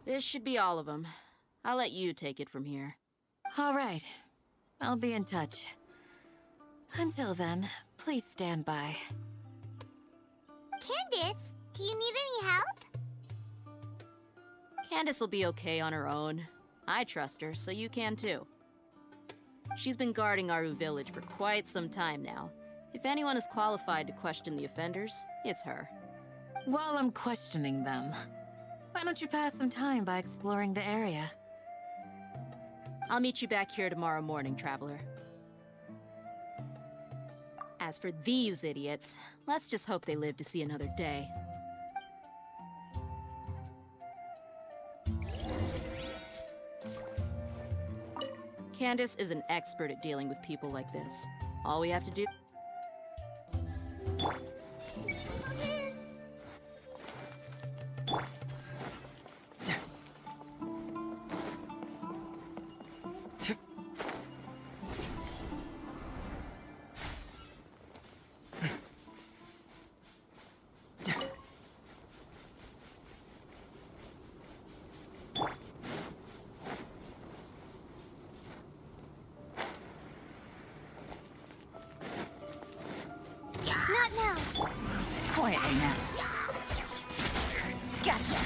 This should be all of them. I'll let you take it from here. All right. I'll be in touch. Until then, please stand by. Candace, do you need any help? Candace will be okay on her own. I trust her, so you can too. She's been guarding Aru Village for quite some time now. If anyone is qualified to question the offenders, it's her. While I'm questioning them, why don't you pass some time by exploring the area? I'll meet you back here tomorrow morning, Traveler. As for these idiots, let's just hope they live to see another day. Candace is an expert at dealing with people like this. All we have to do... Not now. Quietly now. Gotcha.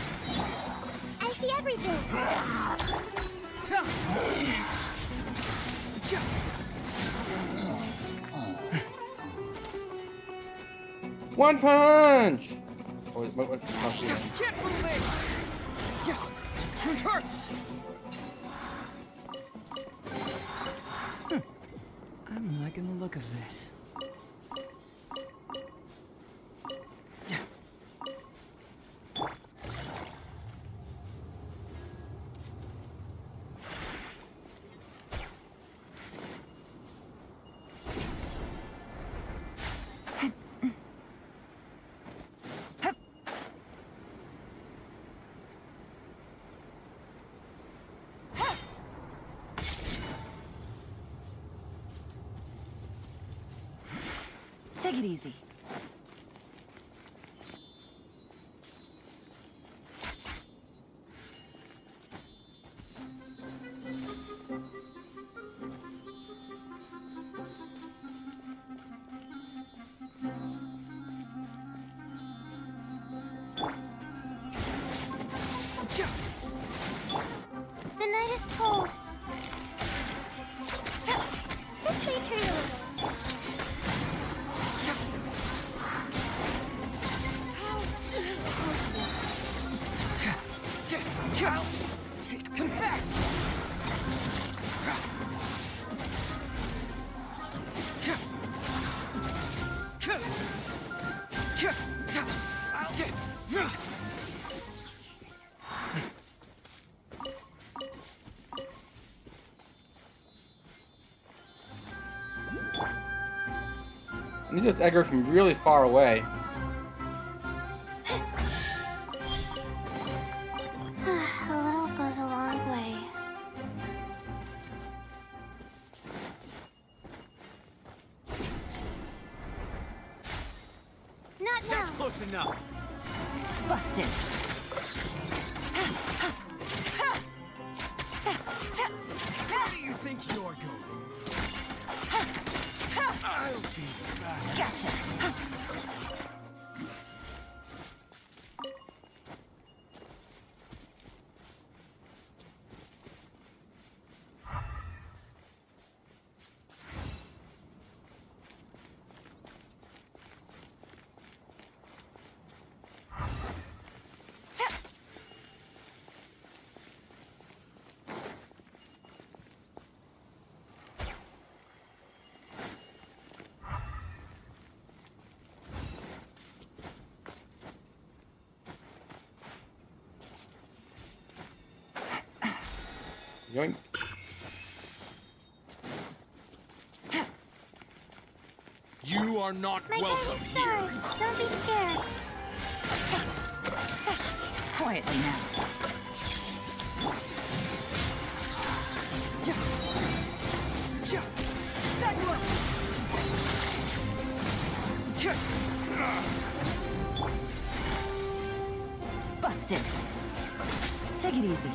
I see everything. One punch! Oh, what Get moving! Yeah, it hurts! I'm liking the look of this. Take it easy. The night is cold. Let's retreat a little. Confess! I need this aggro from really far away. A little goes a long way. Not now. That's close enough. Busted. Where do you think you're going? I'll be back. Gotcha. Yoink. You are not My welcome guiding here. stars, don't be scared. Quietly now. Busted. Take it easy.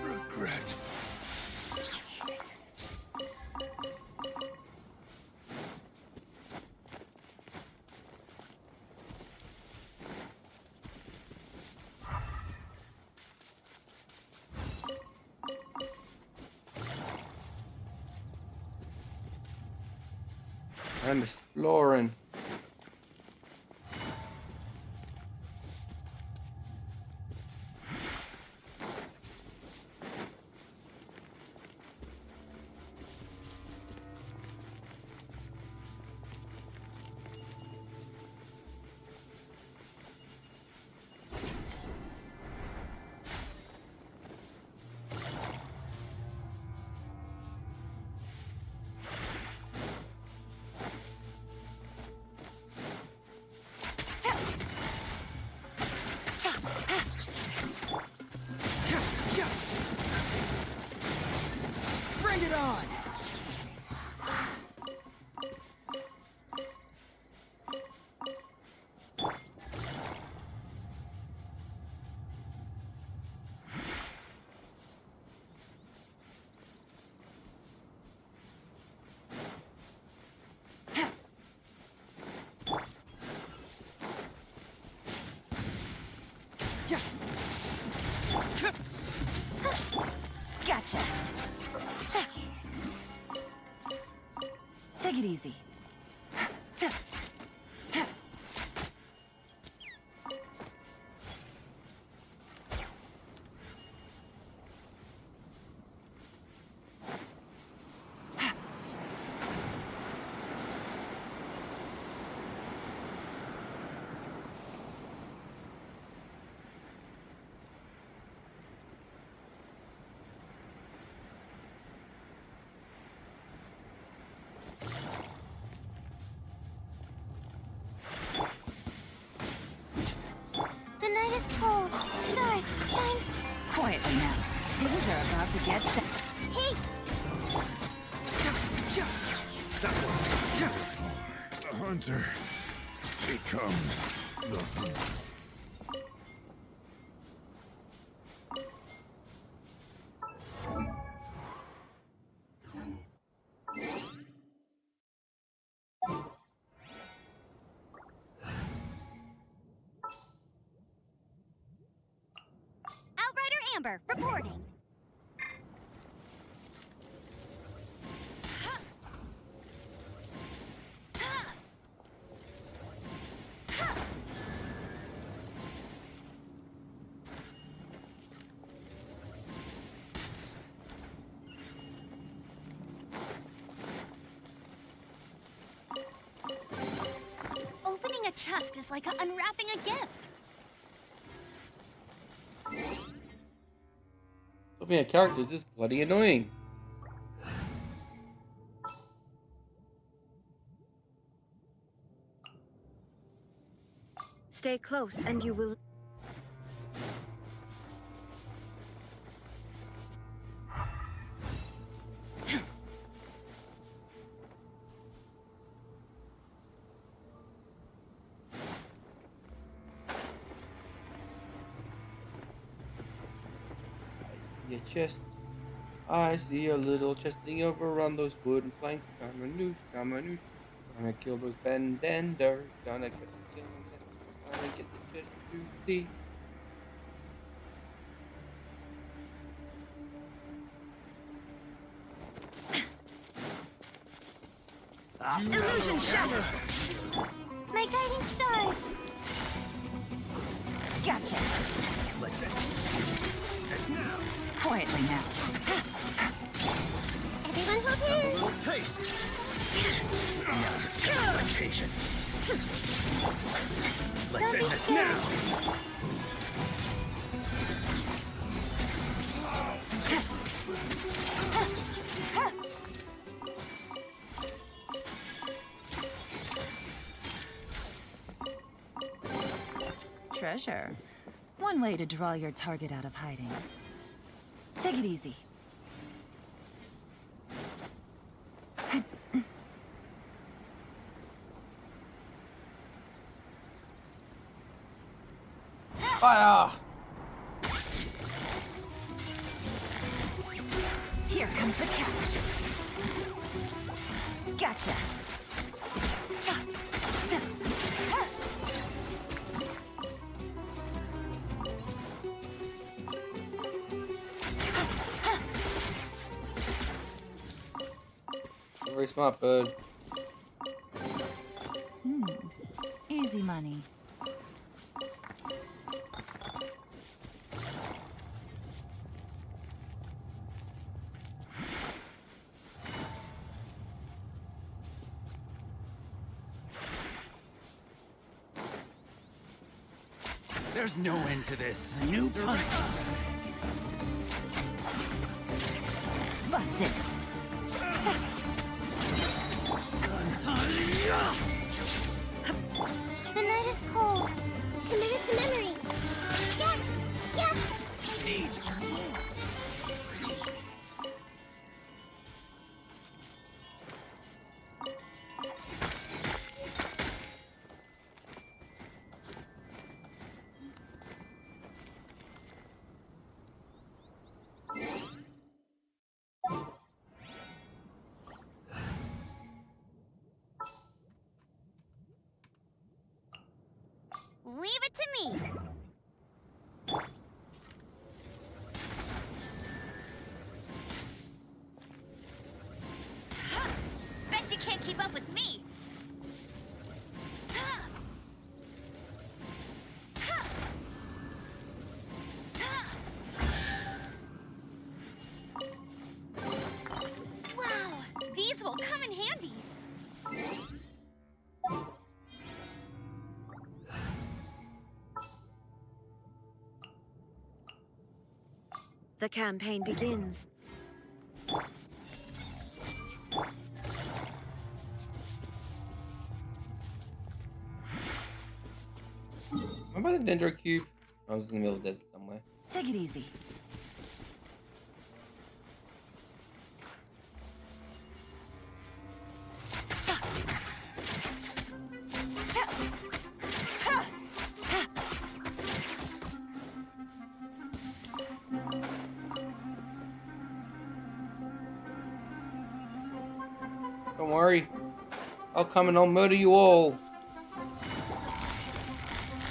Regret. I'm exploring. Bring it on! Gotcha. Take it easy. The night is cold. Stars shine. Quietly now. Things are about to get Hey! The hunter becomes the hunter. Outrider Amber, reporting. Opening a chest is like unwrapping a gift. Opening a character is just bloody annoying. Stay close and you will... Your chest. I see a little chesting over on those wooden planks. Kamanoosh, kamanoosh. Gonna kill those bendenders. Gonna kill them. Gonna get the chest to see. Illusion shattered. My guiding stars. Gotcha. Let's end. That's now. Quietly now. Everyone hold hands. Taste. Now you're testing my patience. Let's Don't end be this scared. now. Treasure. One way to draw your target out of hiding. Take it easy. Fire! Here comes the catch. Gotcha. Cha. Ta. Ha. Very smart bird. money. There's no end to this. New punch. Busted. The night is cold. Committed to memory. Yeah, yeah. Leave it to me. Bet you can't keep up with me. Wow, these will come in handy. The campaign begins. Remember the Dendro Cube? I was in the middle of the desert somewhere. Take it easy. Don't worry. I'll come and I'll murder you all.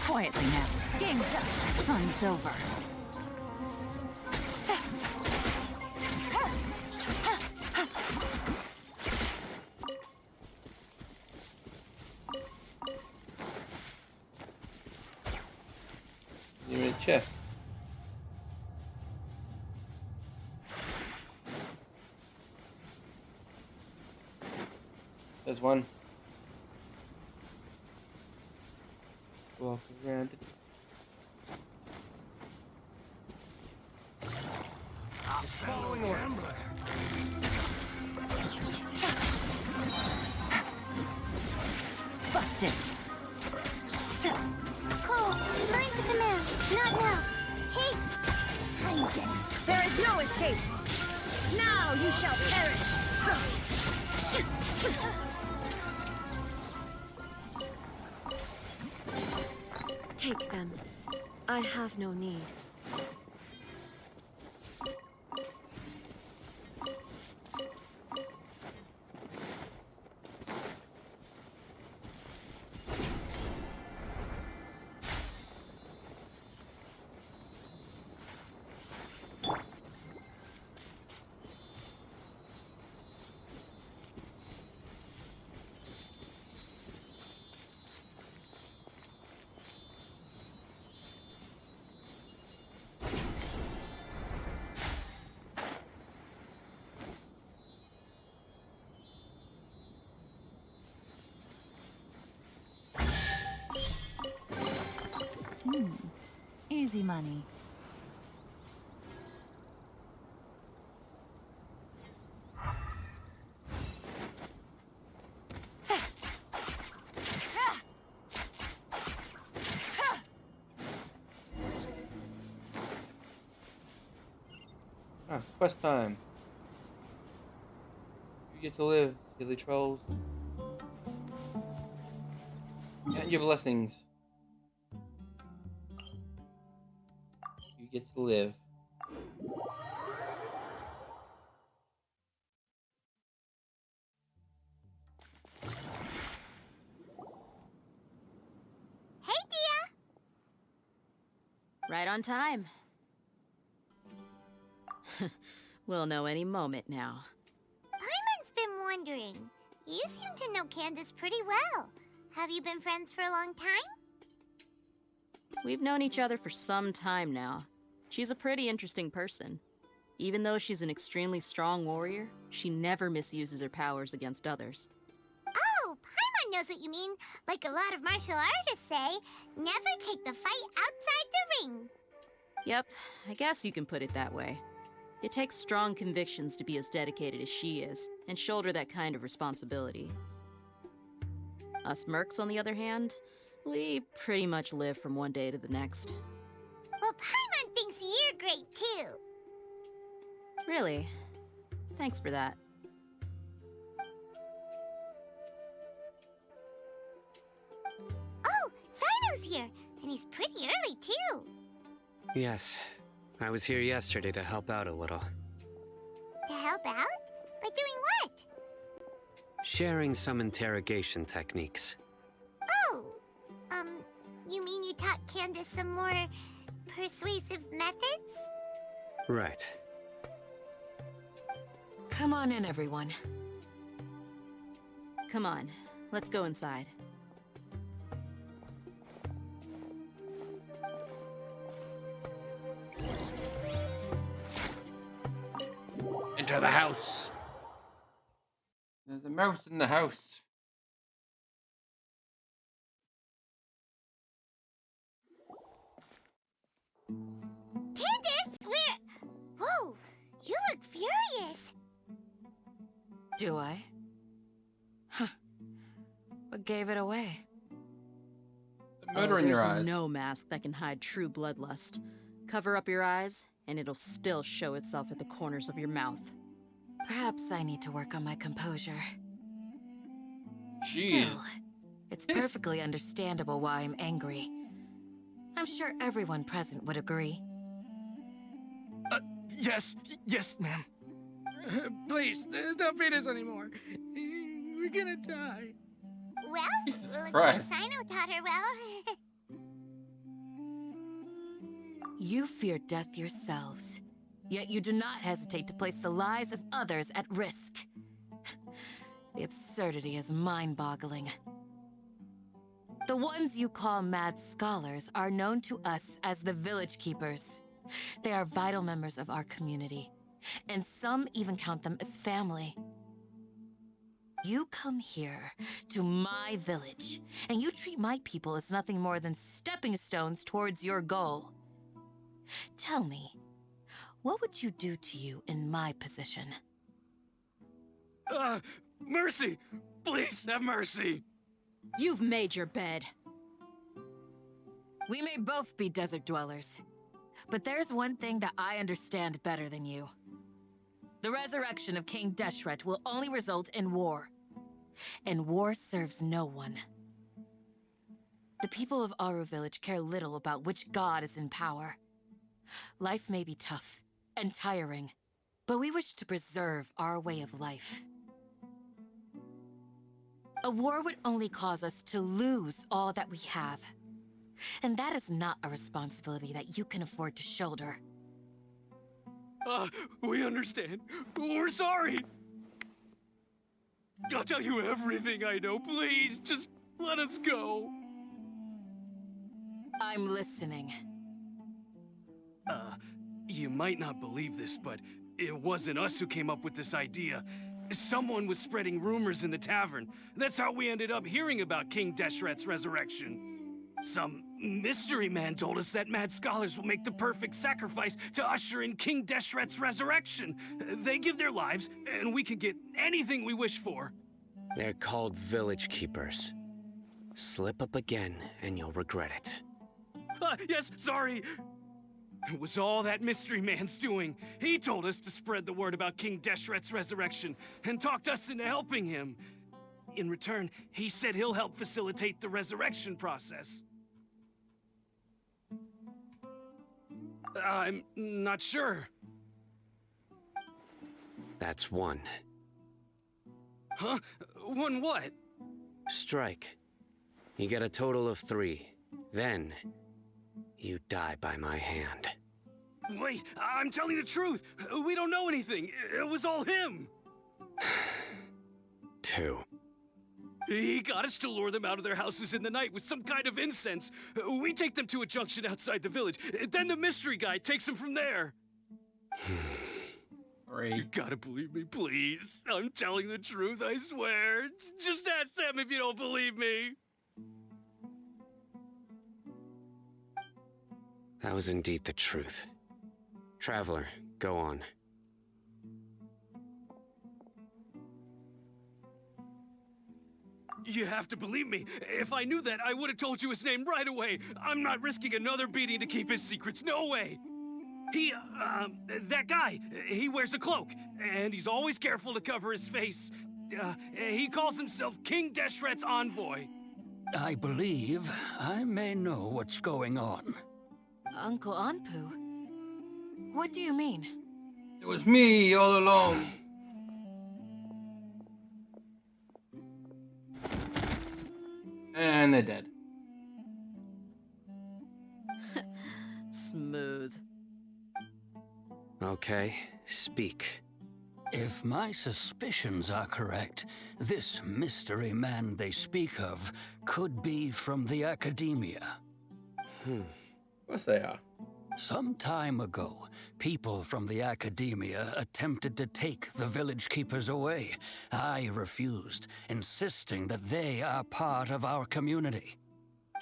Quietly now. Game's up. Fun's over. You're in a chest. There's one. Walk around it. Following orders. Busted. Cole, learn to command. Not now. Take. Time again. There is no escape. Now you shall perish. Take them. I have no need. Easy money. Ah, quest time. You get to live, silly trolls. Count your blessings. You get to live. Hey, Dia. Right on time. We'll know any moment now. Paimon's been wondering. You seem to know Candace pretty well. Have you been friends for a long time? We've known each other for some time now. She's a pretty interesting person. Even though she's an extremely strong warrior, she never misuses her powers against others. Oh, Paimon knows what you mean. Like a lot of martial artists say, never take the fight outside the ring. Yep, I guess you can put it that way. It takes strong convictions to be as dedicated as she is, and shoulder that kind of responsibility. Us mercs, on the other hand, we pretty much live from one day to the next. Well, Paimon thinks you're great too. Really? Thanks for that. Oh, Cyno's here, and he's pretty early too. Yes, I was here yesterday to help out a little. To help out? By doing what? Sharing some interrogation techniques. Oh, you mean you taught Candace some more persuasive methods? Right. Come on in, everyone. Come on, let's go inside. Enter the house. There's a mouse in the house. Candace, where? Whoa, you look furious. Do I? Huh. What gave it away? The murder in your eyes. There's no mask that can hide true bloodlust. Cover up your eyes, and it'll still show itself at the corners of your mouth. Perhaps I need to work on my composure. Jeez. Still, it's perfectly understandable why I'm angry. I'm sure everyone present would agree. Yes, ma'am. Please, don't beat us anymore. We're gonna die. Well, Jesus looks Christ. like Cyno taught her well. You fear death yourselves, yet you do not hesitate to place the lives of others at risk. The absurdity is mind-boggling. The ones you call mad scholars are known to us as the Village Keepers. They are vital members of our community, and some even count them as family. You come here to my village, and you treat my people as nothing more than stepping stones towards your goal. Tell me, what would you do to you in my position? Mercy! Please, have mercy! You've made your bed. We may both be desert dwellers, but there's one thing that I understand better than you. The resurrection of King Deshret will only result in war, and war serves no one. The people of Aru Village care little about which god is in power. Life may be tough and tiring, but we wish to preserve our way of life. A war would only cause us to lose all that we have. And that is not a responsibility that you can afford to shoulder. We understand. We're sorry. I'll tell you everything I know. Please, just let us go. I'm listening. You might not believe this, but it wasn't us who came up with this idea. Someone was spreading rumors in the tavern. That's how we ended up hearing about King Deshret's resurrection. Some mystery man told us that mad scholars will make the perfect sacrifice to usher in King Deshret's resurrection. They give their lives, and we can get anything we wish for. They're called Village Keepers. Slip up again, and you'll regret it. Yes, sorry. It was all that mystery man's doing. He told us to spread the word about King Deshret's resurrection and talked us into helping him. In return, he said he'll help facilitate the resurrection process. I'm not sure. That's one. Huh? One what? Strike. You get a total of 3. Then, you die by my hand. Wait, I'm telling the truth. We don't know anything. It was all him. 2. He got us to lure them out of their houses in the night with some kind of incense. We take them to a junction outside the village. Then the mystery guy takes them from there. You gotta believe me, please. I'm telling the truth, I swear. Just ask them if you don't believe me. That was indeed the truth. Traveler, go on. You have to believe me. If I knew that, I would have told you his name right away. I'm not risking another beating to keep his secrets. No way. That guy, he wears a cloak, and he's always careful to cover his face. He calls himself King Deshret's envoy. I believe I may know what's going on. Uncle Anpu? What do you mean? It was me all along. And they're dead. Smooth. Okay, speak. If my suspicions are correct, this mystery man they speak of could be from the academia. Of course they are. Some time ago, people from the academia attempted to take the village keepers away. I refused, insisting that they are part of our community.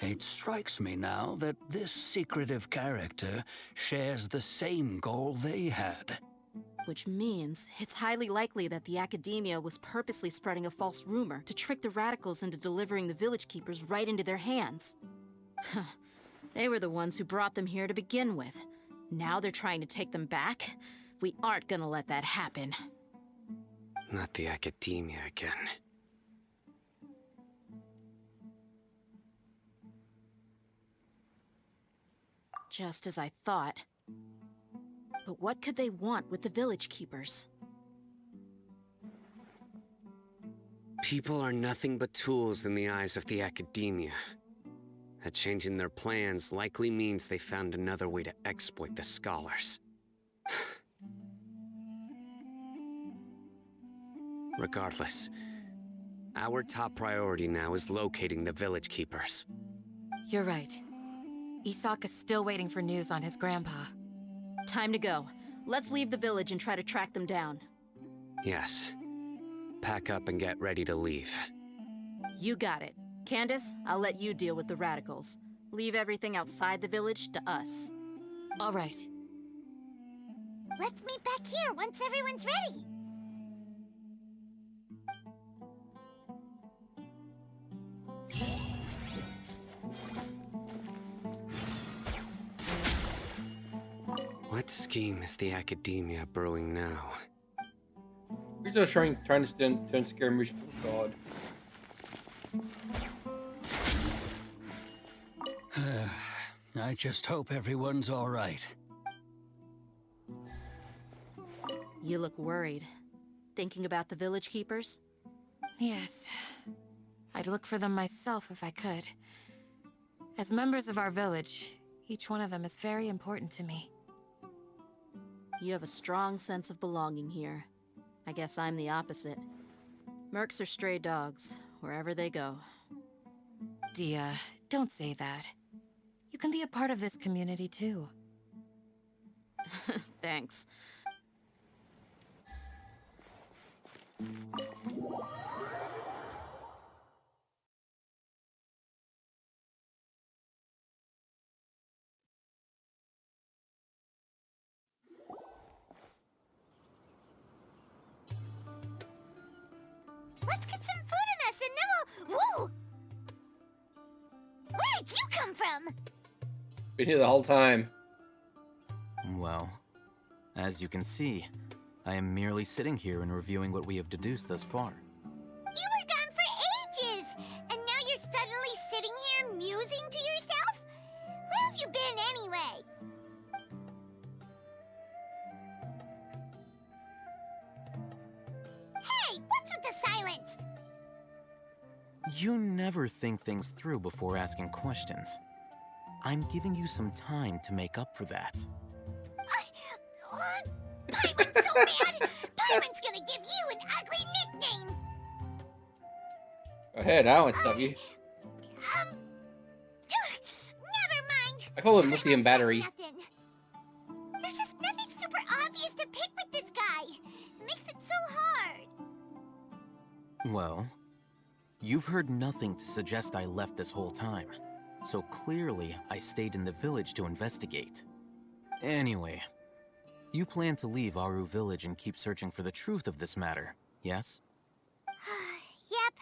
It strikes me now that this secretive character shares the same goal they had. Which means it's highly likely that the academia was purposely spreading a false rumor to trick the radicals into delivering the village keepers right into their hands. They were the ones who brought them here to begin with. Now they're trying to take them back? We aren't gonna let that happen. Not the academia again. Just as I thought. But what could they want with the village keepers? People are nothing but tools in the eyes of the academia. A change in their plans likely means they found another way to exploit the scholars. Regardless, our top priority now is locating the village keepers. You're right. Isak is still waiting for news on his grandpa. Time to go. Let's leave the village and try to track them down. Yes. Pack up and get ready to leave. You got it. Candace, I'll let you deal with the radicals. Leave everything outside the village to us. All right. Let's meet back here once everyone's ready. What scheme is the academia brewing now? We're just trying to turn Skirmish to a god. I just hope everyone's all right. You look worried. Thinking about the village keepers? Yes. I'd look for them myself if I could. As members of our village, each one of them is very important to me. You have a strong sense of belonging here. I guess I'm the opposite. Mercs are stray dogs, wherever they go. Dia, don't say that. You can be a part of this community too. Thanks. Let's get some food in us and then we'll... Whoa! Where did you come from? Been here the whole time. Well, as you can see, I am merely sitting here and reviewing what we have deduced thus far. You were gone for ages, and now you're suddenly sitting here musing to yourself? Where have you been anyway? Hey, what's with the silence? You never think things through before asking questions. I'm giving you some time to make up for that. Pyron's so mad! Pyron's gonna give you an ugly nickname! Go ahead, I won't stop you. Never mind. I call it lithium battery. Nothing. There's just nothing super obvious to pick with this guy. It makes it so hard. Well, you've heard nothing to suggest I left this whole time. So clearly, I stayed in the village to investigate. Anyway, you plan to leave Aru Village and keep searching for the truth of this matter, yes? Yep.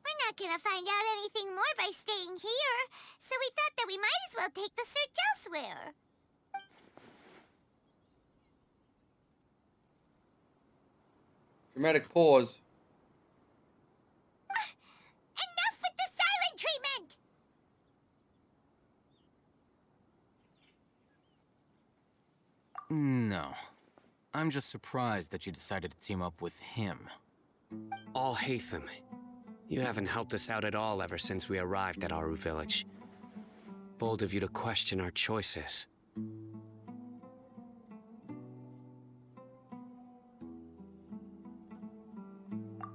We're not gonna find out anything more by staying here, so we thought that we might as well take the search elsewhere. Dramatic pause. Enough with the silent treatment! No. I'm just surprised that you decided to team up with him. All Hatham. You haven't helped us out at all ever since we arrived at Aru Village. Bold of you to question our choices.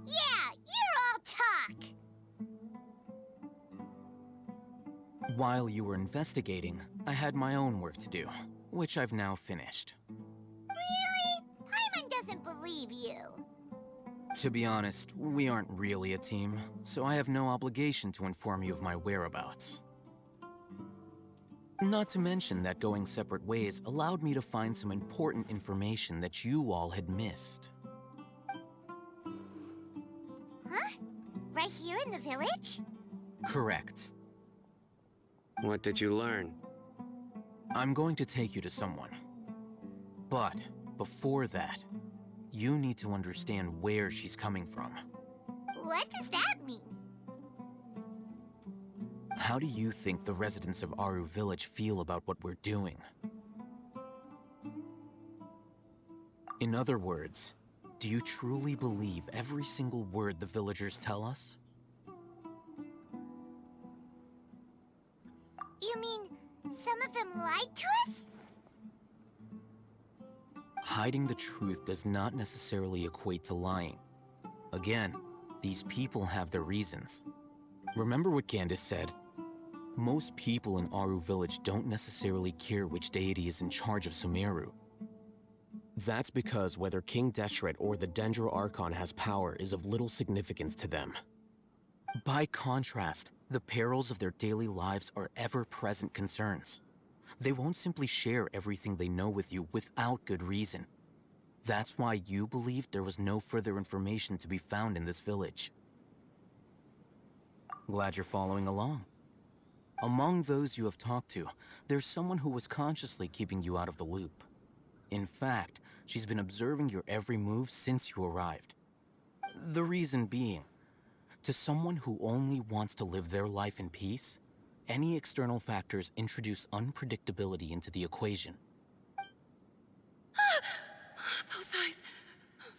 Yeah, you're all talk! While you were investigating, I had my own work to do, which I've now finished. Really? Paimon doesn't believe you. To be honest, we aren't really a team, so I have no obligation to inform you of my whereabouts. Not to mention that going separate ways allowed me to find some important information that you all had missed. Huh? Right here in the village? Correct. What did you learn? I'm going to take you to someone. But before that, you need to understand where she's coming from. What does that mean? How do you think the residents of Aru Village feel about what we're doing? In other words, do you truly believe every single word the villagers tell us? You mean some of them lied to us? Hiding the truth does not necessarily equate to lying. Again, these people have their reasons. Remember what Candace said? Most people in Aru Village don't necessarily care which deity is in charge of Sumeru. That's because whether King Deshret or the Dendro Archon has power is of little significance to them. By contrast, the perils of their daily lives are ever-present concerns. They won't simply share everything they know with you without good reason. That's why you believed there was no further information to be found in this village. Glad you're following along. Among those you have talked to, there's someone who was consciously keeping you out of the loop. In fact, she's been observing your every move since you arrived. The reason being, to someone who only wants to live their life in peace, any external factors introduce unpredictability into the equation. Those eyes.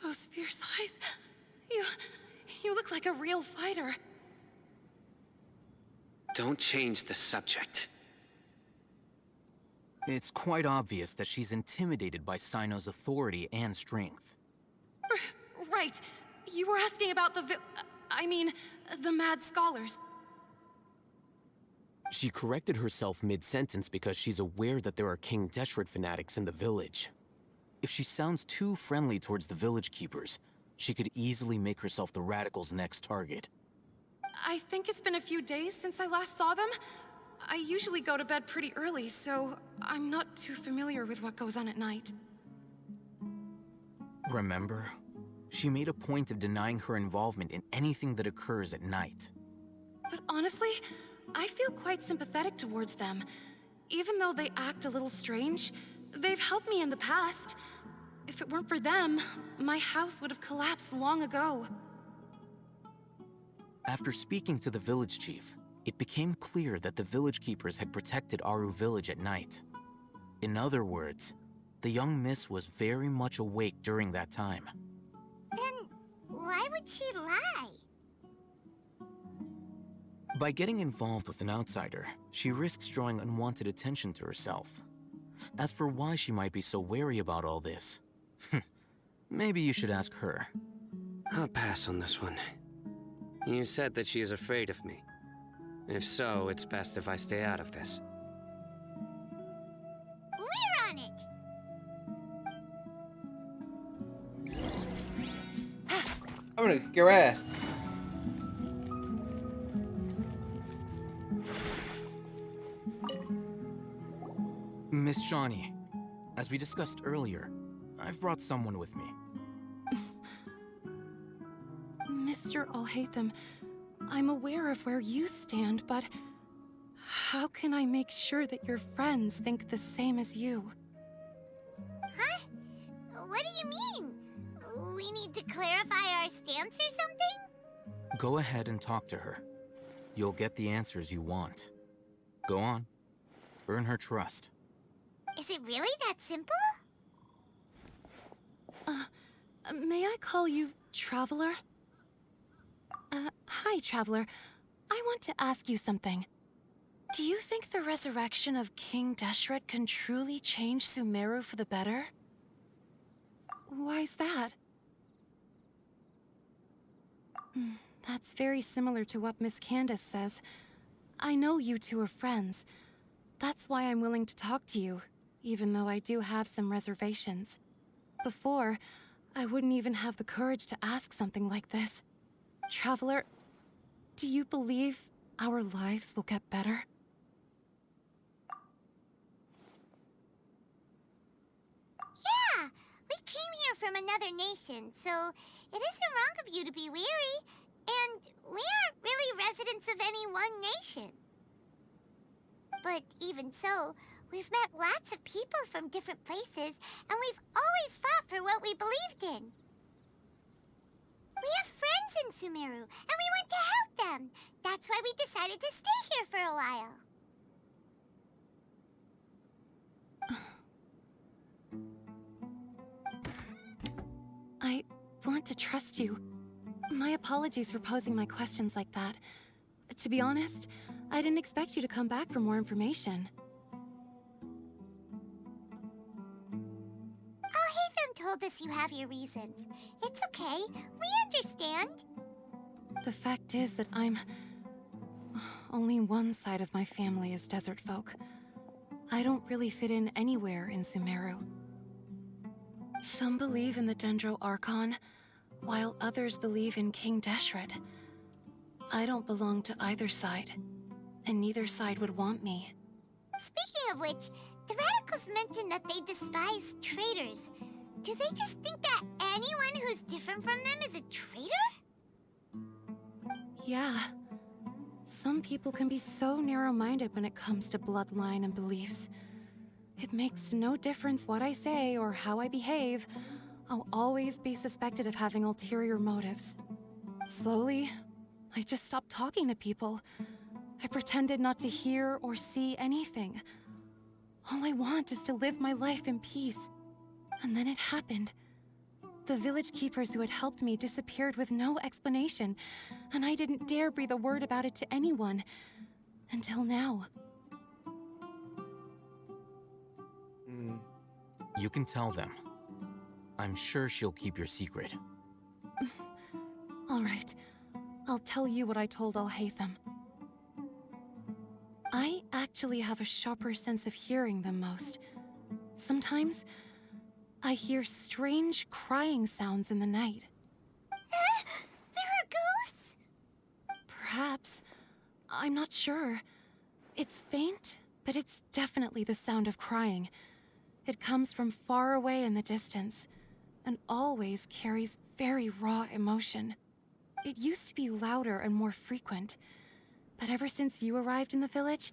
Those fierce eyes. You look like a real fighter. Don't change the subject. It's quite obvious that she's intimidated by Sino's authority and strength. Right. You were asking about the mad scholars. She corrected herself mid-sentence because she's aware that there are King Deshret fanatics in the village. If she sounds too friendly towards the village keepers, she could easily make herself the radicals' next target. I think it's been a few days since I last saw them. I usually go to bed pretty early, so I'm not too familiar with what goes on at night. Remember? She made a point of denying her involvement in anything that occurs at night. But honestly, I feel quite sympathetic towards them. Even though they act a little strange, they've helped me in the past. If it weren't for them, my house would have collapsed long ago. After speaking to the village chief, it became clear that the village keepers had protected Aru Village at night. In other words, the young miss was very much awake during that time. Then why would she lie? By getting involved with an outsider, she risks drawing unwanted attention to herself. As for why she might be so wary about all this, maybe you should ask her. I'll pass on this one. You said that she is afraid of me. If so, it's best if I stay out of this. We're on it! I'm gonna kick your ass. Miss Shawnee, as we discussed earlier, I've brought someone with me. Mr. Alhaitham, I'm aware of where you stand, but how can I make sure that your friends think the same as you? Huh? What do you mean? We need to clarify our stance or something? Go ahead and talk to her. You'll get the answers you want. Go on. Earn her trust. Is it really that simple? May I call you Traveler? Hi, Traveler. I want to ask you something. Do you think the resurrection of King Deshret can truly change Sumeru for the better? Why's that? That's very similar to what Miss Candace says. I know you two are friends. That's why I'm willing to talk to you, even though I do have some reservations. Before, I wouldn't even have the courage to ask something like this. Traveler, do you believe our lives will get better? Yeah! We came here from another nation, so it isn't wrong of you to be weary. And we aren't really residents of any one nation. But even so, we've met lots of people from different places, and we've always fought for what we believed in. We have friends in Sumeru, and we want to help them. That's why we decided to stay here for a while. I want to trust you. My apologies for posing my questions like that. To be honest, I didn't expect you to come back for more information. Alhaitham told us you have your reasons. It's okay. We understand. The fact is that only one side of my family is desert folk. I don't really fit in anywhere in Sumeru. Some believe in the Dendro Archon, while others believe in King Deshret. I don't belong to either side, and neither side would want me. Speaking of which, the radicals mentioned that they despise traitors. Do they just think that anyone who's different from them is a traitor? Yeah. Some people can be so narrow-minded when it comes to bloodline and beliefs. It makes no difference what I say or how I behave. I'll always be suspected of having ulterior motives. Slowly, I just stopped talking to people. I pretended not to hear or see anything. All I want is to live my life in peace. And then it happened. The village keepers who had helped me disappeared with no explanation, and I didn't dare breathe a word about it to anyone. Until now. You can tell them. I'm sure she'll keep your secret. All right. I'll tell you what I told Alhaitham. I actually have a sharper sense of hearing than most. Sometimes, I hear strange crying sounds in the night. There are ghosts? Perhaps. I'm not sure. It's faint, but it's definitely the sound of crying. It comes from far away in the distance, and always carries very raw emotion. It used to be louder and more frequent, but ever since you arrived in the village,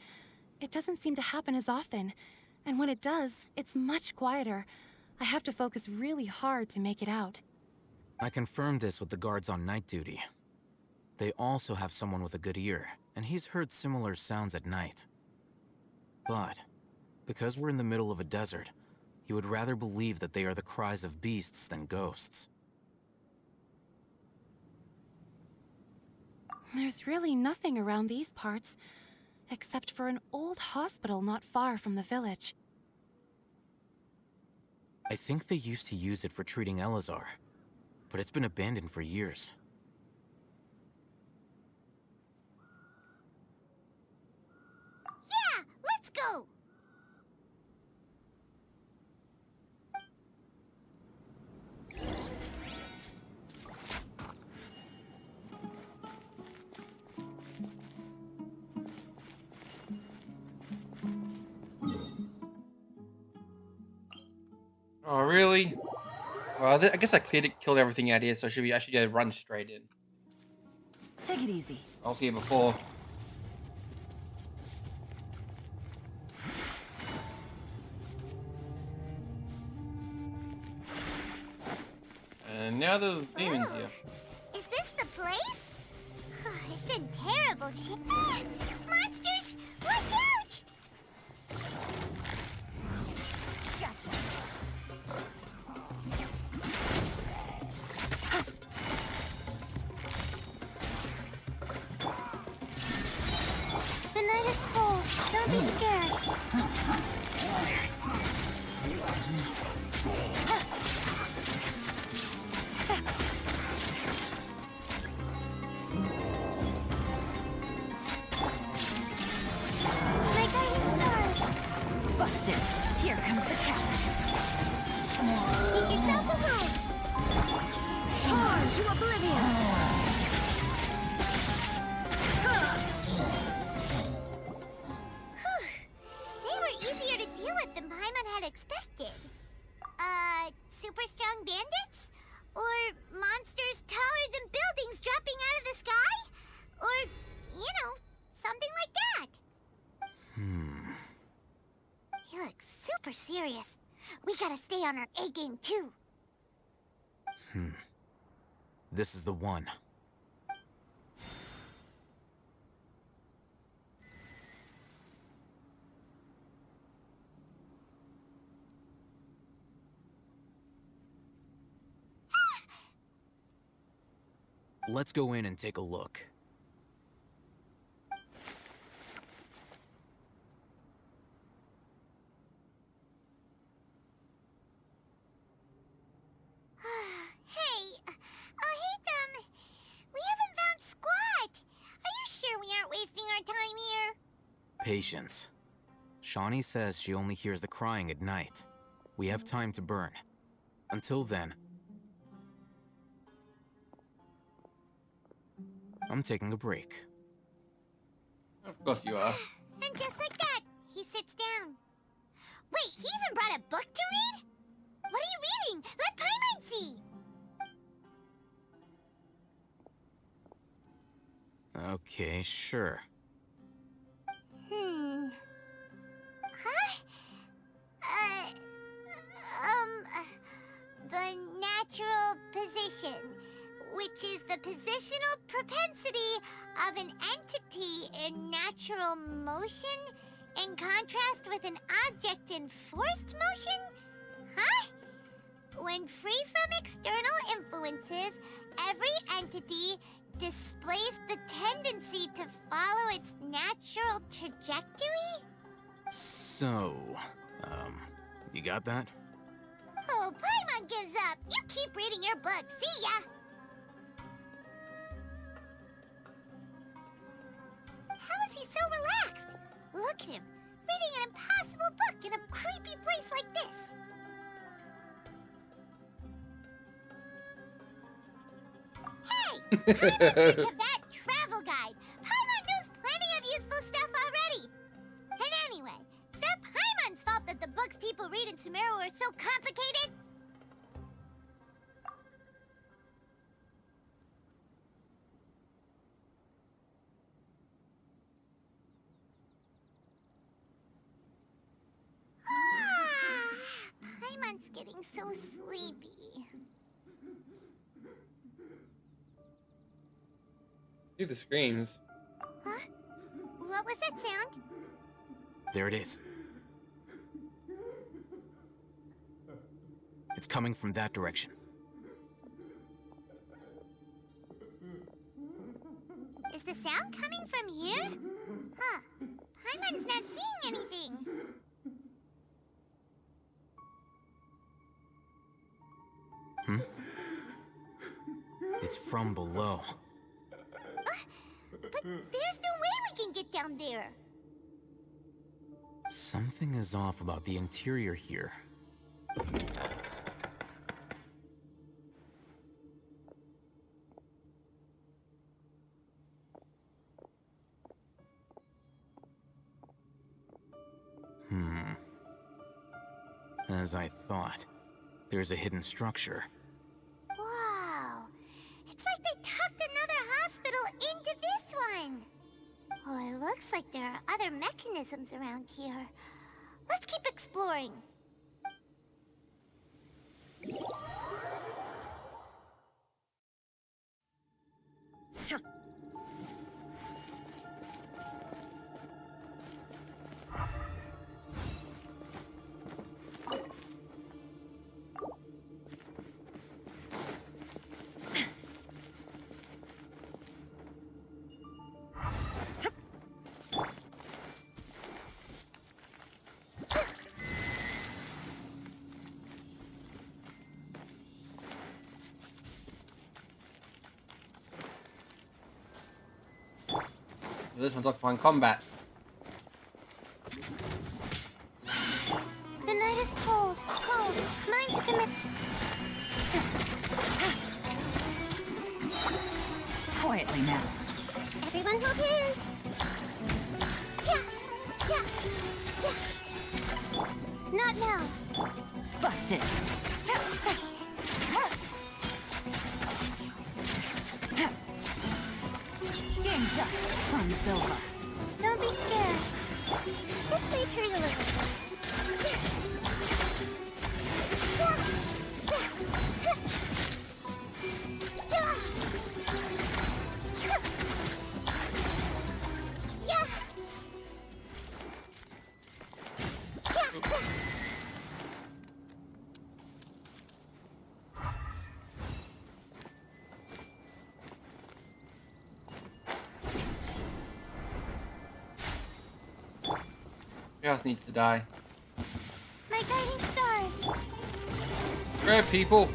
it doesn't seem to happen as often, and when it does, it's much quieter. I have to focus really hard to make it out. I confirmed this with the guards on night duty. They also have someone with a good ear, and he's heard similar sounds at night. But, because we're in the middle of a desert, he would rather believe that they are the cries of beasts than ghosts. There's really nothing around these parts, except for an old hospital not far from the village. I think they used to use it for treating Elazar, but it's been abandoned for years. Oh, really? Well, I guess I killed everything out here, so I should go run straight in. Take it easy. I was here before. And now there's demons here. Is this the place? It's in terrible shape. Ah! Monsters! Watch out! Gotcha. The night is cold. Don't be scared. My guiding stars. Busted. Here comes the catch. Keep yourselves alone. Torn to oblivion! They were easier to deal with than Paimon had expected. Super strong bandits? Or monsters taller than buildings dropping out of the sky? Or, something like that. He looks super serious. We gotta stay on our A game too. This is the one. Let's go in and take a look. Hey, we haven't found squat. Are you sure we aren't wasting our time here? Patience. Shawnee says she only hears the crying at night. We have time to burn. Until then, I'm taking a break. Of course you are. And just like that, he sits down. Wait, he even brought a book to read? What are you reading? Let Paimon see. Okay, sure. Huh? The natural position, which is the positional propensity of an entity in natural motion in contrast with an object in forced motion? Huh? When free from external influences, every entity displays the tendency to follow its natural trajectory? So, you got that? Oh, Paimon gives up. You keep reading your book. See ya. How is he so relaxed? Look at him, reading an impossible book in a creepy place like this. Hey! Paimon's into that travel guide. Paimon knows plenty of useful stuff already. And anyway, it's not Paimon's fault that the books people read in Sumeru are so complicated. Paimon's getting so sleepy. Do the screams. Huh? What was that sound? There it is. It's coming from that direction. Is the sound coming from here? Huh. Paimon's not seeing anything. It's from below. But there's no way we can get down there. Something is off about the interior here. As I thought. there's a hidden structure. Wow. It's like they tucked another hospital into this one. Oh, it looks like there are other mechanisms around here. Let's keep exploring. This one's occupying combat. The night is cold, cold. Minds are commit. Quietly now. Everyone hold hands. Yeah. Not now. Busted. Game's up. Fun's over. Don't be scared. This may hurt a little. Who else needs to die? My guiding stars. Grab people.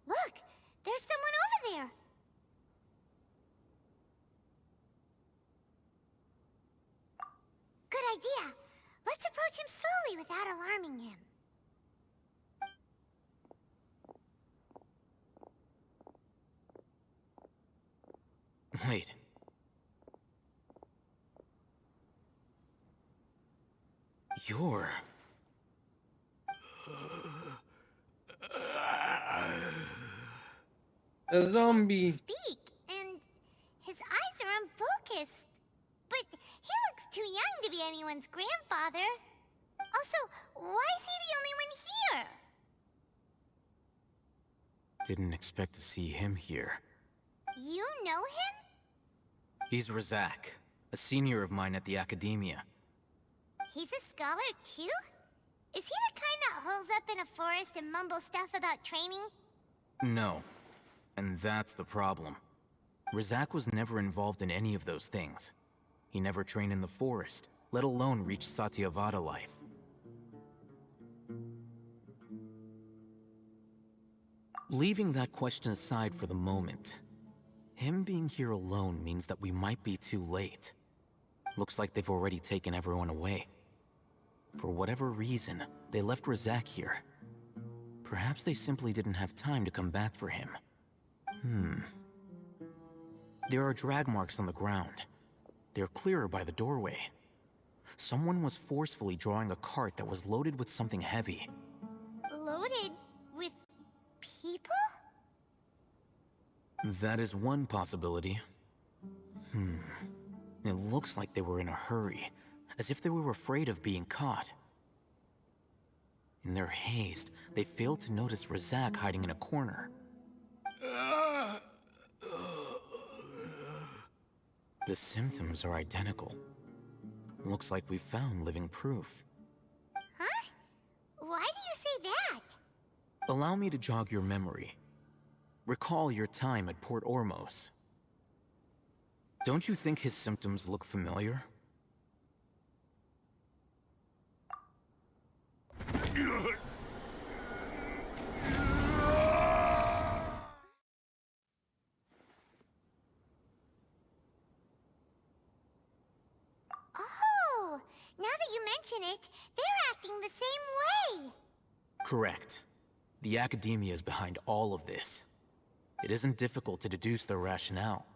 Look, there's someone over there. Good idea. Let's approach him slowly without alarming him. Wait. You're... A zombie. Speak, and his eyes are unfocused. But he looks too young to be anyone's grandfather. Also, why is he the only one here? Didn't expect to see him here. You know him? He's Razak, a senior of mine at the Academia. He's a scholar too? Is he the kind that holes up in a forest and mumbles stuff about training? No. And that's the problem. Razak was never involved in any of those things. He never trained in the forest, let alone reach Satyavada life. Leaving that question aside for the moment, him being here alone means that we might be too late. Looks like they've already taken everyone away. For whatever reason, they left Razak here. Perhaps they simply didn't have time to come back for him. There are drag marks on the ground. They're clearer by the doorway. Someone was forcefully drawing a cart that was loaded with something heavy. Loaded with people? That is one possibility. It looks like they were in a hurry, as if they were afraid of being caught. In their haste, they fail to notice Razak hiding in a corner. The symptoms are identical. Looks like we found living proof. Huh? Why do you say that? Allow me to jog your memory. Recall your time at Port Ormos. Don't you think his symptoms look familiar? Oh, now that you mention it, they're acting the same way. Correct. The Academia is behind all of this. It isn't difficult to deduce their rationale.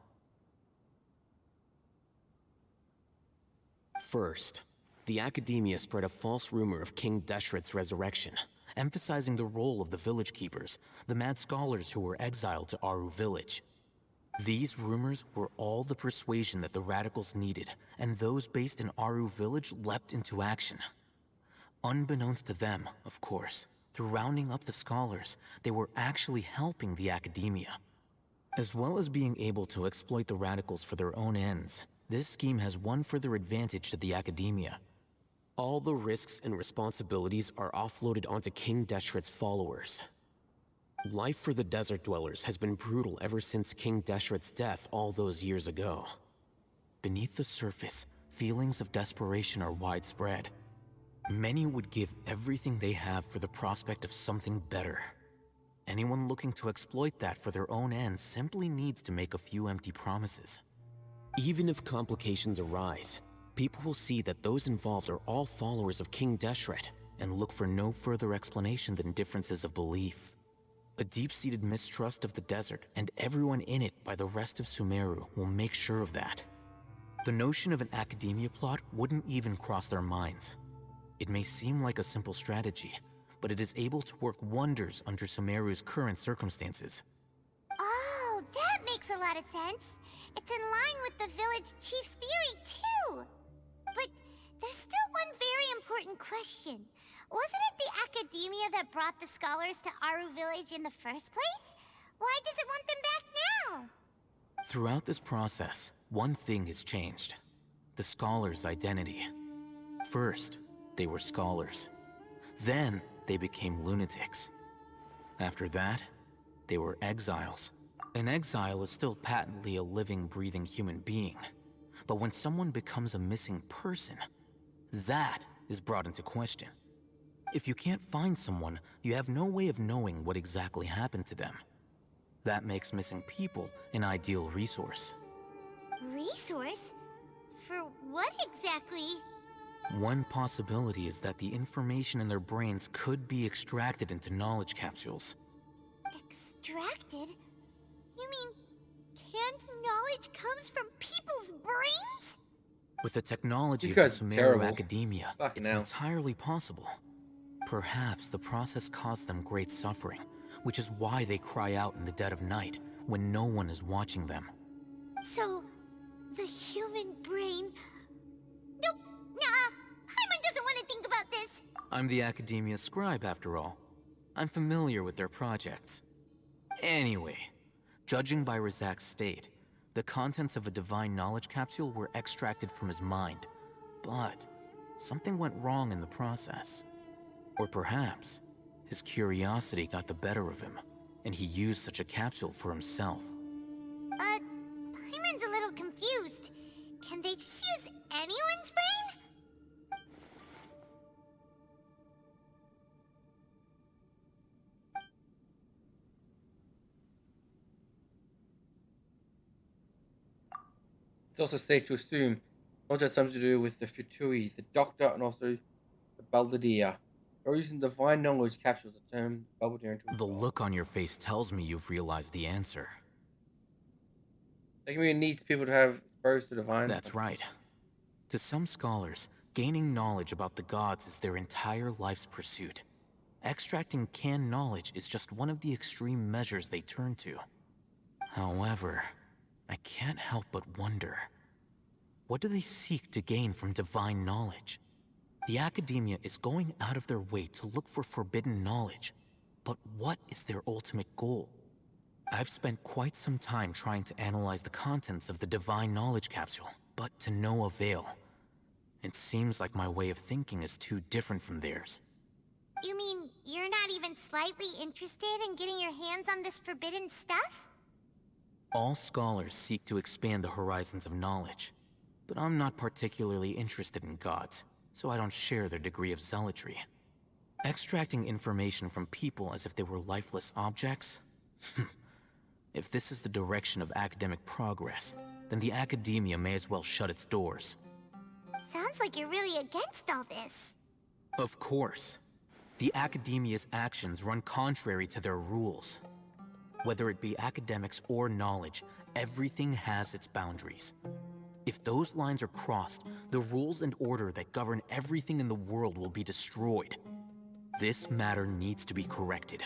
First, the Academia spread a false rumor of King Deshret's resurrection, emphasizing the role of the village keepers, the mad scholars who were exiled to Aru village. These rumors were all the persuasion that the radicals needed, and those based in Aru village leapt into action. Unbeknownst to them, of course, through rounding up the scholars, they were actually helping the Academia. As well as being able to exploit the radicals for their own ends, this scheme has one further advantage to the Academia. All the risks and responsibilities are offloaded onto King Deshret's followers. Life for the desert dwellers has been brutal ever since King Deshret's death all those years ago. Beneath the surface, feelings of desperation are widespread. Many would give everything they have for the prospect of something better. Anyone looking to exploit that for their own ends simply needs to make a few empty promises. Even if complications arise, people will see that those involved are all followers of King Deshret and look for no further explanation than differences of belief. A deep-seated mistrust of the desert and everyone in it by the rest of Sumeru will make sure of that. The notion of an Academia plot wouldn't even cross their minds. It may seem like a simple strategy, but it is able to work wonders under Sumeru's current circumstances. Oh, that makes a lot of sense. It's in line with the village chief's theory, too. But there's still one very important question. Wasn't it the Academia that brought the scholars to Aru village in the first place? Why does it want them back now? Throughout this process, one thing has changed. The scholars' identity. First, they were scholars. Then, they became lunatics. After that, they were exiles. An exile is still patently a living, breathing human being. But when someone becomes a missing person, that is brought into question. If you can't find someone, you have no way of knowing what exactly happened to them. That makes missing people an ideal resource. Resource? For what exactly? One possibility is that the information in their brains could be extracted into knowledge capsules. Extracted? You mean canned knowledge comes from people's brains? With the technology of You the guys are Sumeru terrible. Academia, Fucking it's hell. entirely possible. Perhaps the process caused them great suffering, which is why they cry out in the dead of night when no one is watching them. So, the human brain... Nope, nah, Hyman doesn't want to think about this. I'm the Academia scribe, after all. I'm familiar with their projects. Anyway, judging by Razak's state, the contents of a divine knowledge capsule were extracted from his mind. But something went wrong in the process. Or perhaps his curiosity got the better of him, and he used such a capsule for himself. Hyman's a little confused. Can they just use anyone's brain? It's also safe to assume not just something to do with the Futuris, the Doctor, and also the Belvedere. Or using divine knowledge captures the term Belvedere into The look on your face tells me you've realized the answer. Like, it needs people to have exposed to divine. That's right. To some scholars, gaining knowledge about the gods is their entire life's pursuit. Extracting canned knowledge is just one of the extreme measures they turn to. However, I can't help but wonder, what do they seek to gain from divine knowledge? The academia is going out of their way to look for forbidden knowledge. But what is their ultimate goal? I've spent quite some time trying to analyze the contents of the Divine Knowledge Capsule, but to no avail. It seems like my way of thinking is too different from theirs. You mean you're not even slightly interested in getting your hands on this forbidden stuff? All scholars seek to expand the horizons of knowledge, but I'm not particularly interested in gods, so I don't share their degree of zealotry. Extracting information from people as if they were lifeless objects? If this is the direction of academic progress, then the academia may as well shut its doors. Sounds like you're really against all this. Of course. The academia's actions run contrary to their rules. Whether it be academics or knowledge, everything has its boundaries. If those lines are crossed, the rules and order that govern everything in the world will be destroyed. This matter needs to be corrected,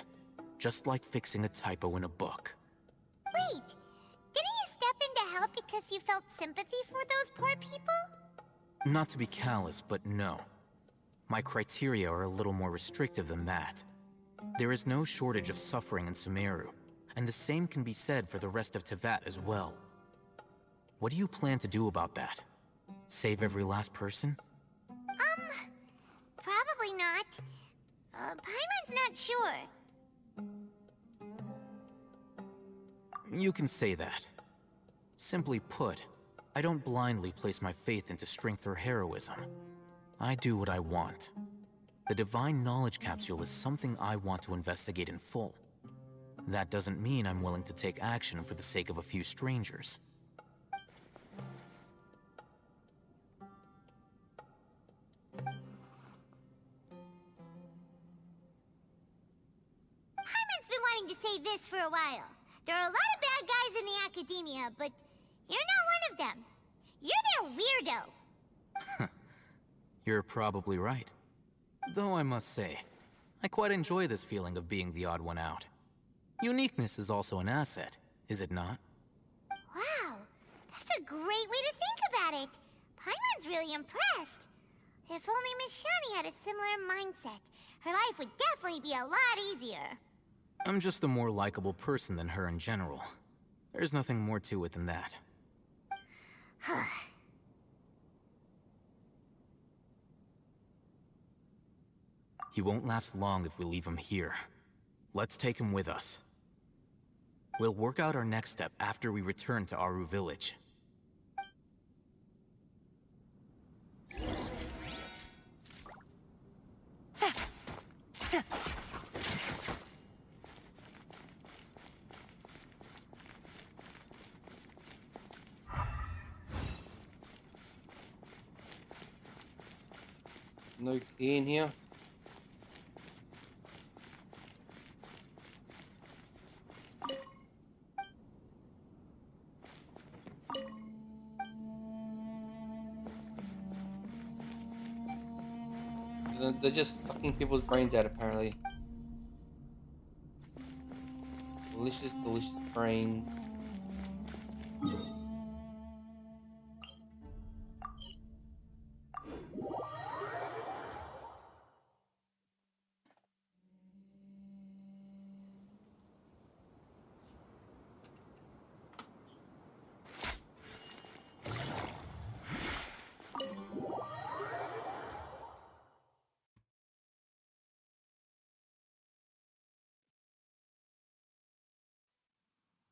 just like fixing a typo in a book. Wait, didn't you step in to help because you felt sympathy for those poor people? Not to be callous, but no. My criteria are a little more restrictive than that. There is no shortage of suffering in Sumeru, and the same can be said for the rest of Teyvat as well. What do you plan to do about that? Save every last person? Probably not. Paimon's not sure. You can say that. Simply put, I don't blindly place my faith into strength or heroism. I do what I want. The Divine Knowledge Capsule is something I want to investigate in full. That doesn't mean I'm willing to take action for the sake of a few strangers. Paimon's been wanting to say this for a while. There are a lot of bad guys in the academia, but you're not one of them. You're their weirdo. You're probably right. Though I must say, I quite enjoy this feeling of being the odd one out. Uniqueness is also an asset, is it not? Wow, that's a great way to think about it. Paimon's really impressed. If only Miss Shani had a similar mindset, her life would definitely be a lot easier. I'm just a more likable person than her in general. There's nothing more to it than that. He won't last long if we leave him here. Let's take him with us. We'll work out our next step after we return to Aru Village. No key in here. They're just sucking people's brains out, apparently. Delicious, delicious brain.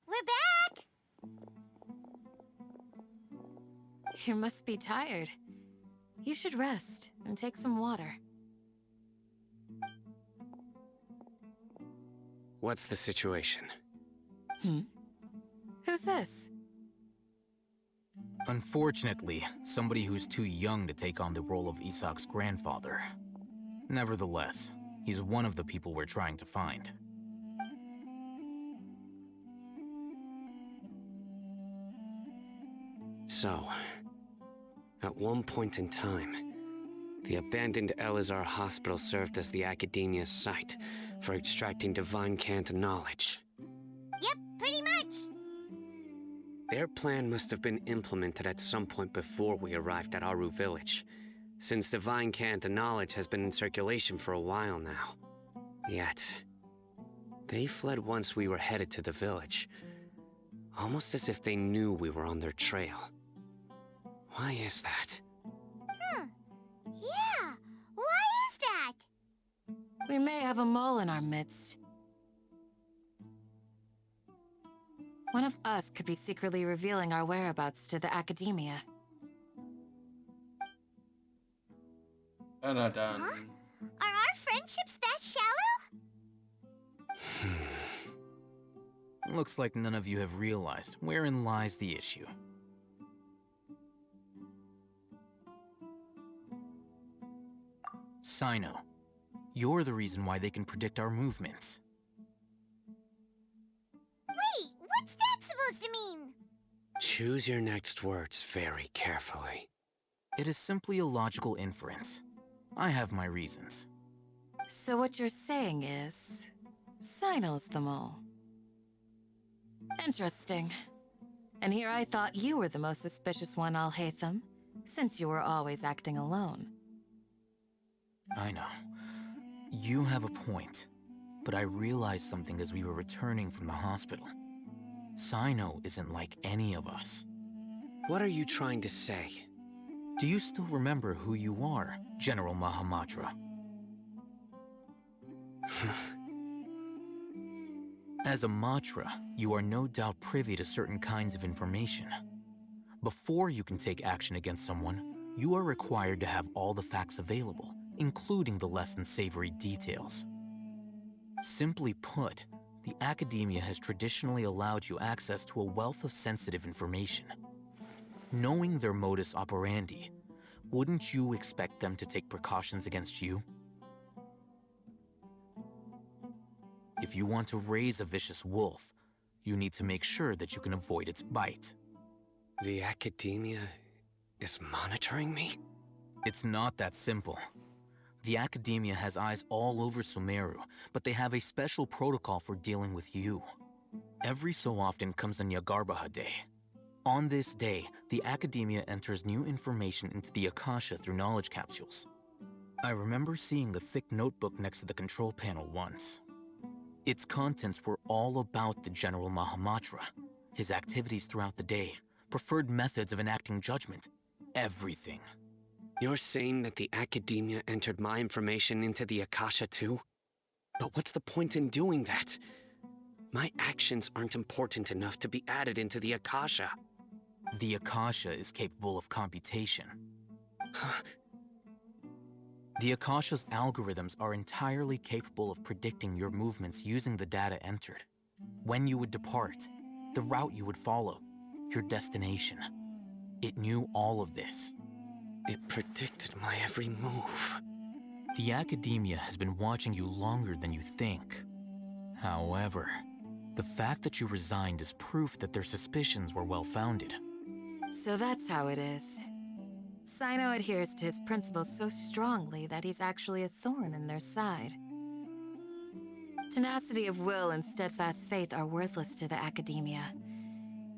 We're back! You must be tired. You should rest and take some water. What's the situation? Who's this? Unfortunately, somebody who's too young to take on the role of Isak's grandfather. Nevertheless, he's one of the people we're trying to find. So, at one point in time, the abandoned Elazar Hospital served as the Academia's site for extracting divine Canton knowledge. Yep, pretty much. Their plan must have been implemented at some point before we arrived at Aru Village, since divine cant knowledge has been in circulation for a while now. Yet, they fled once we were headed to the village, almost as if they knew we were on their trail. Why is that? Yeah, why is that? We may have a mole in our midst. One of us could be secretly revealing our whereabouts to the academia. Dun. Are our friendships that shallow? Looks like none of you have realized wherein lies the issue. Sino, you're the reason why they can predict our movements. Wait, what's that supposed to mean? Choose your next words very carefully. It is simply a logical inference. I have my reasons. So what you're saying is, Sino's the mole. Interesting. And here I thought you were the most suspicious one, Alhaitham, since you were always acting alone. I know. You have a point. But I realized something as we were returning from the hospital. Sino isn't like any of us. What are you trying to say? Do you still remember who you are, General Mahamatra? As a Matra, you are no doubt privy to certain kinds of information. Before you can take action against someone, you are required to have all the facts available, including the less than savory details. Simply put, the academia has traditionally allowed you access to a wealth of sensitive information. Knowing their modus operandi, wouldn't you expect them to take precautions against you? If you want to raise a vicious wolf, you need to make sure that you can avoid its bite. The academia is monitoring me? It's not that simple. The academia has eyes all over Sumeru, but they have a special protocol for dealing with you. Every so often comes a Nyagarbaha Day. On this day, the academia enters new information into the Akasha through knowledge capsules. I remember seeing a thick notebook next to the control panel once. Its contents were all about the General Mahamatra, his activities throughout the day, preferred methods of enacting judgment, everything. You're saying that the academia entered my information into the Akasha too? But what's the point in doing that? My actions aren't important enough to be added into the Akasha. The Akasha is capable of computation. The Akasha's algorithms are entirely capable of predicting your movements using the data entered. When you would depart, the route you would follow, your destination. It knew all of this. It predicted my every move. The academia has been watching you longer than you think. However, the fact that you resigned is proof that their suspicions were well-founded. So that's how it is. Sino adheres to his principles so strongly that he's actually a thorn in their side. Tenacity of will and steadfast faith are worthless to the academia.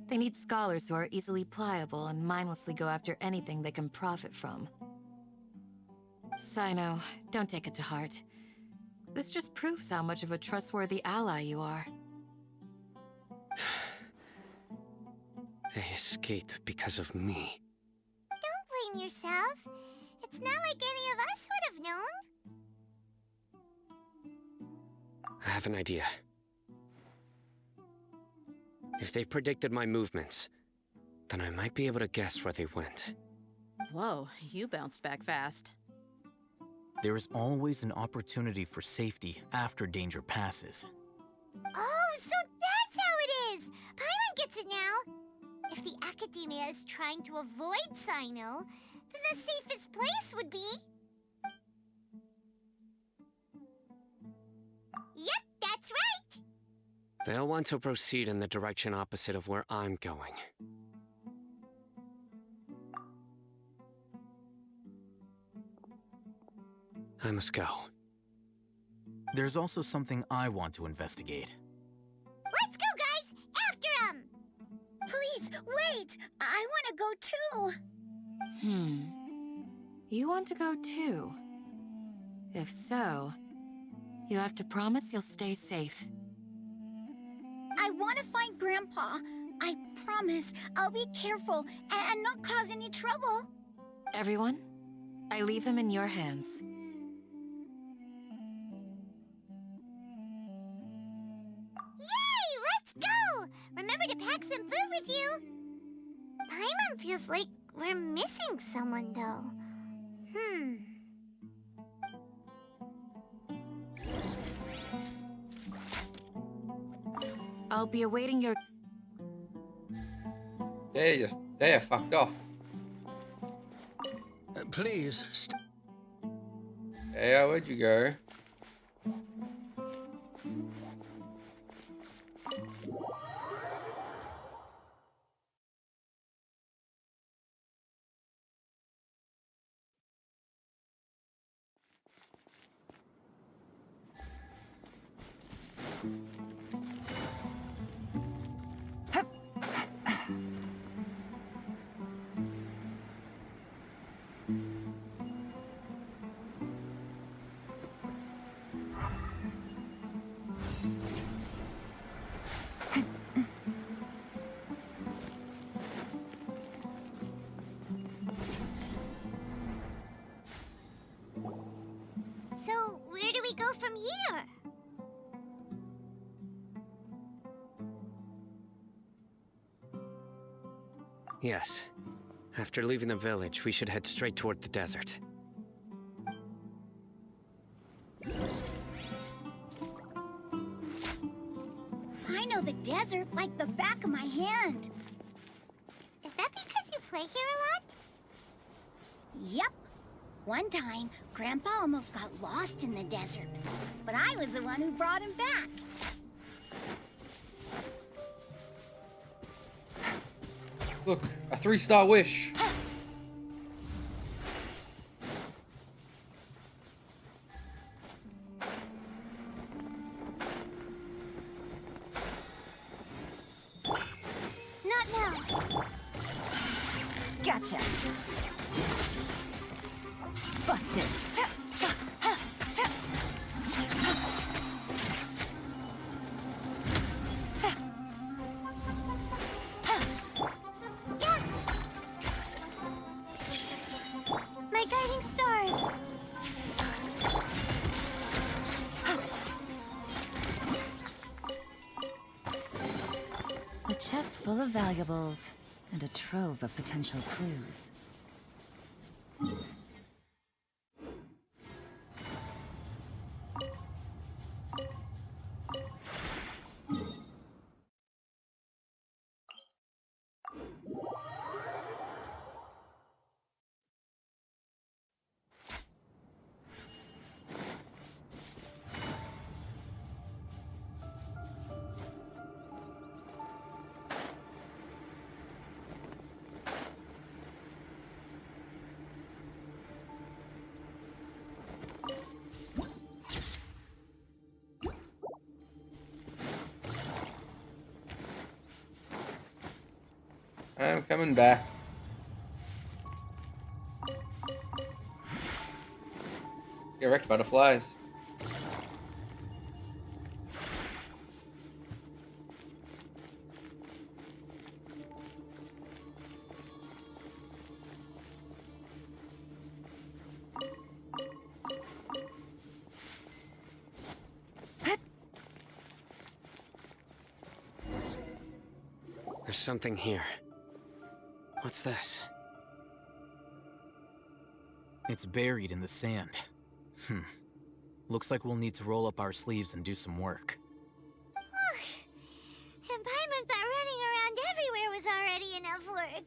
They need scholars who are easily pliable and mindlessly go after anything they can profit from. Sino, don't take it to heart. This just proves how much of a trustworthy ally you are. They escaped because of me. Don't blame yourself. It's not like any of us would have known. I have an idea. If they predicted my movements, then I might be able to guess where they went. Whoa, you bounced back fast. There is always an opportunity for safety after danger passes. Oh, so that's how it is! Paimon gets it now! If the academia is trying to avoid Sino, then the safest place would be... Yep, that's right! They'll want to proceed in the direction opposite of where I'm going. I must go. There's also something I want to investigate. Let's go, guys! After him! Please, wait! I want to go too! You want to go too? If so, you have to promise you'll stay safe. I want to find Grandpa. I promise I'll be careful and not cause any trouble. Everyone, I leave him in your hands. Yay! Let's go! Remember to pack some food with you. Paimon feels like we're missing someone, though. I'll be awaiting your... They are fucked off. Please, Hey, where'd you go? So, where do we go from here? Yes. After leaving the village, we should head straight toward the desert. I know the desert like the back of my hand. Is that because you play here a lot? Yep. One time, Grandpa almost got lost in the desert, but I was the one who brought him back. Look, a 3-star wish. Not now. Gotcha. Busted. My guiding stars. A chest full of valuables and a trove of potential clues. I'm coming back. Get wrecked butterflies. There's something here. What's this? It's buried in the sand. Looks like we'll need to roll up our sleeves and do some work. And Paimon thought running around everywhere was already enough work.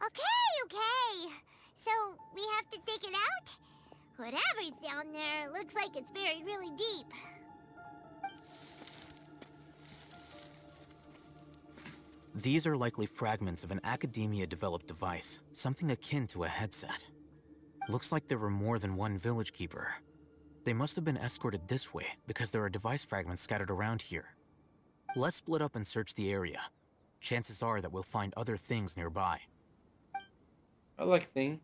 Okay. So, we have to dig it out? Whatever's down there looks like it's buried really deep. These are likely fragments of an Academia-developed device, something akin to a headset. Looks like there were more than one village keeper. They must have been escorted this way because there are device fragments scattered around here. Let's split up and search the area. Chances are that we'll find other things nearby. I like things.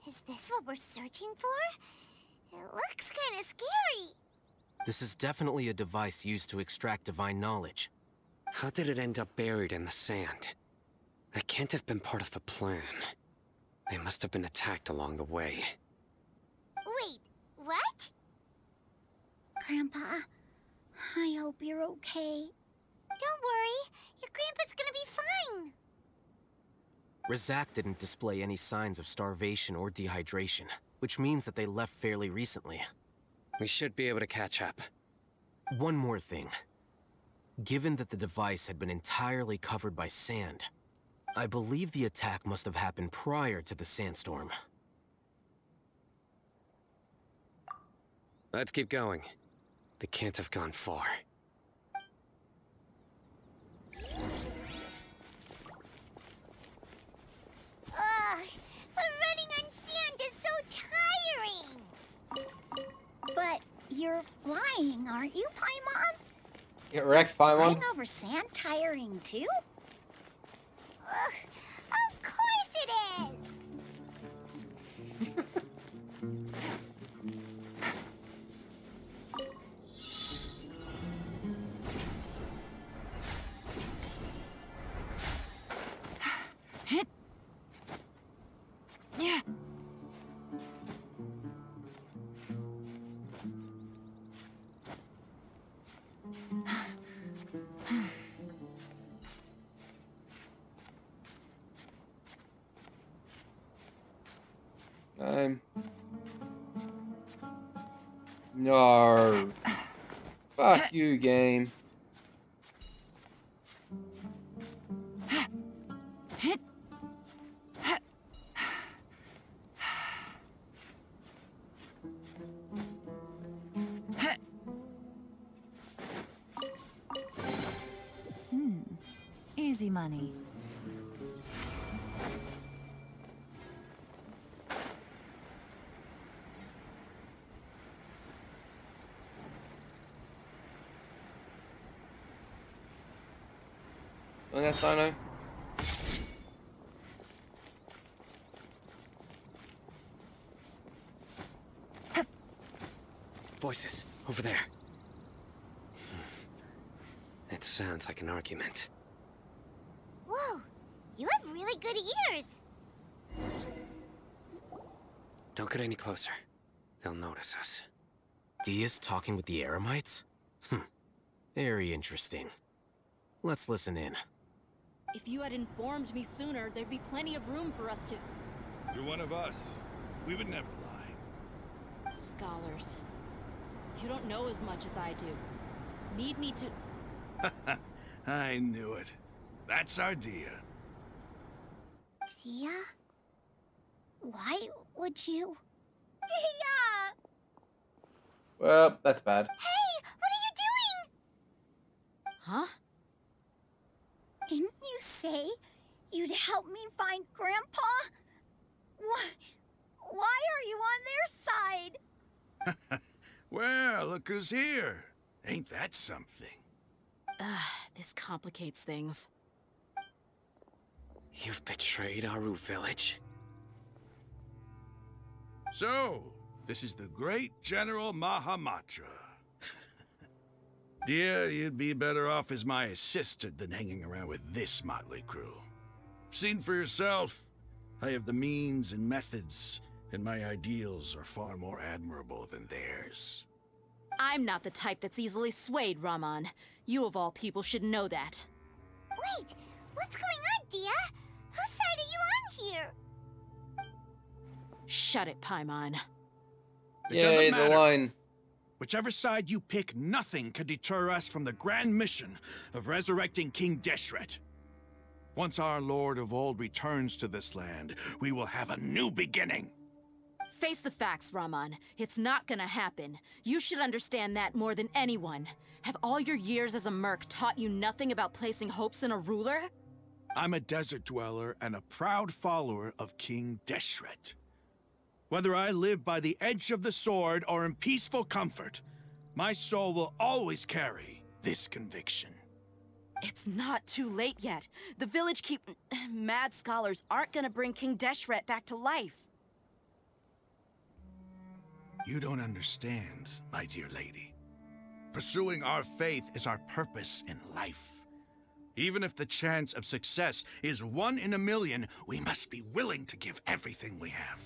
Is this what we're searching for? It looks kind of scary. This is definitely a device used to extract divine knowledge. How did it end up buried in the sand? That can't have been part of the plan. They must have been attacked along the way. Wait, what? Grandpa, I hope you're okay. Don't worry, your grandpa's gonna be fine. Razak didn't display any signs of starvation or dehydration, which means that they left fairly recently. We should be able to catch up. One more thing. Given that the device had been entirely covered by sand, I believe the attack must have happened prior to the sandstorm. Let's keep going. They can't have gone far. Ugh, but running on sand is so tiring. But you're flying, aren't you, Paimon? Get wrecked, Paimon. Flying over sand tiring too? Ugh, of course it is. Yeah. No. Fuck you, game. Easy money. And that's I know. Voices, over there. It sounds like an argument. Whoa, you have really good ears. Don't get any closer. They'll notice us. Dia's talking with the Eremites? Very interesting. Let's listen in. If you had informed me sooner, there'd be plenty of room for us to... You're one of us. We would never lie. Scholars. You don't know as much as I do. Need me to... I knew it. That's our Dia. Dia? Why would you... Dia! Well, that's bad. Hey, what are you doing? Huh? Didn't you say you'd help me find Grandpa? Why are you on their side? Well, look who's here. Ain't that something? This complicates things. You've betrayed Aru village? So, this is the great General Mahamatra. Dear, you'd be better off as my assistant than hanging around with this motley crew. Seen for yourself, I have the means and methods, and my ideals are far more admirable than theirs. I'm not the type that's easily swayed, Raman. You of all people should know that. Wait, what's going on, Dia? Whose side are you on here? Shut it, Paimon. It doesn't Yay, the matter. line. Whichever side you pick, nothing could deter us from the grand mission of resurrecting King Deshret. Once our Lord of Old returns to this land, we will have a new beginning. Face the facts, Raman. It's not gonna happen. You should understand that more than anyone. Have all your years as a merc taught you nothing about placing hopes in a ruler? I'm a desert dweller and a proud follower of King Deshret. Whether I live by the edge of the sword or in peaceful comfort, my soul will always carry this conviction. It's not too late yet. The village mad scholars aren't gonna bring King Deshret back to life. You don't understand, my dear lady. Pursuing our faith is our purpose in life. Even if the chance of success is 1 in a million, we must be willing to give everything we have.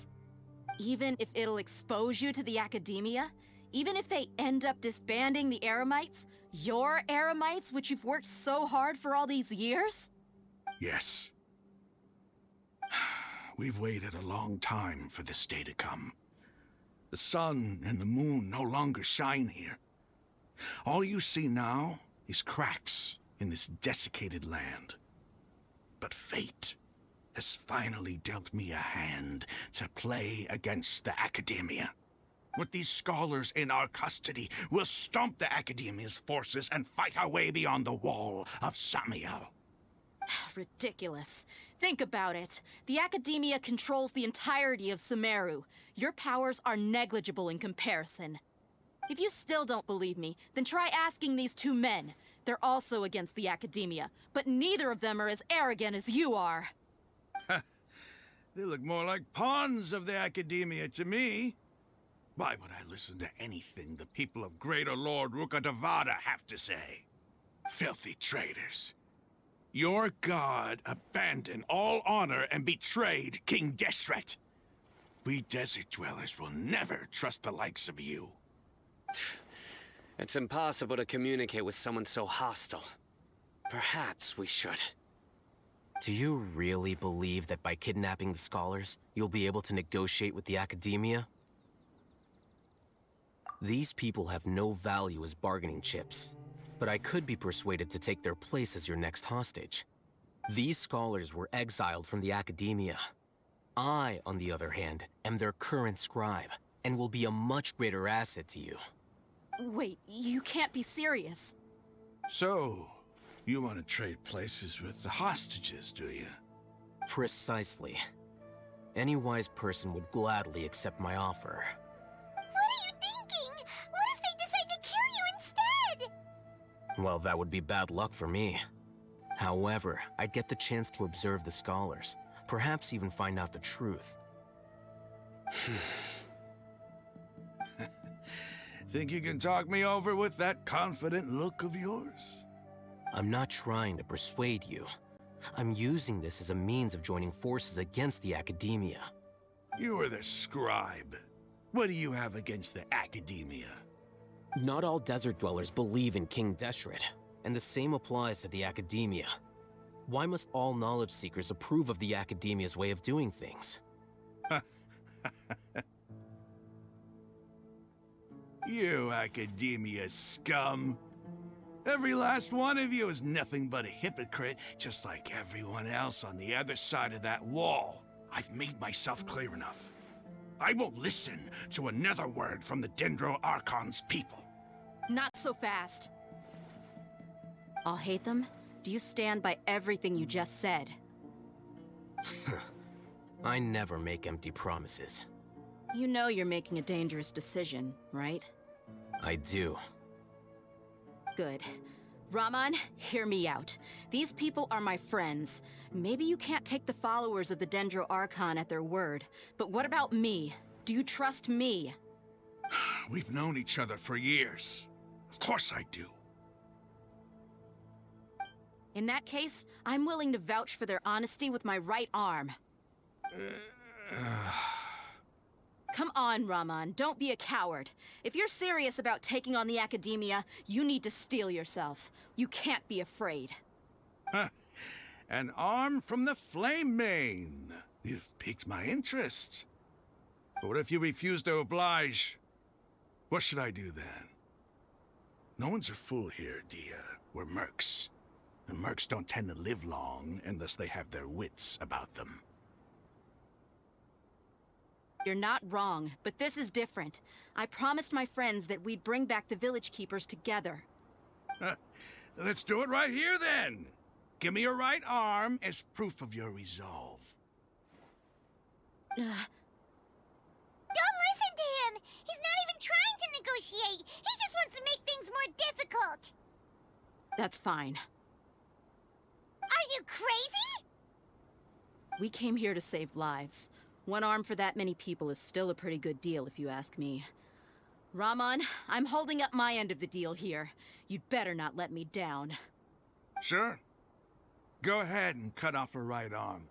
Even if it'll expose you to the academia? Even if they end up disbanding the Eremites? Your Eremites, which you've worked so hard for all these years? Yes. We've waited a long time for this day to come. The sun and the moon no longer shine here. All you see now is cracks in this desiccated land. But fate has finally dealt me a hand to play against the Academia. With these scholars in our custody, we'll stomp the Academia's forces and fight our way beyond the wall of Samiel. Ridiculous. Think about it. The Academia controls the entirety of Sumeru. Your powers are negligible in comparison. If you still don't believe me, then try asking these 2 men. They're also against the Academia, but neither of them are as arrogant as you are. They look more like pawns of the Academia to me. Why would I listen to anything the people of Greater Lord Rukkhadevada have to say? Filthy traitors. Your god abandoned all honor and betrayed King Deshret. We desert dwellers will never trust the likes of you. It's impossible to communicate with someone so hostile. Perhaps we should. Do you really believe that by kidnapping the scholars, you'll be able to negotiate with the Academia? These people have no value as bargaining chips, but I could be persuaded to take their place as your next hostage. These scholars were exiled from the Academia. I, on the other hand, am their current scribe, and will be a much greater asset to you. Wait, you can't be serious. So, you want to trade places with the hostages, do you? Precisely. Any wise person would gladly accept my offer. What are you thinking? What if they decide to kill you instead? Well, that would be bad luck for me. However, I'd get the chance to observe the scholars, perhaps even find out the truth. Think you can talk me over with that confident look of yours? I'm not trying to persuade you. I'm using this as a means of joining forces against the Academia. You are the scribe. What do you have against the Academia? Not all desert dwellers believe in King Deshret, and the same applies to the Academia. Why must all knowledge seekers approve of the Academia's way of doing things? You Academia scum. Every last one of you is nothing but a hypocrite, just like everyone else on the other side of that wall. I've made myself clear enough. I won't listen to another word from the Dendro Archon's people. Not so fast. I'll hate them. Do you stand by everything you just said? I never make empty promises. You know you're making a dangerous decision, right? I do. Good. Raman, hear me out. These people are my friends. Maybe you can't take the followers of the Dendro Archon at their word, but what about me? Do you trust me? We've known each other for years. Of course I do. In that case, I'm willing to vouch for their honesty with my right arm. Come on, Raman, don't be a coward. If you're serious about taking on the Academia, you need to steel yourself. You can't be afraid. An arm from the Flame Mane. You've piqued my interest. But what if you refuse to oblige? What should I do then? No one's a fool here, Dia. We're mercs. And mercs don't tend to live long unless they have their wits about them. You're not wrong, but this is different. I promised my friends that we'd bring back the village keepers together. Let's do it right here, then. Give me your right arm as proof of your resolve. Don't listen to him! He's not even trying to negotiate! He just wants to make things more difficult! That's fine. you crazy? We came here to save lives. One arm for that many people is still a pretty good deal, if you ask me. Rahman, I'm holding up my end of the deal here. You'd better not let me down. Sure. Go ahead and cut off her right arm.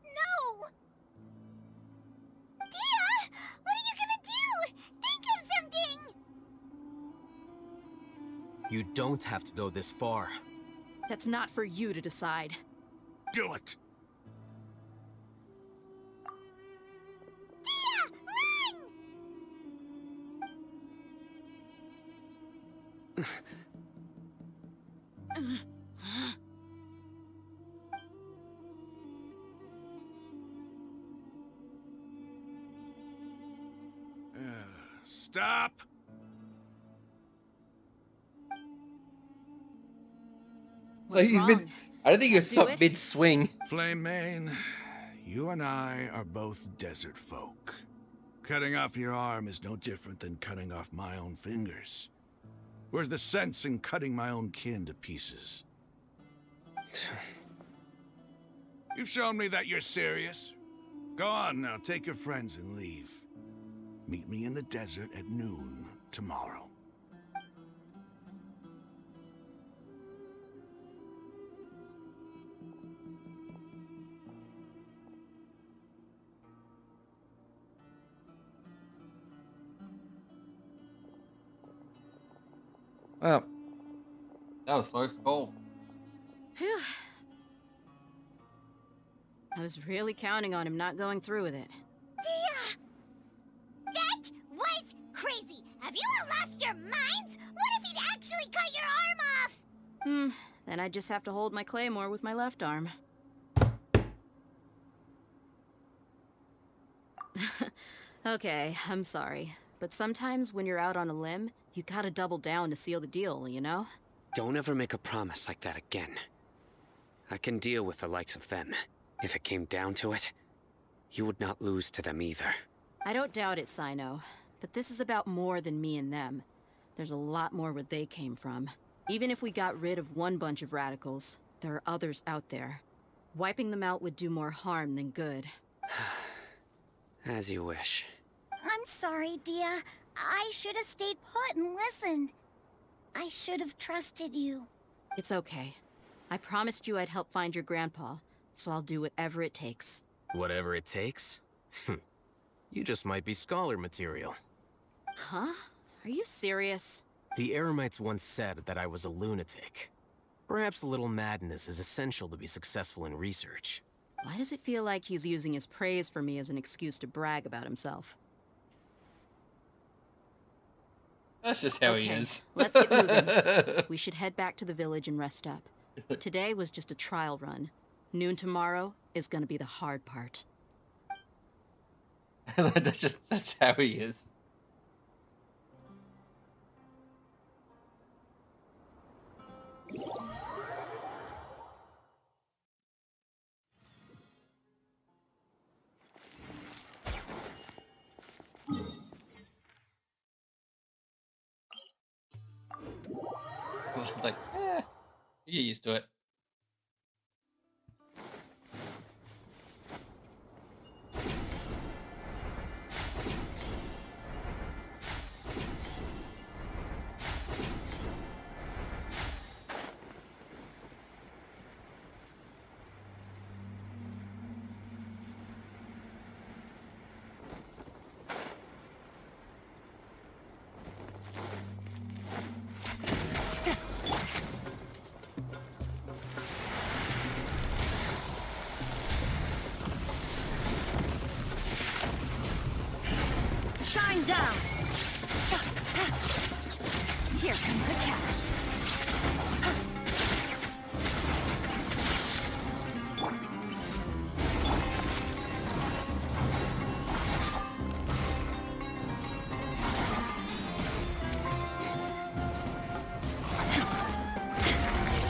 No! Dia! What are you gonna do? Think of something! You don't have to go this far. That's not for you to decide. Do it! Dia! Run! Stop! So he's been. I don't think he's stopped mid swing. Flame Mane, you and I are both desert folk. Cutting off your arm is no different than cutting off my own fingers. Where's the sense in cutting my own kin to pieces? You've shown me that you're serious. Go on now, take your friends and leave. Meet me in the desert at noon tomorrow. Well, that was close call. Phew. I was really counting on him not going through with it. Dia! That was crazy! Have you all lost your minds? What if he'd actually cut your arm off? Then I just have to hold my claymore with my left arm. Okay, I'm sorry. But sometimes when you're out on a limb, you gotta double down to seal the deal, you know? Don't ever make a promise like that again. I can deal with the likes of them. If it came down to it, you would not lose to them either. I don't doubt it, Sino. But this is about more than me and them. There's a lot more where they came from. Even if we got rid of one bunch of radicals, there are others out there. Wiping them out would do more harm than good. As you wish. I'm sorry, Dia. I should have stayed put and listened. I should have trusted you. It's okay. I promised you I'd help find your grandpa, so I'll do whatever it takes. Whatever it takes? You just might be scholar material. Huh? Are you serious? The Eremites once said that I was a lunatic. Perhaps a little madness is essential to be successful in research. Why does it feel like he's using his praise for me as an excuse to brag about himself? That's just how he is. Let's get moving. We should head back to the village and rest up. Today was just a trial run. Noon tomorrow is gonna be the hard part. That's how he is. Like, you get used to it. Shine down! Here comes the catch.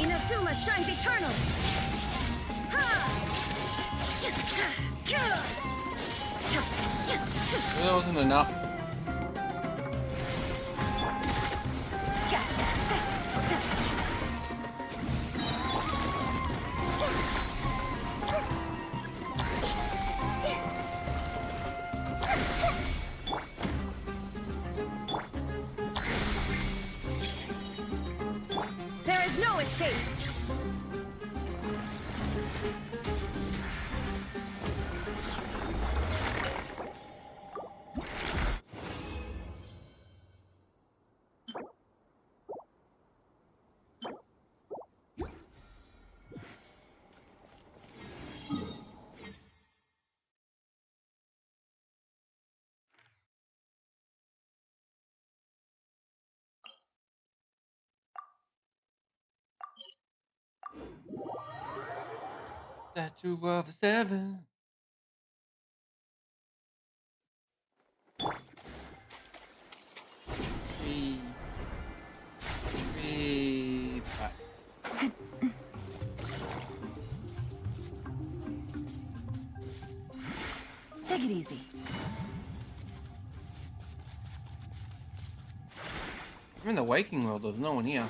Inazuma shines eternal! That wasn't enough. is no escape! Statue of 7. Three, five. Take it easy. I'm in the waking world, there's no one here.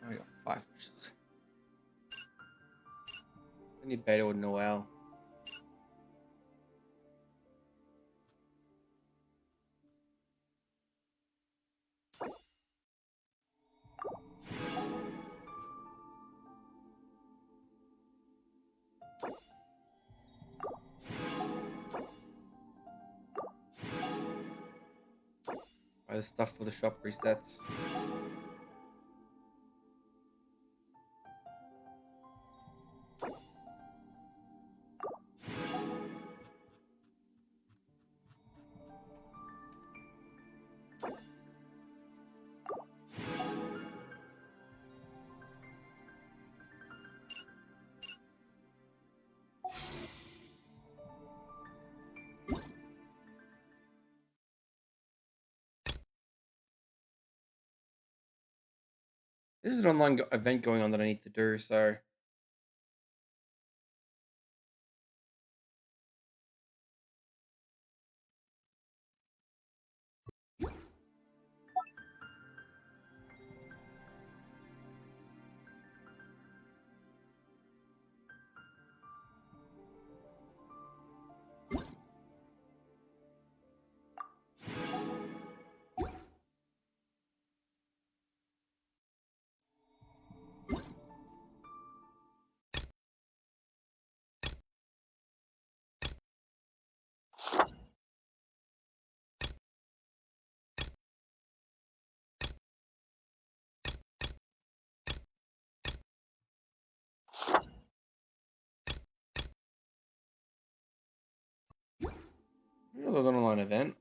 I got 5 wishes. I need Beto and Noel. Buy the stuff for the shop resets. There's an online event going on that I need to do, so I know there's an online event.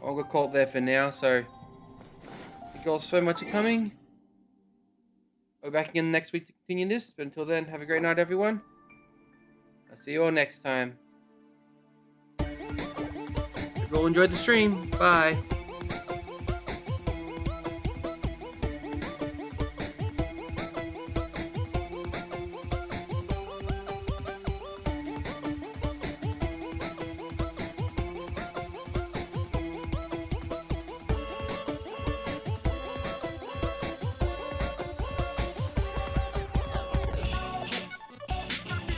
I'll get caught there for now, so thank you all so much for coming. I'll be back again next week to continue this, but until then, have a great night, everyone. I'll see you all next time. Hope you all enjoyed the stream. Bye.